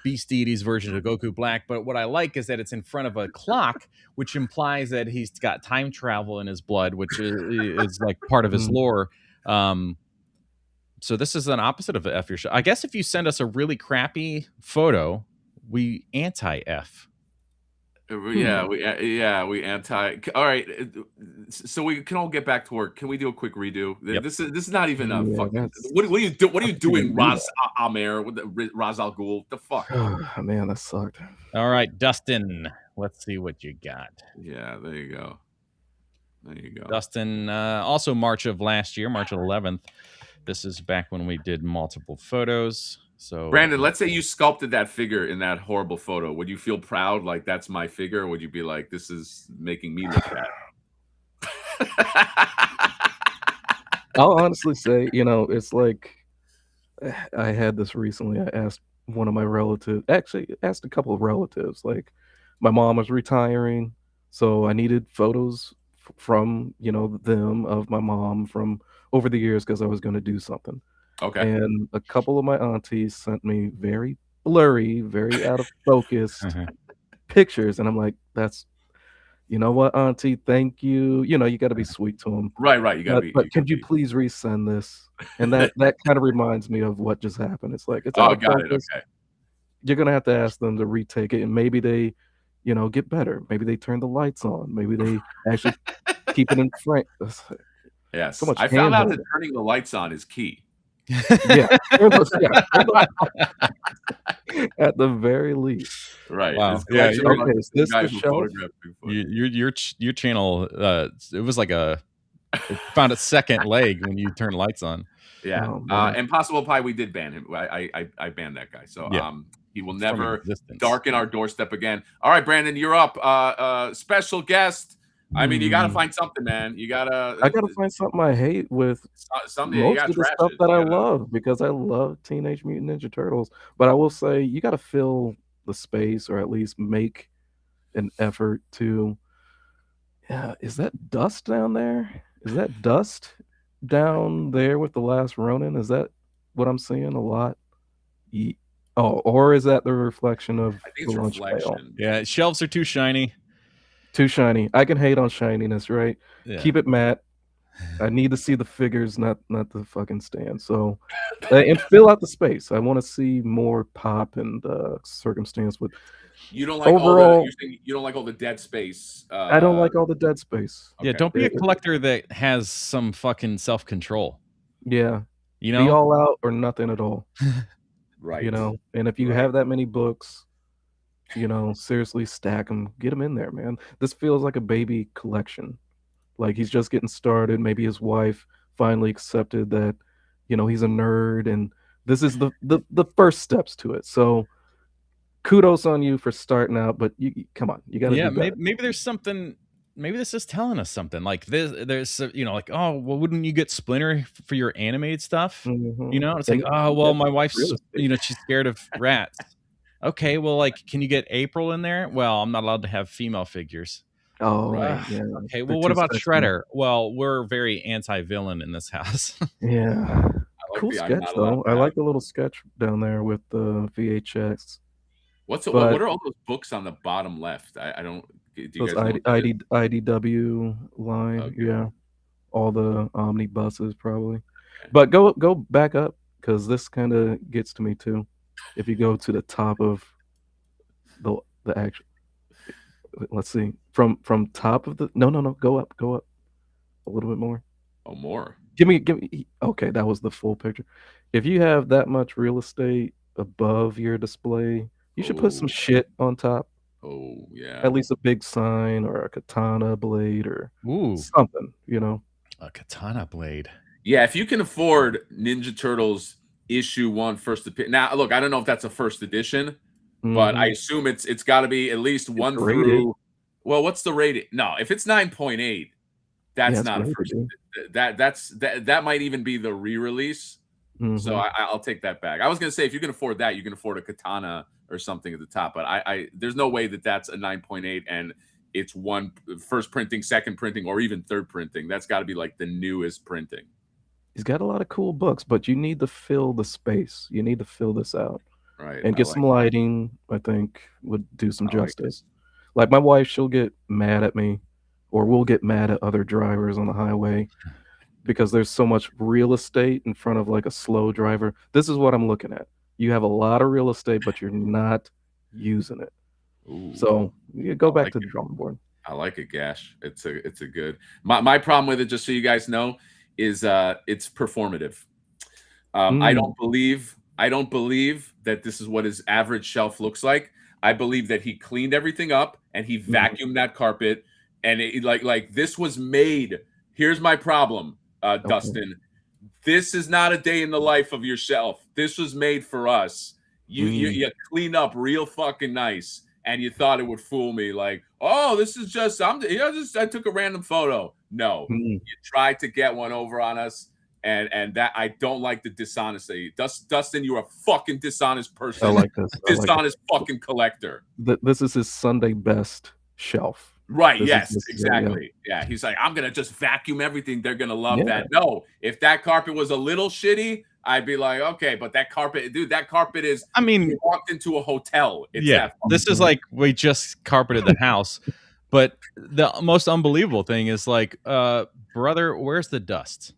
Beast Deity's version of Goku Black. But what I like is that it's in front of a clock, which implies that he's got time travel in his blood, which is like part of his lore. So this is an opposite of F your shot. I guess if you send us a really crappy photo, we anti-F. Yeah, we anti. All right, so we can all get back to work. Can we do a quick redo? Yep. This is not even a fucking. What are you do? What are you doing, Raz Amer with the Raz Al Ghul? The fuck? Oh man, that sucked. All right, Dustin. Let's see what you got. Yeah, there you go. There you go. Dustin. Also, March of last year, March 11th. This is back when we did multiple photos. So Brandon, let's say you sculpted that figure in that horrible photo. Would you feel proud, like that's my figure, or would you be like, this is making me look bad? I'll honestly say, it's like I had this recently. I asked one of my relatives, actually asked a couple of relatives, like my mom was retiring, so I needed photos from, them of my mom from over the years because I was going to do something. Okay. And a couple of my aunties sent me very blurry, very out of focus pictures. And I'm like, you know what, auntie, thank you. You got to be sweet to them. Right. You got to be. But could you please resend this? And that kind of reminds me of what just happened. It's like, it's got it. Okay. You're going to have to ask them to retake it. And maybe they, get better. Maybe they turn the lights on. Maybe they actually keep it in frame. Yes. So much I found out that turning the lights on is key. Yeah. At the very least. Right. Wow. Yeah. Okay. Is this the show? Your channel, it was like it found a second leg when you turn lights on. Yeah. Impossible Pie, we did ban him. I banned that guy. So he will never darken our doorstep again. All right, Brandon, you're up. Special guest. I mean, you got to find something, man. I got to find something I hate with something. Most of the stuff that I love, because I love Teenage Mutant Ninja Turtles. But I will say, you got to fill the space, or at least make an effort to. Yeah, is that dust down there? Is that dust down there with The Last Ronin? Is that what I'm seeing a lot? Oh, or is that the reflection of I think the it's lunch pail? reflection. Yeah, shelves are too shiny. Too shiny. I can hate on shininess, right? Yeah. Keep it matte. I need to see the figures, not the fucking stand. So, and fill out the space. I want to see more pop and circumstance. With you don't like overall, you don't like all the dead space. I don't like all the dead space. Yeah, don't be a collector that has some fucking self-control. Yeah, you know, be all out or nothing at all. Right. You know, and if you have that many books, you know, seriously stack them, get them in there, man. This feels like a baby collection. Like he's just getting started. Maybe his wife finally accepted that, you know, he's a nerd, and this is the first steps to it. So kudos on you for starting out, but you come on, you got to do better. Maybe there's something. Maybe this is telling us something. Like this, there's you know, like, oh, well, wouldn't you get Splinter for your animated stuff? Mm-hmm. You know, it's like, oh, well, my wife's, you know, she's scared of rats. Okay, well, like, can you get April in there? Well, I'm not allowed to have female figures. Oh, right. Yeah. Okay, well, what about Shredder? Well, we're very anti-villain in this house. Yeah. Cool sketch though. I like the little sketch down there with the VHX. What are all those books on the bottom left? I don't. Do you those IDW line, okay. Yeah. All the omnibuses probably. Okay. But go back up because this kind of gets to me too. If you go to the top of the actual, let's see, from top of the no, go up a little bit more. Oh, more. Give me. Okay, that was the full picture. If you have that much real estate above your display, you should put some shit on top. Oh, yeah. At least a big sign or a katana blade or something, you know. A katana blade. Yeah, if you can afford Ninja Turtles issue 1 first edition. Now, look, I don't know if that's a first edition, but I assume it's got to be at least 1 through. Well, what's the rating? No, if it's 9.8, that's not a first. That might even be the re-release. Mm-hmm. So I'll take that back. I was gonna say if you can afford that, you can afford a katana or something at the top. But I there's no way that's a 9.8 and it's first printing, second printing, or even third printing. That's got to be like the newest printing. He's got a lot of cool books, but you need to fill the space. You need to fill this out, right? And get some lighting. I think would do some justice. Like my wife, she'll get mad at me, or we'll get mad at other drivers on the highway. Because there's so much real estate in front of like a slow driver. This is what I'm looking at. You have a lot of real estate, but you're not using it. Ooh, so you go back to the drawing board. I like it, Gash. It's a good. My problem with it, just so you guys know, is it's performative. I don't believe that this is what his average shelf looks like. I believe that he cleaned everything up and he vacuumed that carpet, and it, like this was made. Here's my problem. Dustin, this is not a day in the life of your shelf. This was made for us. You clean up real fucking nice, and you thought it would fool me. Like, oh, this is just I took a random photo. No, you tried to get one over on us, and that I don't like the dishonesty. Dustin, you're a fucking dishonest person. I like this. Dishonest fucking collector. This is his Sunday best shelf. Right. Yes, exactly. Yeah. He's like, I'm going to just vacuum everything. They're going to love that. No, if that carpet was a little shitty, I'd be like, okay, but that carpet is, I mean, you walked into a hotel. It's this is like, we just carpeted the house, but the most unbelievable thing is like, brother, where's the dust?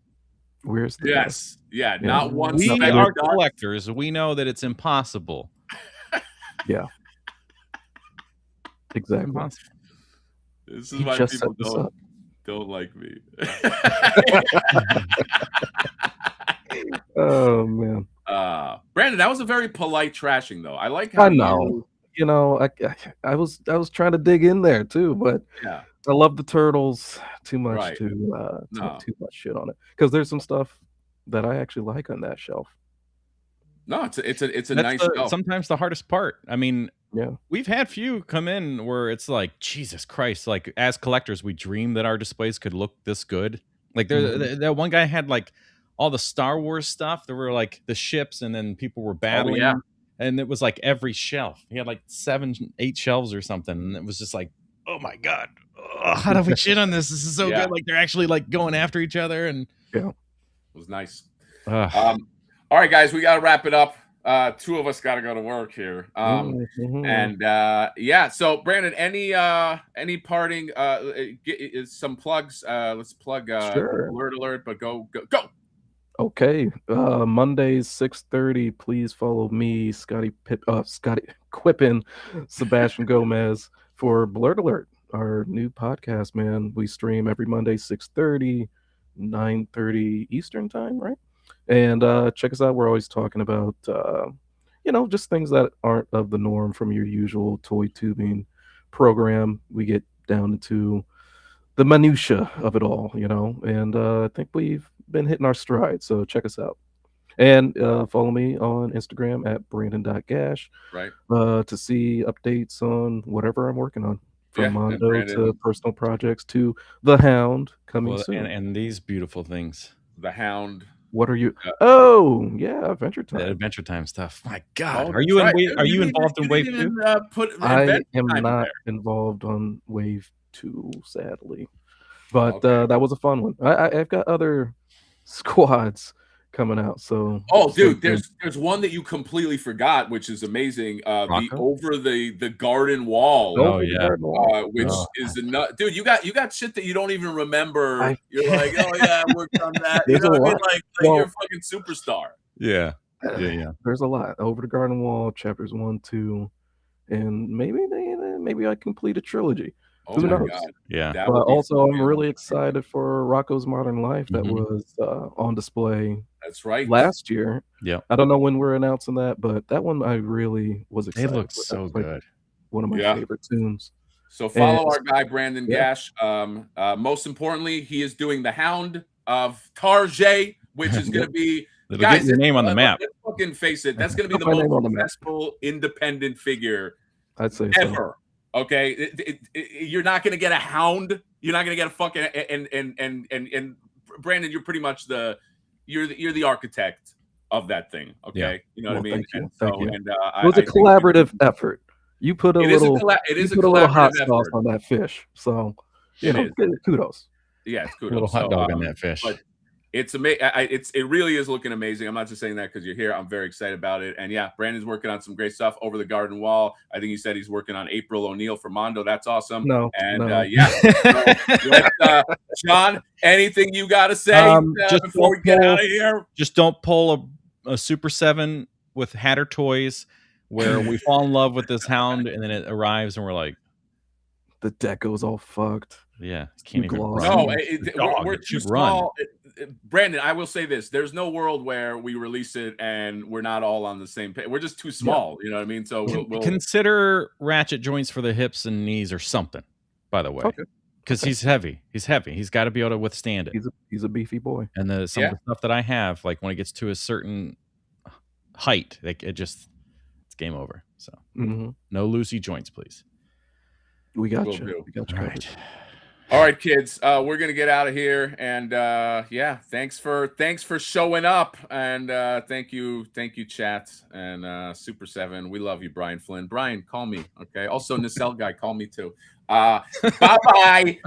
Where's the dust? Yeah. Not one. We are collectors. We know that it's impossible. Yeah. Exactly. Impossible. This is why people don't like me. Oh man, Brandon, that was a very polite trashing, though. I like how I know. You know, I was trying to dig in there too, but yeah, I love the turtles too much to too much shit on it because there's some stuff that I actually like on that shelf. No, it's a nice shelf. Sometimes the hardest part. I mean. Yeah, we've had few come in where it's like, Jesus Christ, like as collectors, we dream that our displays could look this good. Like that one guy had like all the Star Wars stuff. There were like the ships, and then people were battling. Oh, yeah. And it was like every shelf. He had like 7, 8 shelves or something, and it was just like, oh my god, how do we shit on this? This is so good. Like they're actually like going after each other, and was nice. Ugh. All right, guys, we got to wrap it up. Two of us got to go to work here. And yeah, so Brandon, any parting some plugs? Let's plug Sure. alert, but go. Okay, Mondays 6:30. Please follow me, Scotty Quippin, Sebastian Gomez for Blurred Alert, our new podcast. Man, we stream every Monday 6:30, 9:30 Eastern time, right? And check us out. We're always talking about just things that aren't of the norm from your usual toy tubing program. We get down into the minutia of it all, and I think we've been hitting our stride. So check us out. And follow me on Instagram at Brandon.Gash to see updates on whatever I'm working on. From Mondo to personal projects to the Hound coming soon. And these beautiful things. The Hound. What are you? Oh, yeah, Adventure Time. That Adventure Time stuff. My God, are you involved in Wave 2? I am not involved on Wave 2, sadly, but that was a fun one. I've got other squads coming out. So dude, there's one that you completely forgot, which is amazing. The Over the Garden Wall. Which is dude, you got shit that you don't even remember. You're like, oh yeah, I worked on that. You know what I mean? Like you're a fucking superstar. Yeah. There's a lot. Over the Garden Wall, chapters 1, 2, and maybe I complete a trilogy. Who knows? God. Yeah. But also, I'm really excited for Rocco's Modern Life that was on display. That's right. Last year. Yeah. I don't know when we're announcing that, but that one I really was excited. It looks so good. One of my favorite tunes. So follow our guy Brandon Gash. Most importantly, he is doing the Hound of Tar, which is going to be guys. Get your name on the map. Let's fucking face it. That's going to be the most successful independent figure I'd say ever. So. Okay, you're not going to get a Hound. You're not going to get a fucking and Brandon, you're pretty much you're the architect of that thing. Okay, you know what I mean. Thank you. And it was a collaborative effort. You put a little hot sauce on that fish, so kudos. Yeah, it's kudos. A little hot dog on that fish. But it's amazing. It really is looking amazing. I'm not just saying that because you're here. I'm very excited about it. And yeah, Brandon's working on some great stuff. Over the Garden Wall. I think he said he's working on April O'Neil for Mondo. That's awesome. John, anything you got to say before we get out of here? Just don't pull a Super 7 with Hatter toys where we fall in love with this Hound and then it arrives and we're like, the deco's all fucked. Yeah, can't even run. No, we're too small. Brandon, I will say this: there's no world where we release it and we're not all on the same page. We're just too small. You know what I mean? So we'll consider ratchet joints for the hips and knees or something. By the way, because he's heavy. He's heavy. He's got to be able to withstand it. He's a beefy boy. And some of the stuff that I have, like when it gets to a certain height, like it's game over. So no loosey joints, please. We got you. We got you. Right. All right, kids. We're gonna get out of here, and thanks for showing up, and thank you, chat, and Super7. We love you, Brian Flynn. Brian, call me, okay? Also, Nacelle guy, call me too. Bye bye.